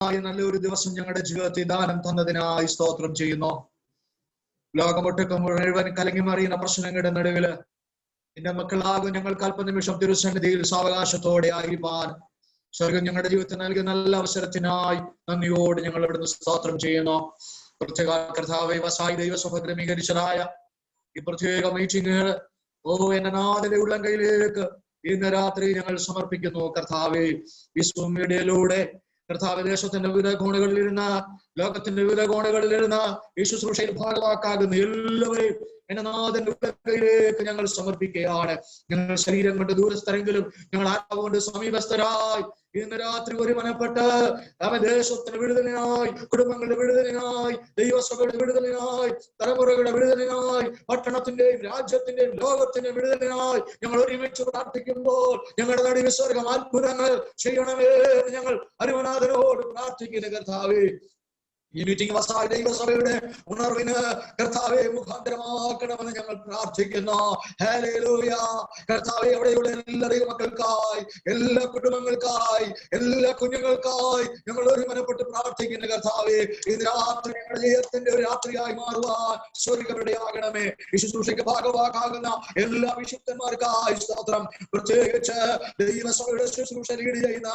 നല്ലൊരു ദിവസം ഞങ്ങളുടെ ജീവിതത്തിൽ ദാനം തന്നതിനായി സ്തോത്രം ചെയ്യുന്നു. ലോകമൊട്ടുക്കം മുഴുവൻ കലങ്ങി മറിയുന്ന പ്രശ്നങ്ങളുടെ നടുവില് എന്റെ മക്കളാകും ഞങ്ങൾക്ക് അല്പനിമിഷം തിരുസന്നിധിയിൽ സാവകാശത്തോടെ ആയിരിക്കാൻ സ്വർഗം ഞങ്ങളുടെ ജീവിതത്തിൽ നൽകിയ നല്ല അവസരത്തിനായി നന്ദിയോട് ഞങ്ങൾ ഇവിടുന്ന് സ്തോത്രം ചെയ്യുന്നു. പ്രത്യേക കർത്താവേ, വസായി ദൈവസഭ ക്രമീകരിച്ചതായ ഈ പ്രത്യേക മീറ്റിംഗുകൾ എന്റെ നാഥന്റെ ഉള്ളം കയ്യിലേക്ക് ഇന്ന് രാത്രി ഞങ്ങൾ സമർപ്പിക്കുന്നു. കർത്താവേ, ഈ സൂം മീഡിയയിലൂടെ കർത്താവ് ദേശത്തിന്റെ വിവിധ കോണുകളിലിരുന്ന, ലോകത്തിന്റെ വിവിധ കോണുകളിലിരുന്ന ഈ ശുശ്രൂഷയിൽ ഭാഗവാക്കാകുന്ന എല്ലാവരെയും എന്റെ നാഥന്റെ ഉള്ളകയിലേക്ക് ഞങ്ങൾ സമർപ്പിക്കുകയാണ്. ഞങ്ങൾ ശരീരം കൊണ്ട് ദൂരസ്ഥരെങ്കിലും ഞങ്ങൾ ആത്മാവ് കൊണ്ട് സമീപസ്ഥരായി ഇന്ന് രാത്രി ഒരുമനപ്പെട്ട് ദേശത്തിന് വിടുതലിനായി, കുടുംബങ്ങളുടെ വിടുതലിനായി, ദൈവസഭയുടെ വിടുതലിനായി, തലമുറകളുടെ വിടുതലിനായി, പട്ടണത്തിന്റെയും രാജ്യത്തിന്റെയും ലോകത്തിന്റെയും വിടുതലിനായി ഞങ്ങൾ ഒരുമിച്ച് പ്രാർത്ഥിക്കുമ്പോൾ ഞങ്ങളുടെ നടുവിൽ സ്വർഗ്ഗം അത്ഭുതങ്ങൾ ചെയ്യണമേ എന്ന് ഞങ്ങൾ അരുമനാഥനോട് പ്രാർത്ഥിക്കുന്ന കർത്താവേ, ഈ മീറ്റിംഗ് വസായി ദൈവസഭയുടെ ഉണർവിന് കർത്താവെ മുഖാന്തരമാക്കണമെന്ന് ഞങ്ങൾ പ്രാർത്ഥിക്കുന്നു. ഹല്ലേലൂയ. കർത്താവെ, അവിടെയുള്ള എല്ലാ ദൈവമക്കൾക്കായി, എല്ലാ കുടുംബങ്ങൾക്കായി, എല്ലാ കുഞ്ഞുങ്ങൾക്കായി ഞങ്ങൾ ഒരുമനപ്പെട്ട് പ്രാർത്ഥിക്കുന്ന കർത്താവെ, ഇന്ന് രാത്രി ഞങ്ങളുടെ ജീവിതത്തിന്റെ ഒരു രാത്രിയായി മാറുവാൻ സ്വർഗ്ഗം ഇടയാകണമേ. ഈ ശുശ്രൂഷയ്ക്ക് ഭാഗവാക്കാകുന്ന എല്ലാ വിശുദ്ധന്മാർക്കായി സ്തോത്രം. പ്രത്യേകിച്ച് ദൈവസഭയുടെ ശുശ്രൂഷ ലീഡ് ചെയ്യുന്ന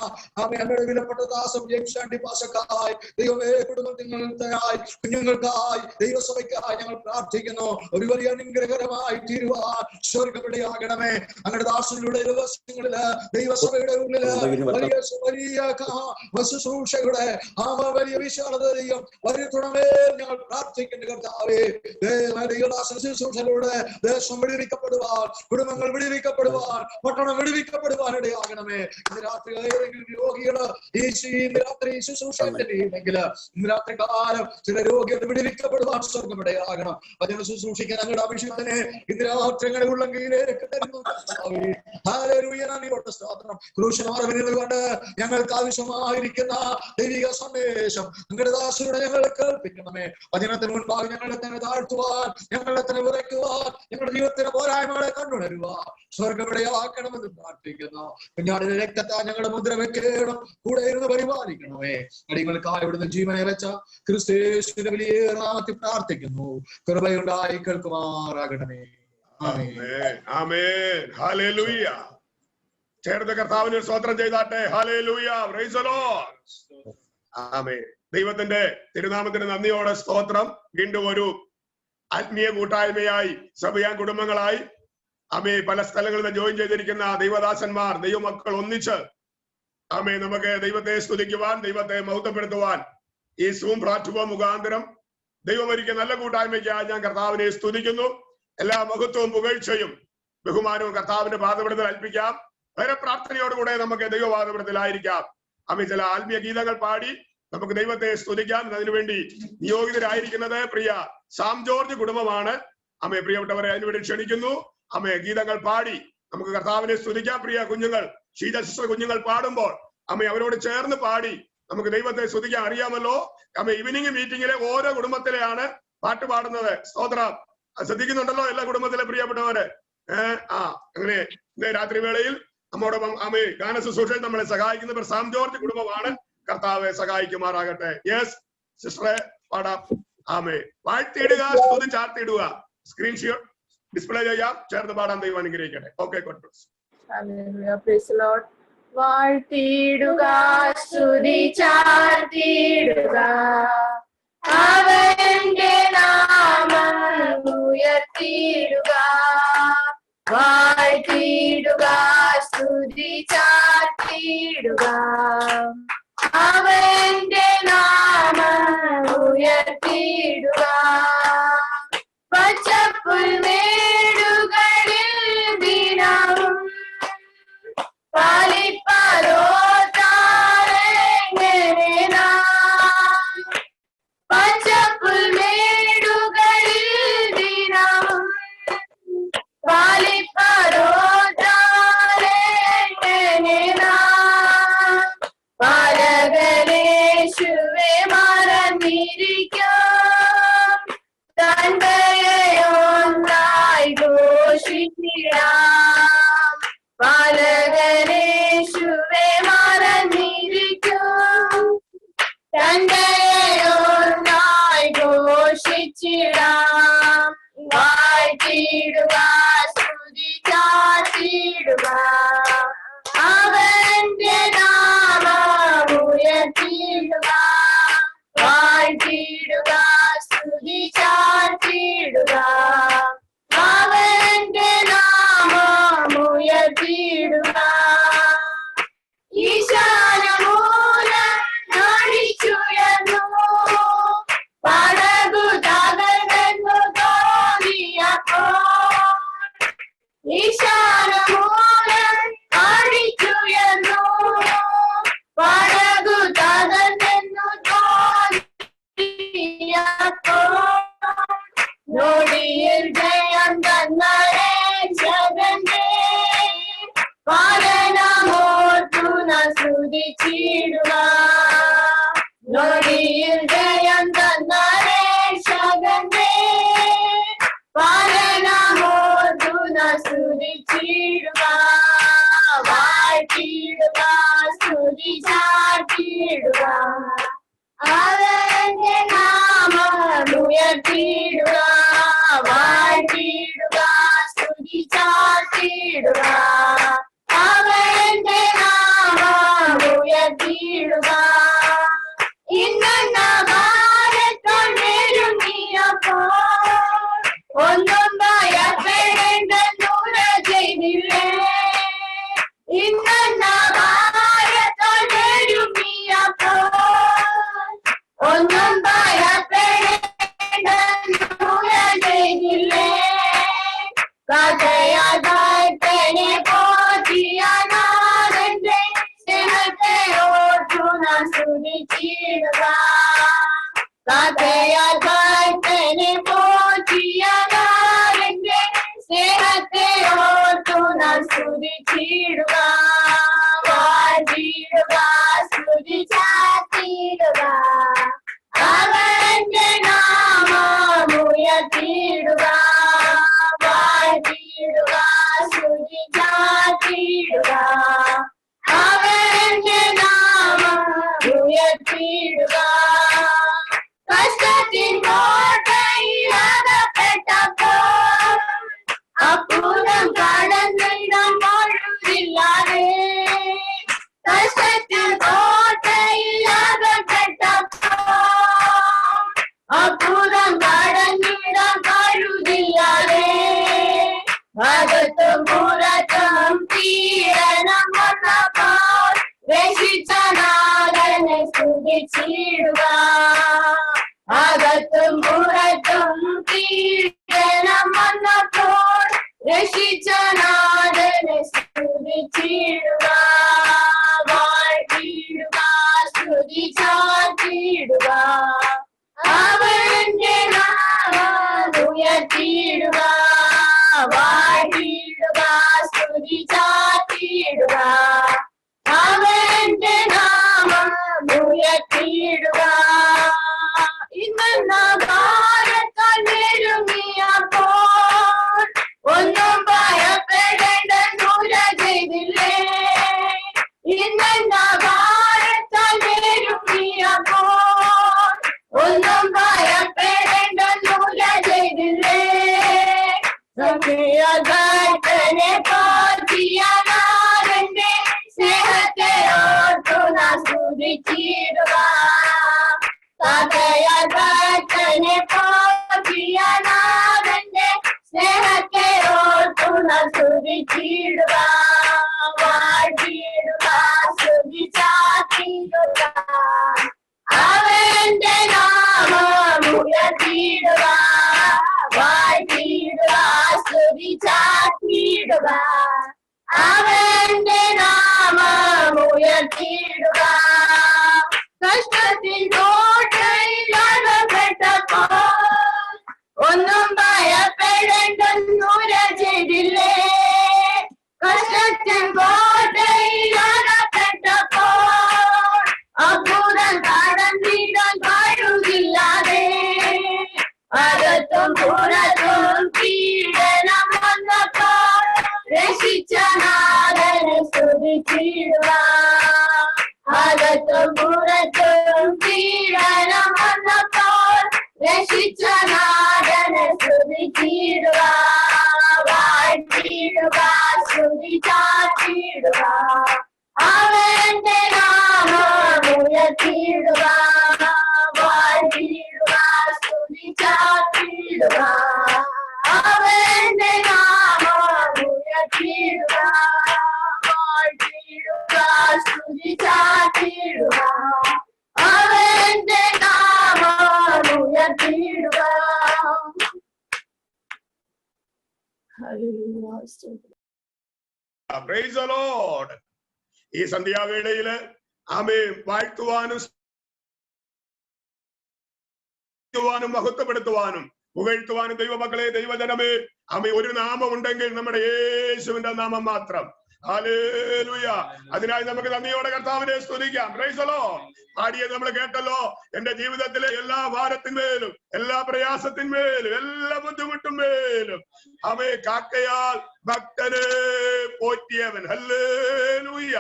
ഞങ്ങളുടെ വിലപ്പെട്ട ദാസം ജംഷാണ്ടി പാസക്കായി, ദൈവമേ, കുടുംബത്തിൽ കുഞ്ഞുങ്ങൾക്കായി, ദൈവസഭയ്ക്കായി ഞങ്ങൾ പ്രാർത്ഥിക്കുന്നു. ഒരു വലിയ അനുഗ്രഹകരമായി തീരുവാൻ സ്വർഗ്ഗമിടയാകണമേ. അങ്ങനെ ദാസങ്ങളുടെ ദിവസങ്ങളില് ദൈവസഭയുടെ ഉള്ളില് വലിയ ശുശ്രൂഷയുടെ വലിയ വിശാലതയും വരുത്തണമേ ഞങ്ങൾ പ്രാർത്ഥിക്കുന്നു കർത്താവേ. ദൈവദാസ ശുശ്രൂഷയിലൂടെ ദേശം വിടുവിക്കപ്പെടുവാൻ, കുടുംബങ്ങൾ വിടുവിക്കപ്പെടുവാൻ, പട്ടണം വിടുവിക്കപ്പെടുവാൻ ഇടയാകണമേ. ഇന്ന് രാത്രി ഏതെങ്കിലും രോഗികള് ഈ രാത്രി ശുശ്രൂഷയില്ലെങ്കിൽ ഇന്ന് രാത്രി കാലം ചില രോഗികൾ വിടുവിക്കപ്പെടുവാൻ സ്വർഗ്ഗമിടയാകണം. അതിനെ ശുശ്രൂഷിക്കാൻ ഞങ്ങളുടെ അഭിഷേകത്തിനെ ഇന്ന് രാത്രി ഞങ്ങളുടെ ഉള്ളങ്കിലേക്ക് തരുന്നു. കൊണ്ട് ഞങ്ങൾക്ക് ആവശ്യമായിരിക്കുന്ന ദൈവിക സന്ദേശം ഞങ്ങളുടെ ദാസരുടെ ഞങ്ങൾ കേൾപ്പിക്കണമേ. വചനത്തിന് മുൻപാകെ ഞങ്ങളെ തന്നെ താഴ്ത്തുവാൻ, ഞങ്ങളെ തന്നെ വിറയ്ക്കുവാൻ, ഞങ്ങളുടെ ജീവിതത്തിന്റെ പോരായ്മകളെ കണ്ടുണരുവാൻ സ്വർഗ്ഗമിടയാക്കണമെന്ന് പ്രാർത്ഥിക്കുന്നു. കുഞ്ഞാടിന്റെ രക്തത്താൽ ഞങ്ങളുടെ മുദ്ര വെക്കണം, കൂടെ ഇരുന്ന് പരിപാലിക്കണമേ. അടികൾക്കായി ഇവിടുന്ന് ജീവനെ വെച്ച ക്രിസ്തുയേശുവിന്റെ വലിയ നാമത്തിൽ പ്രാർത്ഥിക്കുന്നു. കൃപയുണ്ടായി കേൾക്കുമാറാകണമേ. ആമേൻ. ഹല്ലേലൂയ. ചേർന്ന് കർത്താവിന് സ്തോത്രം ചെയ്താട്ടെ. ഹല്ലേലൂയ. Praise the Lord. ആമേൻ. ദൈവത്തിന്റെ തിരുനാമത്തിന് നന്ദിയോടെ സ്തോത്രം. വീണ്ടും ഒരു ആത്മീയ കൂട്ടായ്മയായി, സഭയാൻ കുടുംബങ്ങളായി പല സ്ഥലങ്ങളിൽ ജോയിൻ ചെയ്തിരിക്കുന്ന ദൈവദാസന്മാർ, ദൈവമക്കൾ ഒന്നിച്ച് നമുക്ക് ദൈവത്തെ സ്തുതിക്കുവാൻ, ദൈവത്തെ മഹത്വപ്പെടുത്തുവാൻ ഈ സൂം പ്ലാറ്റ്ഫോം മുഖാന്തരം ദൈവം ഒരുക്കിയ നല്ല കൂട്ടായ്മയ്ക്കായി ഞാൻ കർത്താവിനെ സ്തുതിക്കുന്നു. എല്ലാ മഹത്വവും പുകഴ്ചയും ബഹുമാനവും കർത്താവിന്റെ പാദപീഠത്തിൽ അർപ്പിക്കാം. വളരെ പ്രാർത്ഥനയോടുകൂടെ നമുക്ക് ദൈവപാദപീഠത്തിലായിരിക്കാം. ചില ആത്മീയ ഗീതങ്ങൾ പാടി നമുക്ക് ദൈവത്തെ സ്തുതിക്കാം. അതിനുവേണ്ടി നിയോഗിതരായിരിക്കുന്നത് പ്രിയ സാം ജോർജ് കുടുംബമാണ്. പ്രിയപ്പെട്ടവരെ അതിനുവേണ്ടി ക്ഷണിക്കുന്നു. ഗീതങ്ങൾ പാടി നമുക്ക് കർത്താവിനെ സ്തുതിക്കാം. പ്രിയ കുഞ്ഞുങ്ങൾ, ഷീജ സിസ്റ്റർ കുഞ്ഞുങ്ങൾ പാടുമ്പോൾ അവരോട് ചേർന്ന് പാടി നമുക്ക് ദൈവത്തെ സ്തുതിക്കാൻ. അറിയാമല്ലോ, ഈവനിങ് മീറ്റിംഗിലെ ഓരോ കുടുംബത്തിലെയാണ് പാട്ട് പാടുന്നത്. സ്തോത്രം. ശ്രദ്ധിക്കുന്നുണ്ടല്ലോ എല്ലാ കുടുംബത്തിലെ പ്രിയപ്പെട്ടവര്. അങ്ങനെ ഇന്ന് രാത്രി വേളയിൽ നമ്മോടൊപ്പം ഗാന ശുശ്രൂഷയിൽ നമ്മളെ സഹായിക്കുന്ന സാം ജോർജ് കുടുംബമാണ്. കർത്താവെ സഹായിക്കുമാറാകട്ടെ. യെസ് സിസ്റ്ററെ, പാടാം. വാഴ്ത്തിയിടുക, സ്തുതി ചാർത്തിയിടുക. സ്ക്രീൻ ഷോട്ട് ഡിസ്പ്ലേ ചെയ്യാം. ചേർന്ന് പാടാൻ ദൈവം അനുഗ്രഹിക്കട്ടെ. ഓക്കെ, വാഴ്ത്തിയിടുക, സ്തുതി ചാർത്തിയിടുക, അവന്റെ നാമം ഉയർത്തിയിടുക. വാഴ്ത്തിയിടുക, സ്തുതി ചാർത്തിയിടുക, അവന്റെ നാമം ഉയർത്തിയിടുക. പച്ചപ്പുൽമേടുകളിൽ ദിനവും പാലിപ്പാലോ താരെങ്ങനെ നാം. പച്ചപ്പുൽമേടുകളിൽ ദിനവും പാലിപ്പാലോ താരെങ്ങനെ നാം. പാലകരെ തന്റെ ഒന്നായി ഘോഷിച്ചിടാം. വാഴ്ത്തിടുക, സ്തുതി ചാർത്തിടുക, അവന്റെ നാമം ഉയർത്തിടുക. വാഴ്ത്തിടുക, സ്തുതി ചാർത്തിടുക, അവന്റെ നാമം ഉയർത്തിടുക. ഈശാനമൂലം നാടിച്ചുയർന്നു, പടകു തകർന്നു തോന്നിയപ്പോൾ. ഈശാനമൂലം നാടിച്ചുയർന്നു, പടകു തകർന്നു തോന്നിയപ്പോൾ. നോടിയിൽ ജയം തന്ന രക്ഷകന്റെ പാലനമോർത്തു നാം സ്തുതിച്ചിടുക. നോടിയിൽ ജയം തന്ന രക്ഷകന്റെ പാലനമോർത്തു നാം സ്തുതിച്ചിടുക. വാഴ്ത്തിടുക, സ്തുതി ചാർത്തിടുക, അവന്റെ നാമം ഉയർത്തിടുക. വാഴ്ത്തിടുക, സ്തുതി ചാർത്തിടുക, അവന്റെ നാമം ഉയർത്തിടുക. ഇന്ന ഭാരത്തൊണ്ടിരുന്നിയപ്പോൾ ഒന്നും ഭയപ്പെടേണ്ടെന്നൂര ചെയ്തില്ലേ. ഇന്ന ഭാരത്തൊണ്ടിരുന്നിയപ്പോൾ ഒന്നും ഭയപ്പെടേണ്ടെന്നൂര ചെയ്തില്ലേ. കഥയാതനെ പോറ്റിയ നാഥന്റെ സ്നേഹത്തെ ഓർത്തു നാം സ്തുതിച്ചിടുക. കഥയാതനെ പോറ്റിയ നാഥന്റെ സ്നേഹത്തെ ഓർത്തു നാം സ്തുതിച്ചിടുക. വാഴ്ത്തിടുക, സ്തുതി ചാർത്തിടുക, അവന്റെ നാമം ഉയർത്തിടുക. വാഴ്ത്തിടുക, സ്തുതി ചാർത്തിടുക, അവന്റെ നാമം ഉയർത്തിടുക. കഷ്ടത്തിൻ കോട്ടയിൽ അകപ്പെട്ടപ്പോൾ അപ്പുറം കടന്നിടാൻ കഴിവില്ലാതെ. കഷ്ടത്തിൻ കോട്ടയിൽ അകപ്പെട്ടപ്പോൾ അപ്പുറം കടന്നിടാൻ കഴിവില്ലാതെ. അകത്തും പുറത്തും പീഡനം വന്നപ്പോൾ രക്ഷിച്ച നാഥനെ സ്തുതിച്ചിടുക. അകത്തും പുറത്തും പീഡനം വന്നപ്പോൾ രക്ഷിച്ച നാഥനെ സ്തുതിച്ചിടുക. വാഴ്ത്തിടുക, സ്തുതി ചാർത്തിടുക, അവന്റെ നാമം ഉയർത്തിടുക. വാഴ്ത്തിടുക, സ്തുതി ചാർത്തിടുക, അവന്റെ നാമം ഉയർത്തിടുക. ഇന്ന ഭാരത്താൽ നെരുങ്ങിയപ്പോൾ ഒന്നും ഭയപ്പെടേണ്ടെന്നൂര ചെയ്തില്ലേ. ഇന്ന ഭാരത്താൽ നെരുങ്ങിയപ്പോൾ ഒന്നും ഭയപ്പെടേണ്ടെന്നൂര ചെയ്തില്ലേ. സഖിയനെ പോറ്റിയ നാഥന്റെ സ്നേഹത്തെ ഓർത്തു നാം സ്തുതിച്ചിടുക. സഖിയനെ പോറ്റിയ നാഥന്റെ സ്നേഹത്തെ ഓർത്തു നാം സ്തുതിച്ചിടുക. വാഴ്ത്തിടുക, സ്തുതി ചാർത്തിടുക, അവന്റെ നാമം ഉയർത്തിടുക. വാഴ്ത്തിടുക, സ്തുതി ചാർത്തിടുക, അവന്റെ നാമം ഉയർത്തിടുക. കഷ്ടത്തിൻ കോട്ടയിൽ അകപ്പെട്ടപ്പോൾ ഒന്നും ഭയപ്പെടേണ്ടെന്നൂര ചെയ്തില്ലേ. കഷ്ടത്തിൻ കോട്ടയിൽ അകപ്പെട്ടപ്പോൾ അപ്പുറം കടന്നിടാൻ കഴിവില്ലാതെ. അകത്തും പുറത്തും പീഡനം വന്നപ്പോൾ രക്ഷിച്ച നാഥനെ സ്തുതിച്ചിടുക. രക്ഷിച്ച നാഥനെ സ്തുതിച്ചിടുക, വാഴ്ത്തിടുക, സ്തുതി ചാർത്തിടുക, അവന്റെ നാമം ഉയർത്തിടുക, വാഴ്ത്തിടുക, സ്തുതി ചാർത്തിടുക, അവന്റെ നാമം ഉയർത്തിടുക, വാഴ്ത്തിടുക, സ്തുതി ചാർത്തിടുക, അവന്റെ നാമം ഉയർത്തിടുക. Praise the Lord. ഈ സന്ധ്യാവേളയില് ആമേൻ വാഴ്ത്തുവാനും മഹത്വപ്പെടുത്തുവാനും പുകഴ്ത്തുവാനും ദൈവമക്കളെ, ദൈവജനമേ, ആമേ, ഒരു നാമം ഉണ്ടെങ്കിൽ നമ്മുടെ യേശുവിന്റെ നാമം മാത്രം. ഹല്ലേലൂയ. അതിനായി നമുക്ക് നന്ദിയോടെ കർത്താവിനെ സ്തുതിക്കാം. Price the Lord. പാടിയത് നമ്മൾ കേട്ടല്ലോ. എന്റെ ജീവിതത്തിലെ എല്ലാ ഭാരത്തിന്മേലും, എല്ലാ പ്രയാസത്തിന്മേലും, എല്ലാ ബുദ്ധിമുട്ടുമേലും അവയെ കാക്കയാൽ ഭക്തനെ പോറ്റിയവൻ. ഹല്ലേലൂയ.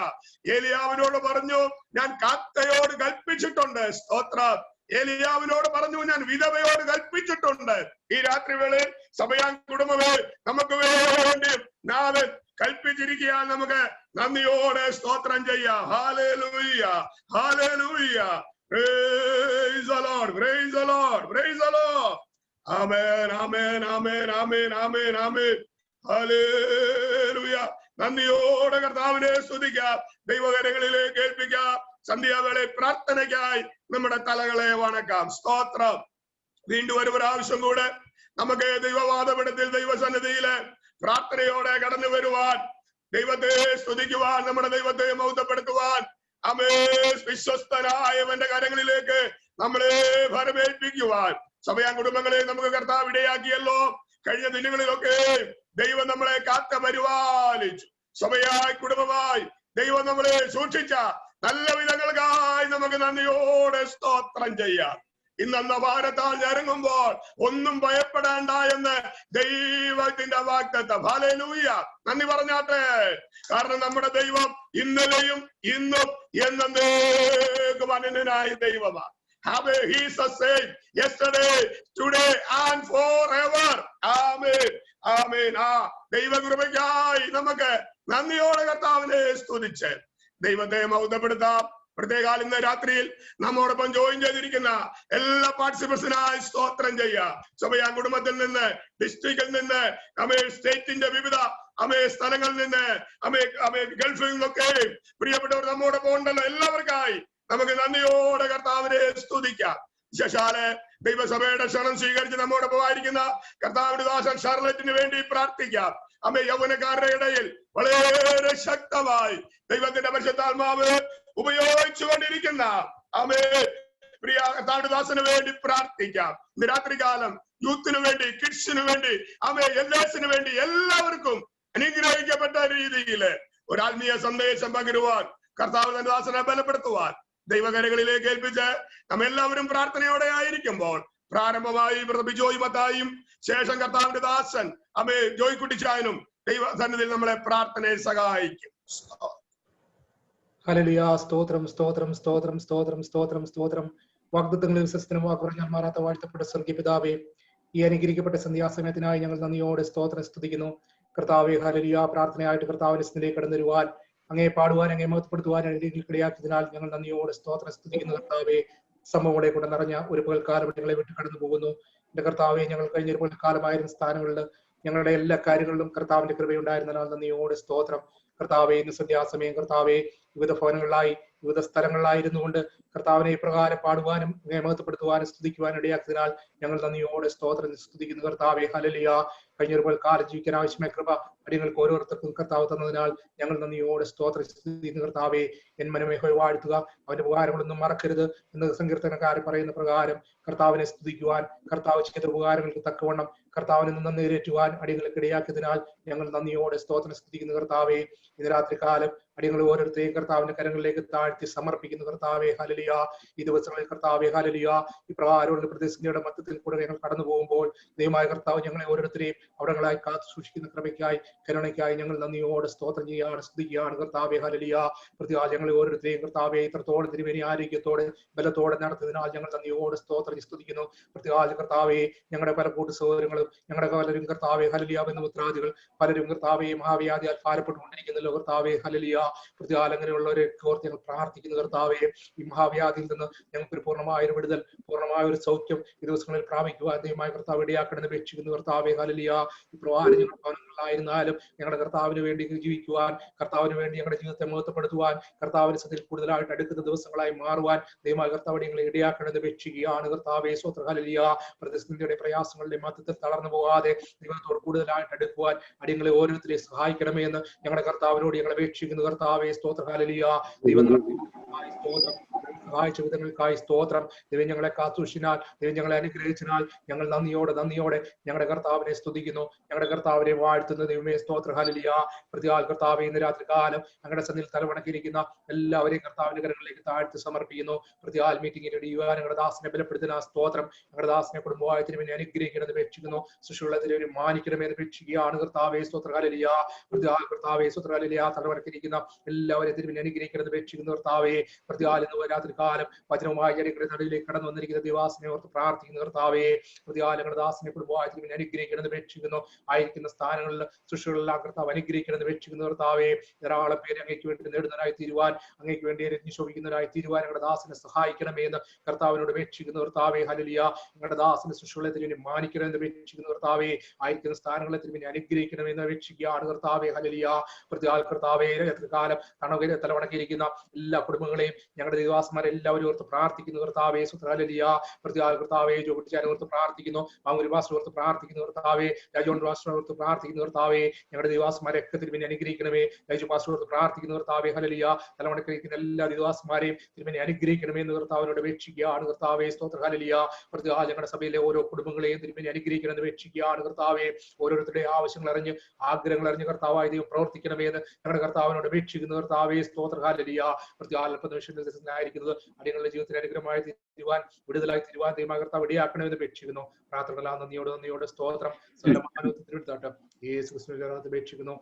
ഏലിയാവിനോട് പറഞ്ഞു, ഞാൻ കാക്കയോട് കൽപ്പിച്ചിട്ടുണ്ട്. സ്തോത്രം. ഏലിയാവിനോട് പറഞ്ഞു, ഞാൻ വിധവയോട് കൽപ്പിച്ചിട്ടുണ്ട്. ഈ രാത്രി വേളയിൽ സഭയാൻ കുടുംബമേ നമുക്ക് വേണ്ടി നാഥൻ കൽപ്പിച്ചിരിക്കാൻ നമുക്ക് നന്ദിയോടെ സ്തോത്രം ചെയ്യാം. Hallelujah, hallelujah. Praise the Lord, price the Lord, price the Lord. ആമേൻ, ആമേൻ, ആമേൻ, ആമേൻ, ആമേൻ, ആമേൻ. ഹല്ലേലൂയ. നന്ദിയോടെ കർത്താവിനെ സ്തുതിക്കാം. ദൈവകരങ്ങളിലേക്ക് ഏൽപ്പിക്കാം. സന്ധ്യാവേളയിൽ പ്രാർത്ഥനയ്ക്കായി നമ്മുടെ തലകളെ വണക്കാം. സ്തോത്രം. വീണ്ടും ഒരു പ്രാവശ്യം കൂടെ നമുക്ക് ദൈവവാദപീഠത്തിൽ ദൈവസന്നിധിയില് പ്രാർത്ഥനയോടെ കടന്നു വരുവാൻ, ദൈവത്തെ സ്തുതിക്കുവാൻ, നമ്മുടെ ദൈവത്തെ മഹത്വപ്പെടുത്തുവാൻ, വിശ്വസ്തനായവന്റെ കരങ്ങളിലേക്ക് നമ്മളെ ഫലമേൽപ്പിക്കുവാൻ സഭയാ കുടുംബങ്ങളെ നമുക്ക് കർത്താവ് ഇടയാക്കിയല്ലോ. കഴിഞ്ഞ ദിനങ്ങളിലൊക്കെ ദൈവം നമ്മളെ കാത്ത് പരിപാലിച്ചു. സഭയായി കുടുംബമായി ദൈവം നമ്മളെ സൂക്ഷിച്ച നല്ല വിധങ്ങൾക്കായി നമുക്ക് നന്ദിയോടെ സ്തോത്രം ചെയ്യാം. ഇന്നെന്ന ഭാരത്താൽ ഇറങ്ങുമ്പോൾ ഒന്നും ഭയപ്പെടേണ്ട എന്ന് ദൈവത്തിന്റെ വാഗ്ദത്തം. ഹല്ലേലൂയ. നന്ദി പറഞ്ഞാട്ടെ. കാരണം നമ്മുടെ ദൈവം ഇന്നലെയും ഇന്നും എന്നേക്കും അനന്യനായ ദൈവമാണ്. He is the same yesterday, today and forever. Amen. Amen. ദൈവകൃപയ്ക്കായി നമുക്ക് നന്ദിയോടെ കർത്താവിനെ സ്തുതിച്ച് ദൈവത്തെ മഹത്വപ്പെടുത്താം. പ്രത്യേകാൽ ഇന്ന് രാത്രിയിൽ നമ്മോടൊപ്പം ജോയിൻ ചെയ്തിരിക്കുന്ന എല്ലാ പാർട്ടിസിപ്പൻസിനായി സ്തോത്രം ചെയ്യാം. സഭയാ കുടുംബത്തിൽ നിന്ന്, ഡിസ്ട്രിക്റ്റിൽ നിന്ന്, സ്റ്റേറ്റിന്റെ വിവിധ സ്ഥലങ്ങളിൽ നിന്ന്, ഗൾഫിൽ നിന്നൊക്കെ പ്രിയപ്പെട്ടവർ നമ്മോടൊപ്പം ഉണ്ടല്ലോ. എല്ലാവർക്കായി നമുക്ക് നന്ദിയോടെ കർത്താവിനെ സ്തുതിക്കാം. വിശേഷാല് ദൈവസഭയുടെ ക്ഷണം സ്വീകരിച്ച് നമ്മോടൊപ്പം ആയിരിക്കുന്ന കർത്താവിന്റെ ദാസൻ ഷാർലറ്റിന് വേണ്ടി പ്രാർത്ഥിക്കാം. യൗവനക്കാരുടെ ഇടയിൽ വളരെ ശക്തമായി ദൈവത്തിന്റെ പരിശുദ്ധാത്മാവ് ഉപയോഗിച്ചുകൊണ്ടിരിക്കുന്ന പ്രിയ കർത്താവിന്റെ ദാസന് വേണ്ടി പ്രാർത്ഥിക്കാം. ഇന്ന് രാത്രികാലം യൂത്തിന് വേണ്ടി, കിഡ്സിന് വേണ്ടി, എൽഡേഴ്സിന് വേണ്ടി എല്ലാവർക്കും അനുഗ്രഹിക്കപ്പെട്ട രീതിയിൽ ഒരു ആത്മീയ സന്ദേശം പകരുവാൻ, കർത്താവിന്റെ ദാസനെ ബലപ്പെടുത്തുവാൻ ദൈവകരങ്ങളിലേക്ക് ഏൽപ്പിച്ച് നമ്മെല്ലാവരും പ്രാർത്ഥനയോടെ ആയിരിക്കുമ്പോൾ പ്രാരംഭമായി ജോയ് മത്തായും ശേഷം കർത്താവിന്റെ ദാസൻ ജോയ് കുട്ടിച്ചായനും ദൈവ സന്നിധിയിൽ നമ്മളെ പ്രാർത്ഥനയെ സഹായിക്കും. ഹല്ലേലൂയ. സ്തോത്രം, സ്തോത്രം, സ്തോത്രം, സ്തോത്രം, സ്തോത്രം, സ്തോത്രം. വാഗ്ദത്തങ്ങളിൽ വിശ്വസ്തനും വാക്കുറഞ്ഞാൽ മാറാത്ത വാഴ്ത്തപ്പെട്ട സ്വർഗീയ പിതാവേ, ഈ അനുഗ്രഹിക്കപ്പെട്ട സന്ധ്യാസമയത്തിനായി ഞങ്ങൾ നന്ദിയോടെ സ്തോത്രം സ്തുതിക്കുന്നു. കർത്താവേ, ഹല്ലേലൂയ. പ്രാർത്ഥനയായിട്ട് കർത്താവിന്റെ സന്നിധിയിലേക്ക് കടന്നു വരുവാൻ, അങ്ങേ പാടുവാൻ, അങ്ങേ മഹത്വപ്പെടുത്തുവാൻ ഇടയാക്കിയതിനാൽ ഞങ്ങൾ നന്ദിയോടെ സ്തോത്രം സ്തുതിക്കുന്നു. കർത്താവേ, സംഭവങ്ങളെ കൊണ്ട് നിറഞ്ഞ ഒരു പകൽക്കാലം ഞങ്ങളെ വിട്ട് കടന്നു പോകുന്നു. എന്റെ കർത്താവെ, ഞങ്ങൾ കഴിഞ്ഞ ഒരു പകൽക്കാലമായിരുന്ന സ്ഥാനങ്ങളിൽ ഞങ്ങളുടെ എല്ലാ കാര്യങ്ങളിലും കർത്താവിന്റെ കൃപയുണ്ടായിരുന്നതിനാൽ നന്ദിയോടെ സ്തോത്രം. കർത്താവെ, ഇന്ന് സന്ധ്യാസമയം കർത്താവെ വിവിധ ഭവനങ്ങളിലായി വിവിധ സ്ഥലങ്ങളിലായിരുന്നു കൊണ്ട് കർത്താവിനെ ഇപ്രകാരം പാടുവാനും മഹത്വപ്പെടുത്തുവാനും സ്തുതിക്കുവാനും ഇടയാക്കിയതിനാൽ ഞങ്ങൾ നന്ദിയോടെ സ്തോത്രം സ്തുതിക്കുന്നു. കർത്താവെ, ഹല്ലേലൂയ. കഴിഞ്ഞൊരു കാലം ജീവിക്കാൻ ആവശ്യമായ കൃപ അടിയങ്ങൾക്ക് ഓരോരുത്തർക്കും കർത്താവ് തന്നതിനാൽ ഞങ്ങൾ നന്ദിയോടെ സ്തോത്രം സ്തുതിക്കുന്നു. കർത്താവെ, എൻ മനമേ വാഴ്ത്തുക, അവന്റെ ഉപകാരങ്ങളൊന്നും മറക്കരുത് എന്ന് സങ്കീർത്തനക്കാരൻ പറയുന്ന പ്രകാരം കർത്താവിനെ സ്തുതിക്കുവാൻ, കർത്താവ് ചെയ്ത ഉപകാരങ്ങൾക്ക് തക്കവണ്ണം കർത്താവിനെ നന്ദിയേറ്റുവാൻ അടിയങ്ങൾക്ക് ഇടയാക്കിയതിനാൽ ഞങ്ങൾ നന്ദിയോടെ സ്തോത്രം സ്തുതിക്കുന്നു. കർത്താവെ, ഇന്ന് രാത്രി കാലം അടിയങ്ങൾ ഓരോരുത്തരെയും കർത്താവിന്റെ കരങ്ങളിലേക്ക് താഴ്ത്തി സമർപ്പിക്കുന്നു കർത്താവെ ഹല്ലേലൂയ. ഈ ദിവസങ്ങളിൽ കർത്താവെ ഹല്ലേലൂയ, ഇപ്രകാരമുള്ള പ്രതിസന്ധിയുടെ മധ്യത്തിൽ കൂടെ ഞങ്ങൾ കടന്നു പോകുമ്പോൾ ദൈവമായ കർത്താവ് ഞങ്ങളെ ഓരോരുത്തരെയും അവിടങ്ങളായി കാത്തു സൂക്ഷിക്കുന്ന കൃപയ്ക്കായി കരുണയ്ക്കായി ഞങ്ങൾ നന്ദിയോടെ സ്തോത്രം ചെയ്യുകയാണ്, സ്തുതിക്കുകയാണ് കർത്താവെ ഹല്ലേലൂയ. പ്രതിയാൽ ഞങ്ങളെ ഓരോരുത്തരെയും കർത്താവെ ഇത്രത്തോളം തിരുമേനി ആരോഗ്യത്തോടെ ബലത്തോടെ നടത്തുന്നതിനാൽ ഞങ്ങൾ നന്ദിയോടെ സ്തോത്രം സ്തുതിക്കുന്നു. പ്രതിയാൽ കർത്താവെ ഞങ്ങളുടെ പല കൂട്ടു സഹോദരങ്ങളും ഞങ്ങളുടെ പലരും കർത്താവെ ഹല്ലേലൂയ ബന്ധുമിത്രാദികൾ പലരും കർത്താവെ മഹാവ്യാധിയാൽ ഭാരപ്പെട്ടുകൊണ്ടിരിക്കുന്നല്ലോ കർത്താവെ ഹല്ലേലൂയ. പ്രതിയാൽ അങ്ങനെയുള്ളവരെ ഓർത്ത് ഞങ്ങൾ പ്രാർത്ഥിക്കുന്നു കർത്താവെ. ഈ മഹാവ്യാധിയിൽ നിന്ന് ഞങ്ങൾക്ക് ഒരു പൂർണ്ണമായ ഒരു വിടുതൽ, പൂർണ്ണമായ ഒരു സൗഖ്യം ഈ ദിവസങ്ങളിൽ പ്രാപിക്കുവാൻ ദൈവമായ കർത്താവ് ഇടയാക്കണമെന്ന് അപേക്ഷിക്കുന്നു കർത്താവെ ഹല്ലേലൂയ. ഈ പ്രവാഹം ഞങ്ങൾ ഭവനങ്ങളിലായിരുന്നാലും ഞങ്ങളുടെ കർത്താവിന് വേണ്ടി ജീവിക്കുവാൻ, കർത്താവിന് വേണ്ടി ഞങ്ങളുടെ ജീവിതത്തെ മഹത്വപ്പെടുത്തുവാൻ, കർത്താവിന് സത്യത്തിൽ കൂടുതലായിട്ട് അടുക്കുന്ന ദിവസങ്ങളായി മാറുവാൻ ദൈവമായ കർത്താവ് ഞങ്ങളെ ഇടയാക്കണമെന്ന് അപേക്ഷിക്കുകയാണ് കർത്താവെ. സ്വതന്ത്ര ഹല്ലേലൂയ. പ്രതിസന്ധിയുടെ പ്രയാസങ്ങളുടെ മധ്യത്തിൽ തളർന്നു പോകാതെ ദൈവത്തോട് കൂടുതലായിട്ട് അടുക്കുവാൻ അടിയങ്ങളെ ഓരോരുത്തരെയും സഹായിക്കണമേ എന്ന് ഞങ്ങളുടെ കർത്താവിനോട് ഞങ്ങൾ അപേക്ഷിക്കുന്നു കർത്താവെ. സ്തോത്ര ഹല്ലേലൂയ. ദൈവം സ്തോത്രം, സഹായിച്ച വിധങ്ങൾക്കായി സ്തോത്രം. ദൈവം ഞങ്ങളെ കാത്തുഷിനാൽ, ദൈവം ഞങ്ങളെ അനുഗ്രഹിച്ചതിനാൽ ഞങ്ങൾ നന്ദിയോടെ ഞങ്ങളുടെ കർത്താവിനെ സ്തുതിക്കുന്നു, ഞങ്ങളുടെ കർത്താവിനെ വാഴ്ത്തുന്നു ദൈവമേ. സ്തോത്ര ഹല്ലേലൂയ. പ്രതിയാൽ കർത്താവെ ഇന്ന് രാത്രി കാലം ഞങ്ങളുടെ സന്നിധിയിൽ തലവണക്കിരിക്കുന്ന എല്ലാവരെയും കർത്താവിന്റെ കരങ്ങളിലേക്ക് താഴ്ത്തി സമർപ്പിക്കുന്നു. പ്രതിയാൽ മീറ്റിംഗിൽ ഇടിയുവാൻ ഞങ്ങളുടെ ദാസനെ ബലപ്പെടുത്തുന്ന സ്തോത്രം. ഞങ്ങളുടെ ദാസനെ കുടുംബമായി തിരുമേനി അനുഗ്രഹിക്കണമെന്ന് അപേക്ഷിക്കുന്നു. ശിശുക്കളെ തിരുമേനി മാനിക്കണമെന്ന് അപേക്ഷിക്കുകയാണ് കർത്താവെ. സ്തോത്ര ഹല്ലേലൂയ. പ്രതിയാൽ കർത്താവെ സ്തോത്ര ഹല്ലേലൂയ. തലവണക്കിരിക്കുന്ന എല്ലാവരെയും തിരുമേനി അനുഗ്രഹിക്കണമെന്ന് അപേക്ഷിക്കുന്നു കർത്താവെ. പ്രതിയാൽ ഇന്ന് രാത്രി കാലം വചനവുമായി ജനങ്ങളുടെ നടുവിലേക്ക് കടന്നു വന്നിരിക്കുന്ന ദിവാസിനെ ഓർത്ത് പ്രാർത്ഥിക്കുന്നു കർത്താവെ. പ്രതിയാൽ ഞങ്ങളുടെ ദാസനെ കുടുംബമായി തിരുമേനി അനുഗ്രഹിക്കണമെന്ന് അപേക്ഷിക്കുന്നു. ആയിരിക്കുന്ന സ്ഥാനങ്ങളിൽ ശിശുക്കളെല്ലാം കർത്താവ് അനുഗ്രഹിക്കണമെന്ന് അപേക്ഷിക്കുന്നു കർത്താവെ. ധാരാളം പേര് അങ്ങേക്ക് വേണ്ടി നേടുന്നതിനായി തീരുവാൻ, അങ്ങേക്ക് വേണ്ടി രഞ്ജിശോഭിക്കുന്നതിനായി തീരുവാൻ ഞങ്ങളുടെ ദാസനെ സഹായിക്കണമേ എന്ന് കർത്താവിനോട് അപേക്ഷിക്കുന്നു കർത്താവെ. ഹല്ലേലൂയ. ഞങ്ങളുടെ ദാസന്റെ ശിശുക്കളെ തിരുമേനി മാനിക്കണമെന്ന് അപേക്ഷിക്കുന്നു കർത്താവെ. ആയിരിക്കുന്ന സ്ഥാനങ്ങളെ തിരുമേനി അനുഗ്രഹിക്കണമെന്ന് അപേക്ഷിക്കുകയാണ് കർത്താവെ. ഹല്ലേലൂയ. പ്രതിയാൽ കർത്താവെ കാലം തണുകരെ തലവണക്കിയിരിക്കുന്ന എല്ലാ കുടുംബങ്ങളെയും ഞങ്ങളുടെ ദിവാസന്മാരെ എല്ലാവരും ഓർത്ത് പ്രാർത്ഥിക്കുന്നു കർത്താവെ. സ്തോത്ര ഹല്ലേലൂയ. പ്രതിയാൽ കർത്താവെ ജോബിച്ചാനെ ഓർത്ത് പ്രാർത്ഥിക്കുന്നു, മാങ്ങൂരി പാസ്റ്റർ ഓർത്ത് പ്രാർത്ഥിക്കുന്നു കർത്താവെ. രാജോൺ പാസ്റ്റർ ഓർത്ത് പ്രാർത്ഥിക്കുന്നു കർത്താവെ. ഞങ്ങളുടെ ദിവാസന്മാരെ ഒക്കെ തിരുമേനി അനുഗ്രഹിക്കണമേ. രാജു പാസ്റ്റർ ഓർത്ത് പ്രാർത്ഥിക്കുന്നു കർത്താവെ. ഹല്ലേലൂയ. തലവണക്കിരിക്കുന്ന എല്ലാ ദിവാസന്മാരെയും തിരുമേനി അനുഗ്രഹിക്കണമേ എന്ന് കർത്താവിനോട് അപേക്ഷിക്കുകയാണ് കർത്താവെ. സ്തോത്ര ഹല്ലേലൂയ. പ്രതിയാൽ ഞങ്ങളുടെ സഭയിലെ ഓരോ കുടുംബങ്ങളെയും തിരുമേനി അനുഗ്രഹിക്കണമെന്ന് അപേക്ഷിക്കുകയാണ് കർത്താവെ. ഓരോരുത്തരുടെ ആവശ്യങ്ങൾ അറിഞ്ഞ് ആഗ്രഹങ്ങൾ അറിഞ്ഞ് കർത്താവായ ദൈവം പ്രവർത്തിക്കണമേ എന്ന് ഞങ്ങളുടെ കർത്താവിനോട് അപേക്ഷിക്കുന്നു കർത്താവെ. സ്തോത്ര ഹല്ലേലൂയ. പ്രതിയാൽ അല്പനിമിഷമായിരിക്കുന്നത് അടിയങ്ങളുടെ ജീവിതത്തിൽ അനുഗ്രഹമായി തീരുവാൻ, വിടുതലായി തീരുവാൻ ദൈവമായ കർത്താവ് ഇടയാക്കണമെന്ന് അപേക്ഷിക്കുന്നു. പ്രാർത്ഥനകളാ നന്ദിയോടെ സ്തോത്രം. സകലമാനവത്തിനെടുത്താട്ട് യേശു ക്രിസ്തുവിനെ അപേക്ഷിക്കുന്നു.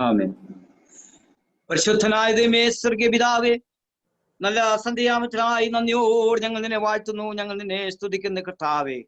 ആമേൻ. പരിശുദ്ധനായ ദൈവമേ, സ്വർഗീയ പിതാവേ, നല്ല സന്ധ്യാമത്തിനായി നന്ദിയോട് ഞങ്ങൾ നിന്നെ വാഴ്ത്തുന്നു, ഞങ്ങൾ നിന്നെ സ്തുതിക്കുന്ന കർത്താവേ.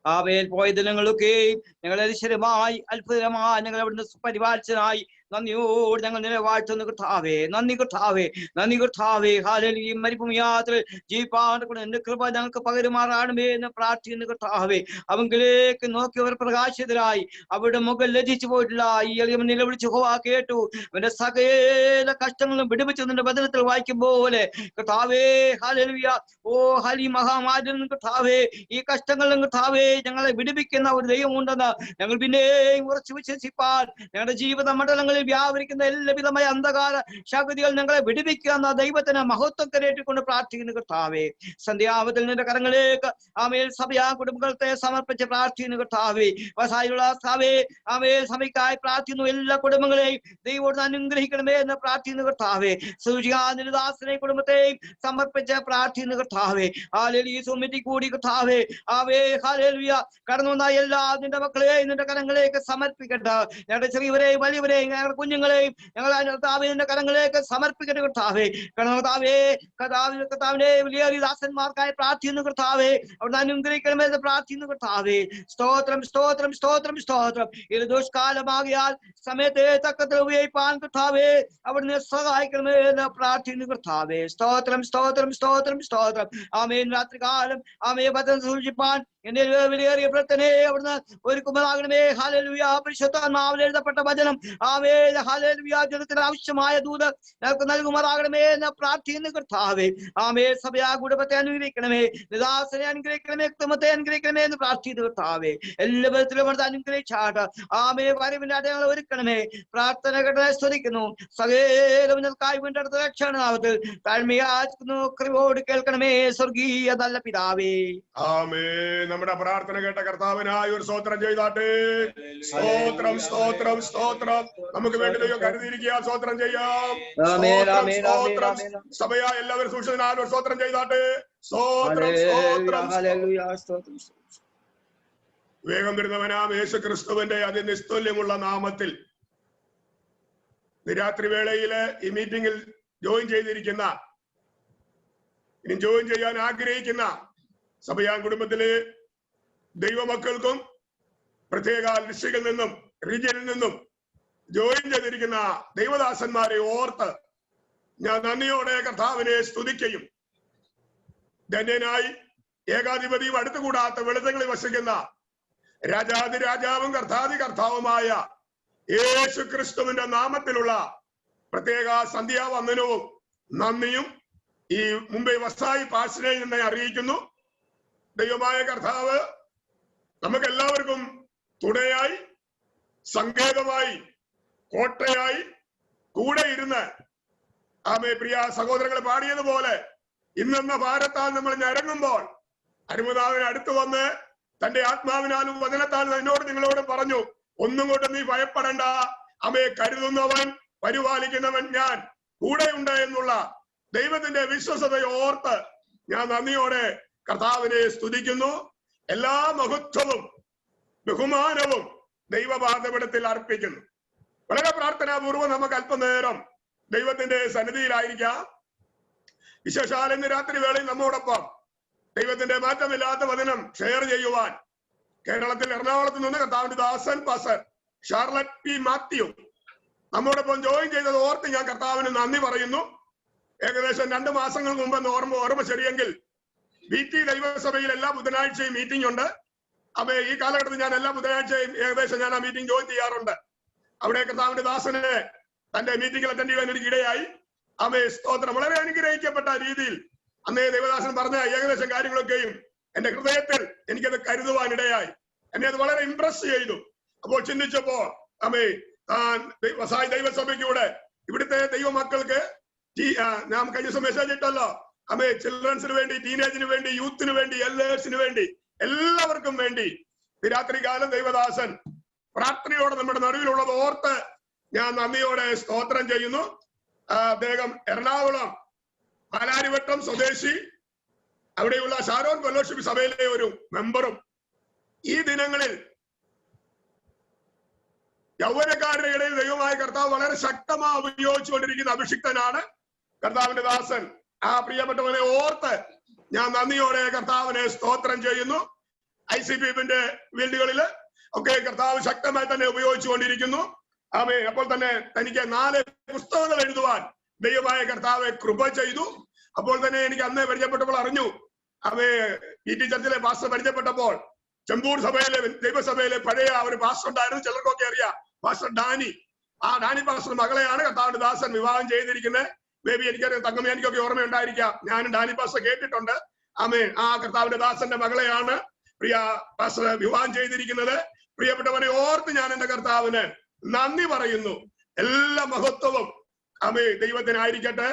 ആവേൽ പോയ ദിനങ്ങളൊക്കെ ഞങ്ങൾ അതിശയമായി അത്ഭുതമായി ഞങ്ങൾ അവിടുന്ന് പരിപാലിച്ചനായി നന്ദിയോട് ഞങ്ങൾ നിന്നെ വാഴ്ത്തുന്നു കർത്താവേ. നന്ദി കർത്താവേ. ഹല്ലേലൂയ. മരിപ്പും യാത്രയിൽ ജീവിപ്പാൻ എന്റെ കൃപ ഞങ്ങൾക്ക് പകരുമാറാണമേ എന്ന് പ്രാർത്ഥിക്കുന്നു കർത്താവേ. അവങ്കിലേക്ക് നോക്കിയവർ പ്രകാശിതരായി അവിടെ മുഖം ലജിച്ചു പോയിട്ടില്ല. ഈ എളിയ നിലവിളിച്ച് ഹോവാ കേട്ടു. അവന്റെ സകല കഷ്ടങ്ങളും വിടുവിച്ചു നിന്റെ വചനത്തിൽ വായിക്കും പോലെ കർത്താവേ. ഹല്ലേലൂയ. ഓ ഹലി മഹാമാരിൽ കർത്താവേ, ഈ കഷ്ടങ്ങളിലും കർത്താവേ ഞങ്ങളെ വിടുവിക്കുന്ന ഒരു ദൈവമുണ്ടെന്ന് ഞങ്ങൾ പിന്നെയും ഉറച്ചു വിശ്വസിപ്പാൻ ഞങ്ങളുടെ ജീവിത മണ്ഡലങ്ങളിൽ വ്യാപരിക്കുന്ന എല്ലാവിധമായ അന്ധകാര ശക്തികൾ ഞങ്ങളെ വിടുവിക്കുക എന്ന ദൈവത്തിന് മഹത്വം കരേറ്റിക്കൊണ്ട് പ്രാർത്ഥിക്കുന്നു കർത്താവേ. സന്ധ്യാവത്തിൽ നിന്റെ കരങ്ങളിലേക്ക് ആമേൽ സഭയാ കുടുംബങ്ങളെ സമർപ്പിച്ച് പ്രാർത്ഥിക്കുന്നു കർത്താവേ. ആമേൽ സഭയ്ക്കായി പ്രാർത്ഥിക്കുന്നു. എല്ലാ കുടുംബങ്ങളെയും ദൈവം അനുഗ്രഹിക്കണമേ എന്ന് പ്രാർത്ഥിക്കുന്നു കർത്താവേ. സൂചികാദാസനെ കുടുംബത്തെയും സമർപ്പിച്ച് പ്രാർത്ഥിക്കുന്നു കർത്താവേ. ഹല്ലേലൂയ. സമിതി കൂടി കർത്താവേ. ആവേ ഹല്ലേലൂയ. കടന്നു വന്ന എല്ലാ നിന്റെ മക്കളെയും നിന്റെ കരങ്ങളിലേക്ക് സമർപ്പിക്കട്ടെ. ഞങ്ങളുടെ ചെറിയവരെയും വലിയവരെയും ഞങ്ങളുടെ കുഞ്ഞുങ്ങളെയും ഞങ്ങൾ നിന്റെ കരങ്ങളിലേക്ക് സമർപ്പിക്കട്ടെ കർത്താവേ. കർത്താവിന്റെ വലിയ ദാസന്മാർക്കായി പ്രാർത്ഥിക്കുന്നു കർത്താവേ. അവിടുന്ന് അനുഗ്രഹിക്കണമെന്ന് പ്രാർത്ഥിക്കുന്നു കർത്താവേ. സ്തോത്രം. ഇത് ദുഷ്കാലമാകിയാൽ സമയത്തെ തക്കത്തിൽ ഉപയോഗിപ്പാൻ കർത്താവേ അവിടുന്ന് സഹായിക്കണമേ എന്ന് പ്രാർത്ഥിക്കുന്നു കർത്താവേ. സ്തോത്രം. ആമേൻ. രാത്രികാലം ആമേ ഭദ്രം സൂക്ഷിപ്പാൻ എന്റെ വിലയേറിയ പ്രാർത്ഥനയെ അവിടുന്ന് ഒരുക്കുമാറാകണമേ. ഹല്ലേലൂയ. പരിശുദ്ധാത്മാവിൽ എഴുതപ്പെട്ട വചനം ആമേൻ. ഹല്ലേലൂയ. ജനത്തിന് ആവശ്യമായ ദൂത് ഞങ്ങൾക്ക് നൽകുമാറാകണമേ എന്ന് പ്രാർത്ഥിക്കുന്നു കർത്താവേ. ആമേൻ. സഭയാ കുടുംബത്തെ അനുഗ്രഹിക്കണമേ, ദാസനെ അനുഗ്രഹിക്കണമേ, കുടുംബത്തെ അനുഗ്രഹിക്കണമേ എന്ന് പ്രാർത്ഥിക്കുന്നു കർത്താവേ. എല്ലാ വിധത്തിലും അവിടുന്ന് അനുഗ്രഹിച്ചാട്ട് ആമേ വരവിന്റെ അടയാളം ഒരുക്കണമേ. പ്രാർത്ഥന കേട്ടനെ സ്തുതിക്കുന്നു. സകലവും ഞങ്ങൾക്കായി വീണ്ടെടുത്ത രക്ഷാനാമത്തിൽ താഴ്മയാക്കുന്നു. കൃപയോട് കേൾക്കണമേ സ്വർഗീയ നല്ല പിതാവേ. ആമേൻ. നമ്മുടെ പ്രാർത്ഥന കേട്ട കർത്താവിനായി ഒരു സ്തോത്രം ചെയ്താട്ടെ. സ്തോത്രം സ്തോത്രം സ്തോത്രം. നമുക്ക് വേണ്ടി ദൈവം കരുതിയിരിക്കുക. സ്തോത്രം ചെയ്യാം. സ്തോത്രം സ്തോത്രം. സഭയാ എല്ലാവരും സൂക്ഷിച്ചതിനാൽ ഒരു സ്തോത്രം ചെയ്താട്ടെ. സ്തോത്രം സ്തോത്രം. വേഗം വരുന്നവനാം യേശു ക്രിസ്തുവിന്റെ അതിനിസ്തുല്യമുള്ള നാമത്തിൽ രാത്രി വേളയില് ഈ മീറ്റിംഗിൽ ജോയിൻ ചെയ്തിരിക്കുന്ന, ഇനി ജോയിൻ ചെയ്യാൻ ആഗ്രഹിക്കുന്ന സഭയാൻ കുടുംബത്തിലെ ദൈവമക്കൾക്കും പ്രത്യേക ഡിസ്ട്രിക്റ്റിൽ നിന്നും റീജിയനിൽ നിന്നും ജോയിൻ ചെയ്തിരിക്കുന്ന ദൈവദാസന്മാരെ ഓർത്ത് ഞാൻ നന്ദിയോടെ കർത്താവിനെ സ്തുതിക്കുകയും, ധന്യനായി ഏകാധിപതിയും അടുത്തുകൂടാത്ത വെളിച്ചങ്ങളിൽ വസിക്കുന്ന രാജാതിരാജാവും കർത്താവുമായ യേശു ക്രിസ്തുവിന്റെ നാമത്തിലുള്ള പ്രത്യേക സന്ധ്യാവന്ദനവും നന്ദിയും ഈ മുംബൈ വസായി പാഴ്സനയിൽ നിന്ന് അറിയിക്കുന്നു. ദൈവമായ കർത്താവ് നമുക്ക് എല്ലാവർക്കും തുണയായി, സങ്കേതമായി, കോട്ടയായി കൂടെ ഇരുന്ന് ആമേ പ്രിയ സഹോദരങ്ങളെ പാടിയതുപോലെ ഇന്നെന്ന ഭാരത്താൽ നമ്മൾ ഞരങ്ങുമ്പോൾ അരുമതാവിന് അടുത്തു വന്ന് തന്റെ ആത്മാവിനാലും വചനത്താലും എന്നോട് നിങ്ങളോട് പറഞ്ഞു, ഒന്നും കൊണ്ട് നീ ഭയപ്പെടണ്ട, അമ്മയെ കരുതുന്നവൻ പരിപാലിക്കുന്നവൻ ഞാൻ കൂടെയുണ്ട് എന്നുള്ള ദൈവത്തിന്റെ വിശ്വസതയെ ഓർത്ത് ഞാൻ നന്ദിയോടെ കർത്താവിനെ സ്തുതിക്കുന്നു. എല്ലാ മഹത്വവും ബഹുമാനവും ദൈവപാദപീഠത്തിൽ അർപ്പിക്കുന്നു. വളരെ പ്രാർത്ഥനാപൂർവ്വം നമുക്ക് അല്പനേരം ദൈവത്തിന്റെ സന്നിധിയിലായിരിക്കാം. വിശേഷാൽ ഇന്ന് രാത്രി വേളയിൽ നമ്മോടൊപ്പം ദൈവത്തിന്റെ മാറ്റമില്ലാത്ത വചനം ഷെയർ ചെയ്യുവാൻ കേരളത്തിൽ എറണാകുളത്ത് നിന്ന് കർത്താവിന്റെ ദാസൻ പാസ്റ്റർ ഷാർലറ്റ് പി മാത്യു നമ്മോടൊപ്പം ജോയിൻ ചെയ്തത് ഓർത്ത് ഞാൻ കർത്താവിന് നന്ദി പറയുന്നു. ഏകദേശം 2 മാസങ്ങൾക്ക് മുമ്പ് ഓർമ്മ ശരിയെങ്കിൽ BT ദൈവസഭയിൽ എല്ലാ ബുധനാഴ്ചയും മീറ്റിംഗ് ഉണ്ട്. അപ്പൊ ഈ കാലഘട്ടത്തിൽ ഞാൻ എല്ലാ ബുധനാഴ്ചയും ഏകദേശം ഞാൻ ആ മീറ്റിംഗ് ജോയിൻ ചെയ്യാറുണ്ട്. അവിടെ കർത്താവിന്റെ ദാസനെ തന്റെ മീറ്റിംഗിൽ അറ്റൻഡ് ചെയ്യാൻ എനിക്ക് ഇടയായി. അമ്മേ സ്തോത്രം. വളരെ അനുഗ്രഹിക്കപ്പെട്ട രീതിയിൽ അന്നേ ദൈവദാസൻ പറഞ്ഞ ഏകദേശം കാര്യങ്ങളൊക്കെയും എന്റെ ഹൃദയത്തിൽ എനിക്കത് കരുതുവാനിടയായി. എന്നെ അത് വളരെ ഇംപ്രസ് ചെയ്തു. അപ്പോൾ ചിന്തിച്ചപ്പോ അമ്മേ വസായി ദൈവസഭയ്ക്കൂടെ ഇവിടുത്തെ ദൈവമക്കൾക്ക് നാം കഴിഞ്ഞ ദിവസം മെസ്സേജ് ഇട്ടല്ലോ, അമ്മേ ചിൽഡ്രൻസിന് വേണ്ടി, ടീനേജിന് വേണ്ടി, യൂത്തിന് വേണ്ടി, എൽഡേഴ്സിന് വേണ്ടി, എല്ലാവർക്കും വേണ്ടി രാത്രി കാലം ദൈവദാസൻ പ്രാർത്ഥനയോടെ നമ്മുടെ നടുവിലുള്ളത് ഓർത്ത് ഞാൻ നന്ദിയോടെ സ്തോത്രം ചെയ്യുന്നു. അദ്ദേഹം എറണാകുളം പാലാരിവട്ടം സ്വദേശി, അവിടെയുള്ള ഷാരോൺ ഫെലോഷിപ്പ് സഭയിലെ ഒരു മെമ്പറും ഈ ദിനങ്ങളിൽ യൗവനക്കാരുടെ ഇടയിൽ ദൈവമായ കർത്താവ് വളരെ ശക്തമായി ഉപയോഗിച്ചുകൊണ്ടിരിക്കുന്ന അഭിഷിക്തനാണ് കർത്താവിന്റെ ദാസൻ. ആ പ്രിയപ്പെട്ടവനെ ഓർത്ത് ഞാൻ നന്ദിയോടെ കർത്താവിനെ സ്തോത്രം ചെയ്യുന്നു. ICPന്റെ ഫീൽഡുകളിൽ ഒക്കെ കർത്താവ് ശക്തമായി തന്നെ ഉപയോഗിച്ചുകൊണ്ടിരിക്കുന്നു. ആമേ. അപ്പോൾ തന്നെ തനിക്ക് 4 പുസ്തകങ്ങൾ എഴുതുവാൻ ദൈവമായ കർത്താവ് കൃപ ചെയ്തു. അപ്പോൾ തന്നെ എനിക്ക് അന്നേ പരിചയപ്പെട്ടപ്പോൾ അറിഞ്ഞു, അവേ BT ചർച്ചിലെ പാസ്റ്റർ പരിചയപ്പെട്ടപ്പോൾ ചെമ്പൂർ സഭയിലെ ദൈവസഭയിലെ പഴയ ഒരു പാസ്റ്റർ ഉണ്ടായിരുന്നു, ചിലർക്കൊക്കെ അറിയാം, പാസ്റ്റർ ഡാനി. ആ ഡാനി പാസ്റ്റർ മകളെയാണ് കർത്താവിന്റെ ദാസൻ വിവാഹം ചെയ്തിരിക്കുന്നത്. ബേബി എനിക്കറിയാം, തങ്കമ്മ എനിക്കൊക്കെ ഓർമ്മയുണ്ടായിരിക്കാം, ഞാനും ഡാനി പാസ്റ്റർ കേട്ടിട്ടുണ്ട്. ആമേ. ആ കർത്താവിന്റെ ദാസന്റെ മകളെയാണ് പ്രിയ പാസ്റ്റർ വിവാഹം ചെയ്തിരിക്കുന്നത്. പ്രിയപ്പെട്ടവനെ ഓർത്ത് ഞാൻ എന്റെ കർത്താവിന് നന്ദി പറയുന്നു. എല്ലാ മഹത്വവും ആമേ ദൈവത്തിനായിരിക്കട്ടെ.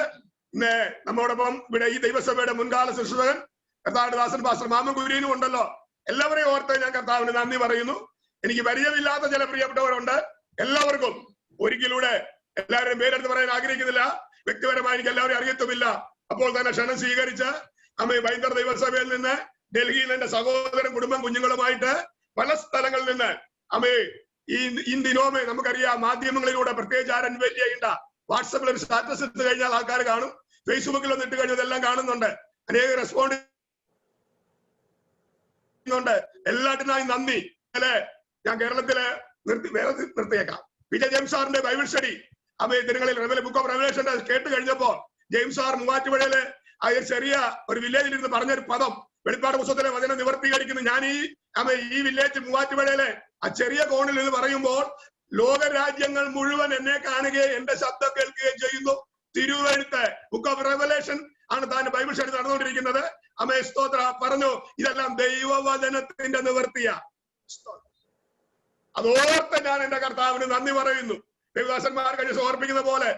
ഇന്ന് നമ്മോടൊപ്പം ഇവിടെ ഈ ദൈവസഭയുടെ മുൻകാല ശുശ്രൂഷകൻ കർത്താവിന്റെ ദാസൻ പാസ്റ്റർ മാമൻ കുര്യനും ഉണ്ടല്ലോ. എല്ലാവരെയും ഓർത്ത് ഞാൻ കർത്താവിന് നന്ദി പറയുന്നു. എനിക്ക് പരിചയമില്ലാത്ത ചില പ്രിയപ്പെട്ടവരുണ്ട്. എല്ലാവർക്കും ഒരിക്കലൂടെ എല്ലാവരുടെയും പേരെടുത്ത് പറയാൻ ആഗ്രഹിക്കുന്നില്ല. വ്യക്തിപരമായി എനിക്ക് എല്ലാവരെയും അറിയത്തുമില്ല. അപ്പോൾ തന്നെ ക്ഷണം സ്വീകരിച്ച് അമ്മ ബൈന്ദർ ദൈവസഭയിൽ നിന്ന് ഡൽഹിയിൽ എന്റെ സഹോദരൻ, കുടുംബം, കുഞ്ഞുങ്ങളുമായിട്ട് പല സ്ഥലങ്ങളിൽ നിന്ന് അമ്മേ ഈ ദിനോമേ നമുക്കറിയാം, മാധ്യമങ്ങളിലൂടെ പ്രത്യേകിച്ച് ആരും ഇൻവൈറ്റ് ചെയ്യണ്ട. വാട്സപ്പിൽ ഒരു സ്റ്റാറ്റസ് ഇട്ട് കഴിഞ്ഞാൽ ആൾക്കാർ കാണും, ഫേസ്ബുക്കിൽ ഒന്ന് ഇട്ട് കഴിഞ്ഞാൽ എല്ലാം കാണുന്നുണ്ട്, അനേക റെസ്പോണ്ട് ചെയ്യുന്നുണ്ട്. എല്ലാത്തിനായി നന്ദി. അല്ലെ, ഞാൻ കേരളത്തില് നിർത്തിയേക്കാം. PJ ജെയിംസ് സാറിന്റെ ബൈബിൾ സ്റ്റഡി അമ്മേ ദിനങ്ങളിൽ ബുക്ക് ഓഫ് റെവലേഷൻ കേട്ട് കഴിഞ്ഞപ്പോ ജെയിംസ് സാർ മൂവാറ്റുപുഴയില് ആ ചെറിയ ഒരു വില്ലേജിൽ ഇരുന്ന് പറഞ്ഞൊരു പദം വെളിപ്പാട് പുസ്തകത്തിലെ വചനം നിവർത്തീകരിക്കുന്നു. ഞാൻ ഈ വില്ലേജ് മൂവാറ്റുപുഴയിലെ ആ ചെറിയ കോണിൽ നിന്ന് പറയുമ്പോൾ ലോകരാജ്യങ്ങൾ മുഴുവൻ എന്നെ കാണുകയും എന്റെ ശബ്ദം കേൾക്കുകയും ചെയ്യുന്നു. തിരുവെഴുത്ത് ബുക്ക് ഓഫ് റെവലേഷൻ ആണ് താൻ ബൈബിൾ സ്റ്റഡി നടന്നുകൊണ്ടിരിക്കുന്നത്. അമ്മേ സ്തോത്ര പറഞ്ഞു, ഇതെല്ലാം ദൈവവചനത്തിന്റെ നിവർത്തിയ. അതോർത്ത് ഞാൻ എന്റെ കർത്താവിന് നന്ദി പറയുന്നു. ദൈവദാസന്മാർ കഴിഞ്ഞ് സമർപ്പിക്കുന്ന പോലെ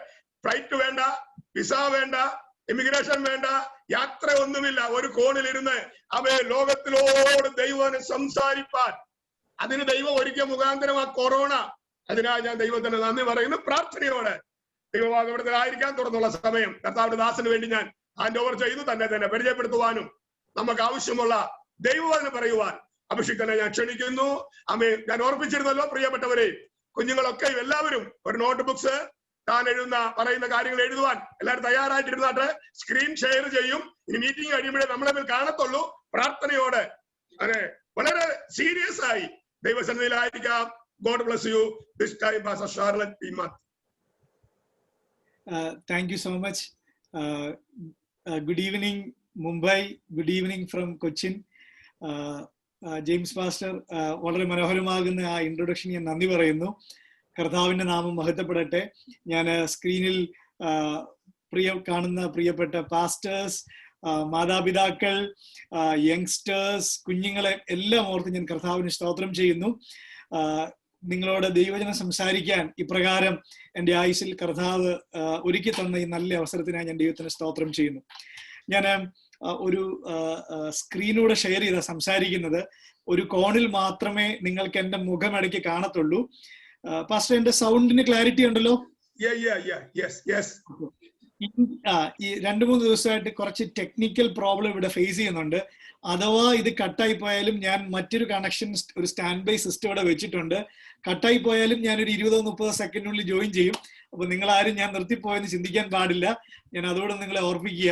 ഫ്ലൈറ്റ് വേണ്ട, വിസ വേണ്ട, ഇമിഗ്രേഷൻ വേണ്ട, യാത്ര ഒന്നുമില്ല. ഒരു കോണിലിരുന്ന് അവയെ ലോകത്തിലോട് ദൈവം സംസാരിപ്പാൻ അതിന് ദൈവം ഒരുക്കിയ മുഖാന്തരം ആ കൊറോണ. അതിനാൽ ഞാൻ ദൈവത്തിന് നന്ദി പറയുന്നു. പ്രാർത്ഥനയോടെ ദൈവഭാഗവതത്തിലായിരിക്കാൻ തുടർന്നുള്ള സമയം കർത്താവിന്റെ ദാസന് വേണ്ടി ഞാൻ ഹാൻഡ് ഓവർ ചെയ്തു. തന്നെ പരിചയപ്പെടുത്തുവാനും നമുക്ക് ആവശ്യമുള്ള ദൈവവചനം പറയുവാൻ അഭിഷിക്തനെ ഞാൻ ക്ഷണിക്കുന്നു. അമ്മേ, ഞാൻ ഓർപ്പിച്ചിരുന്നല്ലോ പ്രിയപ്പെട്ടവരെ, കുഞ്ഞുങ്ങളൊക്കെ എല്ലാവരും ഒരു നോട്ട് ബുക്സ് താൻ പറയുന്ന കാര്യങ്ങൾ എഴുതുവാൻ എല്ലാവരും തയ്യാറായിട്ടിരുന്നാട്ട് സ്ക്രീൻ ഷെയർ ചെയ്യും. ഇനി മീറ്റിംഗ് കഴിയുമ്പോഴേ നമ്മളെ കാണത്തുള്ളൂ. പ്രാർത്ഥനയോടെ അതെ വളരെ സീരിയസ് ആയി ദൈവസന്നിധിയിലായിരിക്കാം. God bless you this time, Pastor Charlotte P. Math. Thank you so much. Good evening, Mumbai. Good evening from Cochin. James pastor, വളരെ മനോഹരമാകുന്ന ആ ഇൻട്രൊഡക്ഷൻ ഞാൻ നന്ദി പറയുന്നു. കർത്താവിന്റെ നാമം മഹത്വപ്പെടട്ടെ. ഞാൻ സ്ക്രീനിൽ കാണുന്ന പ്രിയപ്പെട്ട പാസ്റ്റേഴ്സ്, മാതാപിതാക്കൾ, യങ്സ്റ്റേഴ്സ്, കുഞ്ഞുങ്ങളെ എല്ലാം ഓർത്ത് ഞാൻ കർത്താവിന് സ്തോത്രം ചെയ്യുന്നു. നിങ്ങളോട് ദൈവവചനം സംസാരിക്കാൻ ഇപ്രകാരം എൻ്റെ ആയുസ്സിൽ കർത്താവ് ഒരുക്കി തന്ന ഈ നല്ല അവസരത്തിനായി ഞാൻ ദൈവത്തിന് സ്തോത്രം ചെയ്യുന്നു. ഞാൻ ഒരു സ്ക്രീനിലൂടെ ഷെയർ ചെയ്ത സംസാരിക്കുന്നത്. ഒരു കോണിൽ മാത്രമേ നിങ്ങൾക്ക് എൻ്റെ മുഖം ഇടയ്ക്ക് കാണത്തുള്ളൂ. പാസ്റ്റർ, എൻ്റെ സൗണ്ടിന് ക്ലാരിറ്റി ഉണ്ടല്ലോ? ഈ 2-3 ദിവസമായിട്ട് കുറച്ച് ടെക്നിക്കൽ പ്രോബ്ലം ഇവിടെ ഫേസ് ചെയ്യുന്നുണ്ട്. അഥവാ ഇത് കട്ടായി പോയാലും ഞാൻ മറ്റൊരു കണക്ഷൻ, ഒരു സ്റ്റാൻഡ് ബൈ സിസ്റ്റം ഇവിടെ വെച്ചിട്ടുണ്ട്. കട്ടായി പോയാലും ഞാൻ ഒരു 20-30 സെക്കൻഡിനുള്ളിൽ ജോയിൻ ചെയ്യും. അപ്പൊ നിങ്ങൾ ആരും ഞാൻ നിർത്തിപ്പോയെന്ന് ചിന്തിക്കാൻ പാടില്ല. ഞാൻ അതോടെ നിങ്ങളെ ഓർപ്പിക്കുക.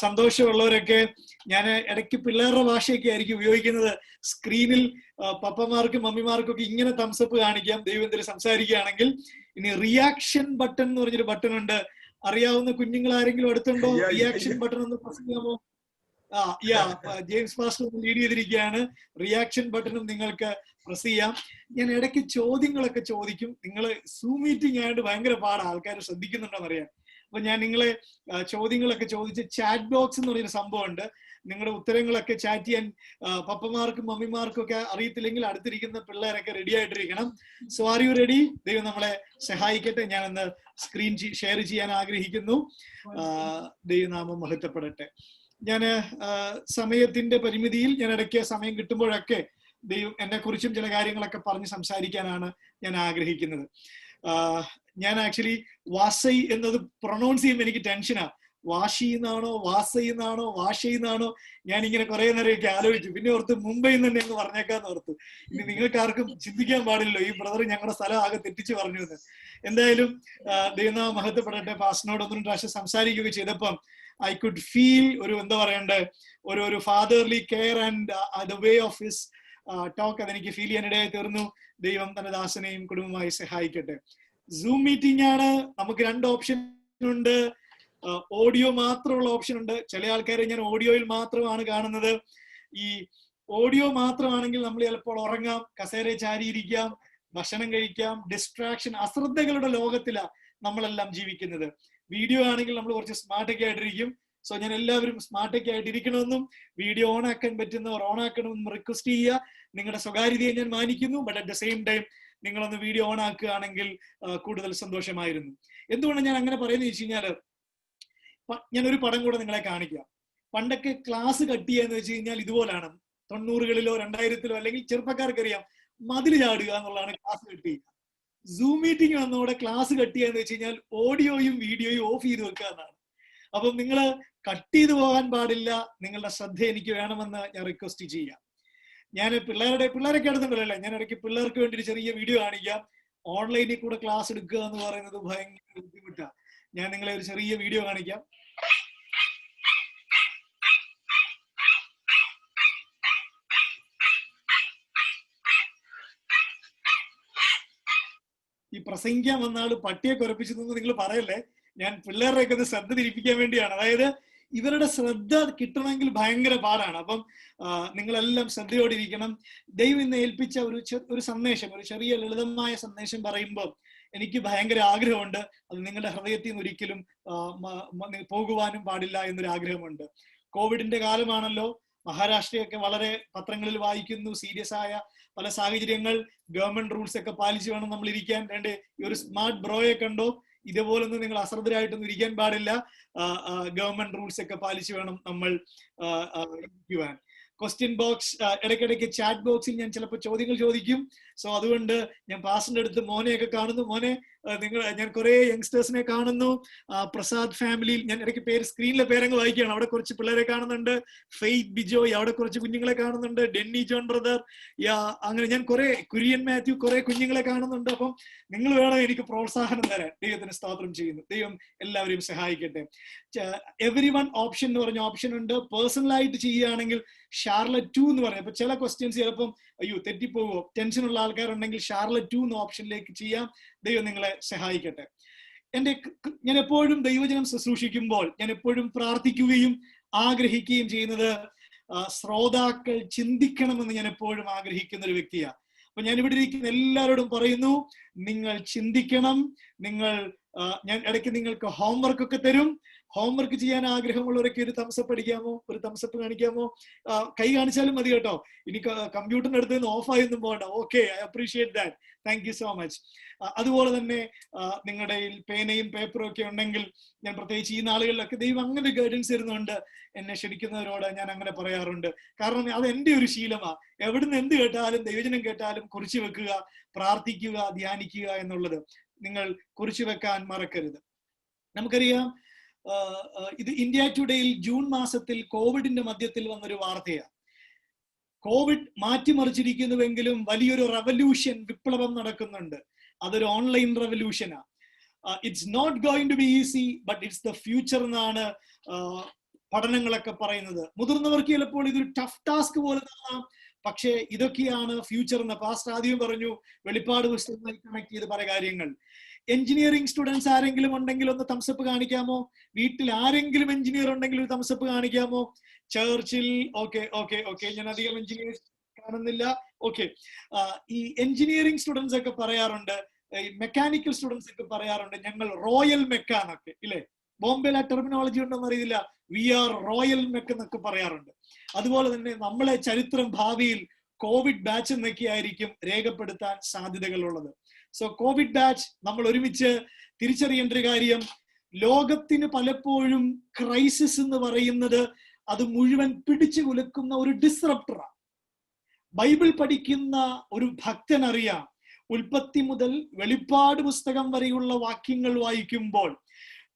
സന്തോഷമുള്ളവരൊക്കെ, ഞാൻ ഇടയ്ക്ക് പിള്ളേരുടെ ഭാഷയൊക്കെ ആയിരിക്കും ഉപയോഗിക്കുന്നത്. സ്ക്രീനിൽ പപ്പമാർക്കും മമ്മിമാർക്കും ഒക്കെ ഇങ്ങനെ തംസപ്പ് കാണിക്കാം ദൈവത്തിൽ സംസാരിക്കുകയാണെങ്കിൽ. ഇനി റിയാക്ഷൻ ബട്ടൺ എന്ന് പറഞ്ഞൊരു ബട്ടൺ ഉണ്ട്. അറിയാവുന്ന കുഞ്ഞുങ്ങൾ ആരെങ്കിലും അടുത്തുണ്ടോ? റിയാക്ഷൻ ബട്ടൺ ഒന്ന് പ്രസ് ചെയ്യാമോ? ജെയിംസ് പാസ്റ്റർ ലീഡ് ചെയ്തിരിക്കുകയാണ്. റിയാക്ഷൻ ബട്ടണും നിങ്ങൾക്ക് പ്രസ് ചെയ്യാം. ഞാൻ ഇടയ്ക്ക് ചോദ്യങ്ങളൊക്കെ ചോദിക്കും. നിങ്ങൾ സൂം മീറ്റിംഗ് ആയിട്ട് ഭയങ്കര പാടാണ്, ആൾക്കാർ ശ്രദ്ധിക്കുന്നുണ്ടോന്ന് അറിയാം. അപ്പൊ ഞാൻ നിങ്ങളെ ചോദ്യങ്ങളൊക്കെ ചോദിച്ച് ചാറ്റ് ബോക്സ് എന്ന് പറയുന്ന സംഭവം ഉണ്ട്. നിങ്ങളുടെ ഉത്തരങ്ങളൊക്കെ ചാറ്റ് ചെയ്യാൻ പപ്പമാർക്കും മമ്മിമാർക്കും ഒക്കെ അറിയത്തില്ലെങ്കിൽ അടുത്തിരിക്കുന്ന പിള്ളേരൊക്കെ റെഡി ആയിട്ടിരിക്കണം. So are you ready? ദൈവം നമ്മളെ സഹായിക്കട്ടെ. ഞാൻ ഒന്ന് സ്ക്രീൻ ഷെയർ ചെയ്യാൻ ആഗ്രഹിക്കുന്നു. ദൈവനാമം മഹത്വപ്പെടട്ടെ. ഞാൻ സമയത്തിന്റെ പരിമിതിയിൽ ഞാൻ ഇടയ്ക്ക് സമയം കിട്ടുമ്പോഴൊക്കെ ദൈവം എന്നെ കുറിച്ചും ചില കാര്യങ്ങളൊക്കെ പറഞ്ഞ് സംസാരിക്കാനാണ് ഞാൻ ആഗ്രഹിക്കുന്നത്. ഞാൻ ആക്ച്വലി വാസൈ എന്നത് പ്രൊണൗൺസ് ചെയ്യുമ്പോൾ എനിക്ക് ടെൻഷനാ. വാഷി എന്നാണോ വാസൈ എന്നാണോ വാഷൈ എന്നാണോ? ഞാൻ ഇങ്ങനെ കുറെ നേരമൊക്കെ ആലോചിച്ചു. പിന്നെ ഓർത്ത് മുംബൈയിൽ നിന്ന് തന്നെ അങ്ങ് പറഞ്ഞേക്കാന്ന് ഓർത്തു. ഇനി നിങ്ങൾക്ക് ആർക്കും ചിന്തിക്കാൻ പാടില്ലല്ലോ ഈ ബ്രദർ ഞങ്ങളുടെ സ്ഥലം ആകെ തെറ്റിച്ച് പറഞ്ഞു എന്ന്. എന്തായാലും ദൈവനാമം മഹത്വപ്പെടട്ടെ. പാസ്റ്ററിനോട് 1-2 പ്രാവശ്യം സംസാരിക്കുകയൊക്കെ ചെയ്തപ്പം ഐ കുഡ് ഫീൽ ഒരു എന്താ പറയണ്ടേ, ഒരു fatherly care and the way of his talk അതെനിക്ക് ഫീൽ ചെയ്യാനിടയായി തീർന്നു. ദൈവം തന്റെ ദാസനെയും കുടുംബമായി സഹായിക്കട്ടെ. സൂം മീറ്റിംഗ് ആണ്. നമുക്ക് 2 ഓപ്ഷൻ ഉണ്ട്. ഓഡിയോ മാത്രമുള്ള ഓപ്ഷൻ ഉണ്ട്. ചില ആൾക്കാരെ ഞാൻ ഓഡിയോയിൽ മാത്രമാണ് കാണുന്നത്. ഈ ഓഡിയോ മാത്രമാണെങ്കിൽ നമ്മൾ ചിലപ്പോൾ ഉറങ്ങാം, കസേര ചാരിയിരിക്കാം, ഭക്ഷണം കഴിക്കാം. ഡിസ്ട്രാക്ഷൻ, അശ്രദ്ധകളുടെ ലോകത്തിലാണ് നമ്മളെല്ലാം ജീവിക്കുന്നത്. വീഡിയോ ആണെങ്കിൽ നമ്മൾ കുറച്ച് സ്മാർട്ടൊക്കെ ആയിട്ടിരിക്കും. സോ ഞാൻ എല്ലാവരും സ്മാർട്ടൊക്കെ ആയിട്ടിരിക്കണമെന്നും വീഡിയോ ഓൺ ആക്കാൻ പറ്റുന്നവർ ഓൺ ആക്കണമെന്നും റിക്വസ്റ്റ് ചെയ്യുക. നിങ്ങളുടെ സ്വകാര്യതയെ ഞാൻ മാനിക്കുന്നു. But at the same time നിങ്ങളൊന്ന് വീഡിയോ ഓൺ ആക്കുകയാണെങ്കിൽ കൂടുതൽ സന്തോഷമായിരുന്നു. എന്തുകൊണ്ടാണ് ഞാൻ അങ്ങനെ പറയുന്നത് വെച്ച് കഴിഞ്ഞാൽ, ഞാനൊരു പടം കൂടെ നിങ്ങളെ കാണിക്കാം. പണ്ടൊക്കെ ക്ലാസ് കട്ട് ചെയ്യാന്ന് വെച്ച് കഴിഞ്ഞാൽ ഇതുപോലാണ്. 90കളിലോ 2000-ലോ അല്ലെങ്കിൽ ചെറുപ്പക്കാർക്കറിയാം, മതിൽ ചാടുക എന്നുള്ളതാണ് ക്ലാസ് കട്ട് ചെയ്യുക. സൂം മീറ്റിംഗ് വന്നതോടെ ക്ലാസ് കട്ട് ചെയ്യാന്ന് വെച്ച് കഴിഞ്ഞാൽ ഓഡിയോയും വീഡിയോയും ഓഫ് ചെയ്ത് വെക്കുക എന്നാണ്. അപ്പം നിങ്ങൾ കട്ട് ചെയ്ത് പോകാൻ പാടില്ല. നിങ്ങളുടെ ശ്രദ്ധ എനിക്ക് വേണമെന്ന് ഞാൻ റിക്വസ്റ്റ് ചെയ്യാം. ഞാൻ പിള്ളേരൊക്കെ അടുത്തുണ്ടല്ലോ, ഞാൻ ഇടയ്ക്ക് പിള്ളേർക്ക് വേണ്ടി ഒരു ചെറിയ വീഡിയോ കാണിക്കാം. ഓൺലൈനിൽ കൂടെ ക്ലാസ് എടുക്കുക എന്ന് പറയുന്നത് ഭയങ്കര ബുദ്ധിമുട്ടാണ്. ഞാൻ നിങ്ങളെ ഒരു ചെറിയ വീഡിയോ കാണിക്കാം. ഈ പ്രസംഗിക്കാൻ വന്ന ആള് പട്ടിയെ കുരപ്പിച്ചതെന്ന് നിങ്ങൾ പറയല്ലേ. ഞാൻ പിള്ളേരുടെയൊക്കെ ഒന്ന് ശ്രദ്ധ തിരിപ്പിക്കാൻ വേണ്ടിയാണ്. അതായത് ഇവരുടെ ശ്രദ്ധ കിട്ടണമെങ്കിൽ ഭയങ്കര പാടാണ്. അപ്പം നിങ്ങളെല്ലാം ശ്രദ്ധയോടിരിക്കണം. ദൈവം ഇന്ന് ഏൽപ്പിച്ച ഒരു സന്ദേശം, ഒരു ചെറിയ ലളിതമായ സന്ദേശം പറയുമ്പോൾ എനിക്ക് ഭയങ്കര ആഗ്രഹമുണ്ട്. അത് നിങ്ങളുടെ ഹൃദയത്തിൽ നിന്ന് ഒരിക്കലും പോകുവാനും പാടില്ല എന്നൊരു ആഗ്രഹമുണ്ട്. കോവിഡിന്റെ കാലമാണല്ലോ. മഹാരാഷ്ട്രയൊക്കെ വളരെ പത്രങ്ങളിൽ വായിക്കുന്നു. സീരിയസ് ആയ പല സാഹചര്യങ്ങൾ, ഗവൺമെന്റ് റൂൾസ് ഒക്കെ പാലിച്ചു വേണം നമ്മൾ ഇരിക്കാൻ. ഈ ഒരു സ്മാർട്ട് ബ്രോയെ കണ്ടോ? ഇതുപോലൊന്നും നിങ്ങൾ അശ്രദ്ധരായിട്ടൊന്നും ഇരിക്കാൻ പാടില്ല. ഗവൺമെന്റ് റൂൾസ് ഒക്കെ പാലിച്ച് വേണം നമ്മൾ ഇരിക്കുവാൻ. ക്വസ്റ്റ്യൻ ബോക്സ്, ഇടയ്ക്കിടയ്ക്ക് ചാറ്റ് ബോക്സിൽ ഞാൻ ചിലപ്പോൾ ചോദ്യങ്ങൾ ചോദിക്കും. സോ അതുകൊണ്ട് ഞാൻ പാസ്റ്ററിന്റെ അടുത്ത് മോനെയൊക്കെ കാണുന്നു. മോനെ, ഞാൻ കുറെ യങ്സ്റ്റേഴ്സിനെ കാണുന്നു. പ്രസാദ് ഫാമിലിയിൽ ഞാൻ ഇടയ്ക്ക് പേര് സ്ക്രീനിലെ പേരങ്ങ് വായിക്കുകയാണ്. അവിടെ കുറച്ച് പിള്ളേരെ കാണുന്നുണ്ട്. ഫെയ്ത്ത് ബിജോയ്, അവിടെ കുറച്ച് കുഞ്ഞുങ്ങളെ കാണുന്നുണ്ട്. ഡെന്നി ജോൺ ബ്രദർ, അങ്ങനെ ഞാൻ കുറെ, കുര്യൻ മാത്യു, കുറെ കുഞ്ഞുങ്ങളെ കാണുന്നുണ്ട്. അപ്പം നിങ്ങൾ വേണം എനിക്ക് പ്രോത്സാഹനം തരാൻ. ദൈവത്തിന് സ്തോത്രം ചെയ്യുന്നു. ദൈവം എല്ലാവരെയും സഹായിക്കട്ടെ. എവരി1 ഓപ്ഷൻ എന്ന് പറഞ്ഞ ഓപ്ഷൻ ഉണ്ട്. പേഴ്സണലായിട്ട് ചെയ്യുകയാണെങ്കിൽ ഷാർലറ്റ് 2 എന്ന് പറയാം. അപ്പൊ ചില ക്വസ്റ്റ്യൻസ് ചിലപ്പം അയ്യോ തെറ്റിപ്പോവോ, ടെൻഷനുള്ള ആൾക്കാരുണ്ടെങ്കിൽ ഷാർലറ്റ് 2 എന്ന ഓപ്ഷനിലേക്ക് ചെയ്യാം. ദൈവം നിങ്ങളെ സഹായിക്കട്ടെ. ഞാൻ എപ്പോഴും ദൈവജനം ശുശ്രൂഷിക്കുമ്പോൾ ഞാൻ എപ്പോഴും പ്രാർത്ഥിക്കുകയും ആഗ്രഹിക്കുകയും ചെയ്യുന്നത് ശ്രോതാക്കൾ ചിന്തിക്കണമെന്ന് ഞാൻ എപ്പോഴും ആഗ്രഹിക്കുന്ന ഒരു വ്യക്തിയാണ്. അപ്പൊ ഞാൻ ഇവിടെ ഇരിക്കുന്ന എല്ലാവരോടും പറയുന്നു, നിങ്ങൾ ചിന്തിക്കണം. ഞാൻ ഇടയ്ക്ക് നിങ്ങൾക്ക് ഹോംവർക്ക് ഒക്കെ തരും. ഹോംവർക്ക് ചെയ്യാൻ ആഗ്രഹമുള്ളവരൊക്കെ ഒരു തംസപ്പ് അടിക്കാമോ, ഒരു തംസപ്പ് കാണിക്കാമോ? കൈ കാണിച്ചാലും മതി കേട്ടോ. ഇനി കമ്പ്യൂട്ടറിന്റെ അടുത്ത് നിന്ന് ഓഫ് ആയൊന്നും പോകണ്ട. Okay, I appreciate that. Thank you so much. അതുപോലെ തന്നെ നിങ്ങളുടെ പേനയും പേപ്പറും ഒക്കെ ഉണ്ടെങ്കിൽ, ഞാൻ പ്രത്യേകിച്ച് ഈ നാളുകളിലൊക്കെ ദൈവം അങ്ങനെ ഗൈഡൻസ് തരുന്നുണ്ട്. എന്നെ ക്ഷണിക്കുന്നവരോട് ഞാൻ അങ്ങനെ പറയാറുണ്ട്. കാരണം അത് എന്റെ ഒരു ശീലമാണ്. എവിടുന്ന് എന്ത് കേട്ടാലും, ദൈവജനം കേട്ടാലും കുറിച്ചു വെക്കുക, പ്രാർത്ഥിക്കുക, ധ്യാനിക്കുക എന്നുള്ളത് നിങ്ങൾ കുറിച്ചു വെക്കാൻ മറക്കരുത്. നമുക്കറിയാം, ഇത് ഇന്ത്യ ടുഡേയിൽ ജൂൺ മാസത്തിൽ കോവിഡിന്റെ മധ്യത്തിൽ വന്നൊരു വാർത്തയാണ്. കോവിഡ് മാറ്റിമറിച്ചിരിക്കുന്നുവെങ്കിലും വലിയൊരു റെവല്യൂഷൻ, വിപ്ലവം നടക്കുന്നുണ്ട്. അതൊരു ഓൺലൈൻ റെവല്യൂഷനാണ്. It's not going to be easy, but it's the future എന്നാണ് പഠനങ്ങളൊക്കെ പറയുന്നത്. മുതിർന്നവർക്ക് ചിലപ്പോൾ ഇതൊരു ടഫ് ടാസ്ക് പോലെ തോന്നാം, പക്ഷേ ഇതൊക്കെയാണ് ഫ്യൂച്ചർ എന്ന് പാസ്റ്റർ ആദ്യം പറഞ്ഞു. വെളിപ്പാട് പുസ്തകമായി കണക്ട് ചെയ്ത് പല കാര്യങ്ങൾ. എഞ്ചിനീയറിംഗ് സ്റ്റുഡൻസ് ആരെങ്കിലും ഉണ്ടെങ്കിൽ ഒന്ന് തംസപ്പ് കാണിക്കാമോ? വീട്ടിൽ ആരെങ്കിലും എഞ്ചിനീയർ ഉണ്ടെങ്കിൽ ഒരു തംസപ്പ് കാണിക്കാമോ? ചർച്ചിൽ ഓക്കെ ഞാൻ അധികം എഞ്ചിനീയേഴ്സ് കാണുന്നില്ല. ഓക്കെ, ഈ എഞ്ചിനീയറിംഗ് സ്റ്റുഡൻസ് ഒക്കെ പറയാറുണ്ട്, മെക്കാനിക്കൽ സ്റ്റുഡൻസ് ഒക്കെ പറയാറുണ്ട്, ഞങ്ങൾ റോയൽ മെക്കാന്നൊക്കെ ഇല്ലേ? ബോംബെയിൽ ആ ടെർമിനോളജി ഉണ്ടോന്ന് അറിയില്ല. വി ആർ റോയൽ മെക്ക് എന്നൊക്കെ പറയാറുണ്ട്. അതുപോലെ തന്നെ നമ്മളെ ചരിത്രം ഭാവിയിൽ കോവിഡ് ബാച്ച് എന്നൊക്കെ ആയിരിക്കും രേഖപ്പെടുത്താൻ സാധ്യതകളുള്ളത്. സോ കോവിഡ് ബാച്ച് നമ്മൾ ഒരുമിച്ച് തിരിച്ചറിയേണ്ട ഒരു കാര്യം, ലോകത്തിന് പലപ്പോഴും ക്രൈസിസ് എന്ന് പറയുന്നത് അത് മുഴുവൻ പിടിച്ചു കുലുക്കുന്ന ഒരു ഡിസ്റപ്റ്ററാണ്. ബൈബിൾ പഠിക്കുന്ന ഒരു ഭക്തൻ അറിയാം, ഉൽപ്പത്തി മുതൽ വെളിപ്പാട് പുസ്തകം വരെയുള്ള വാക്യങ്ങൾ വായിക്കുമ്പോൾ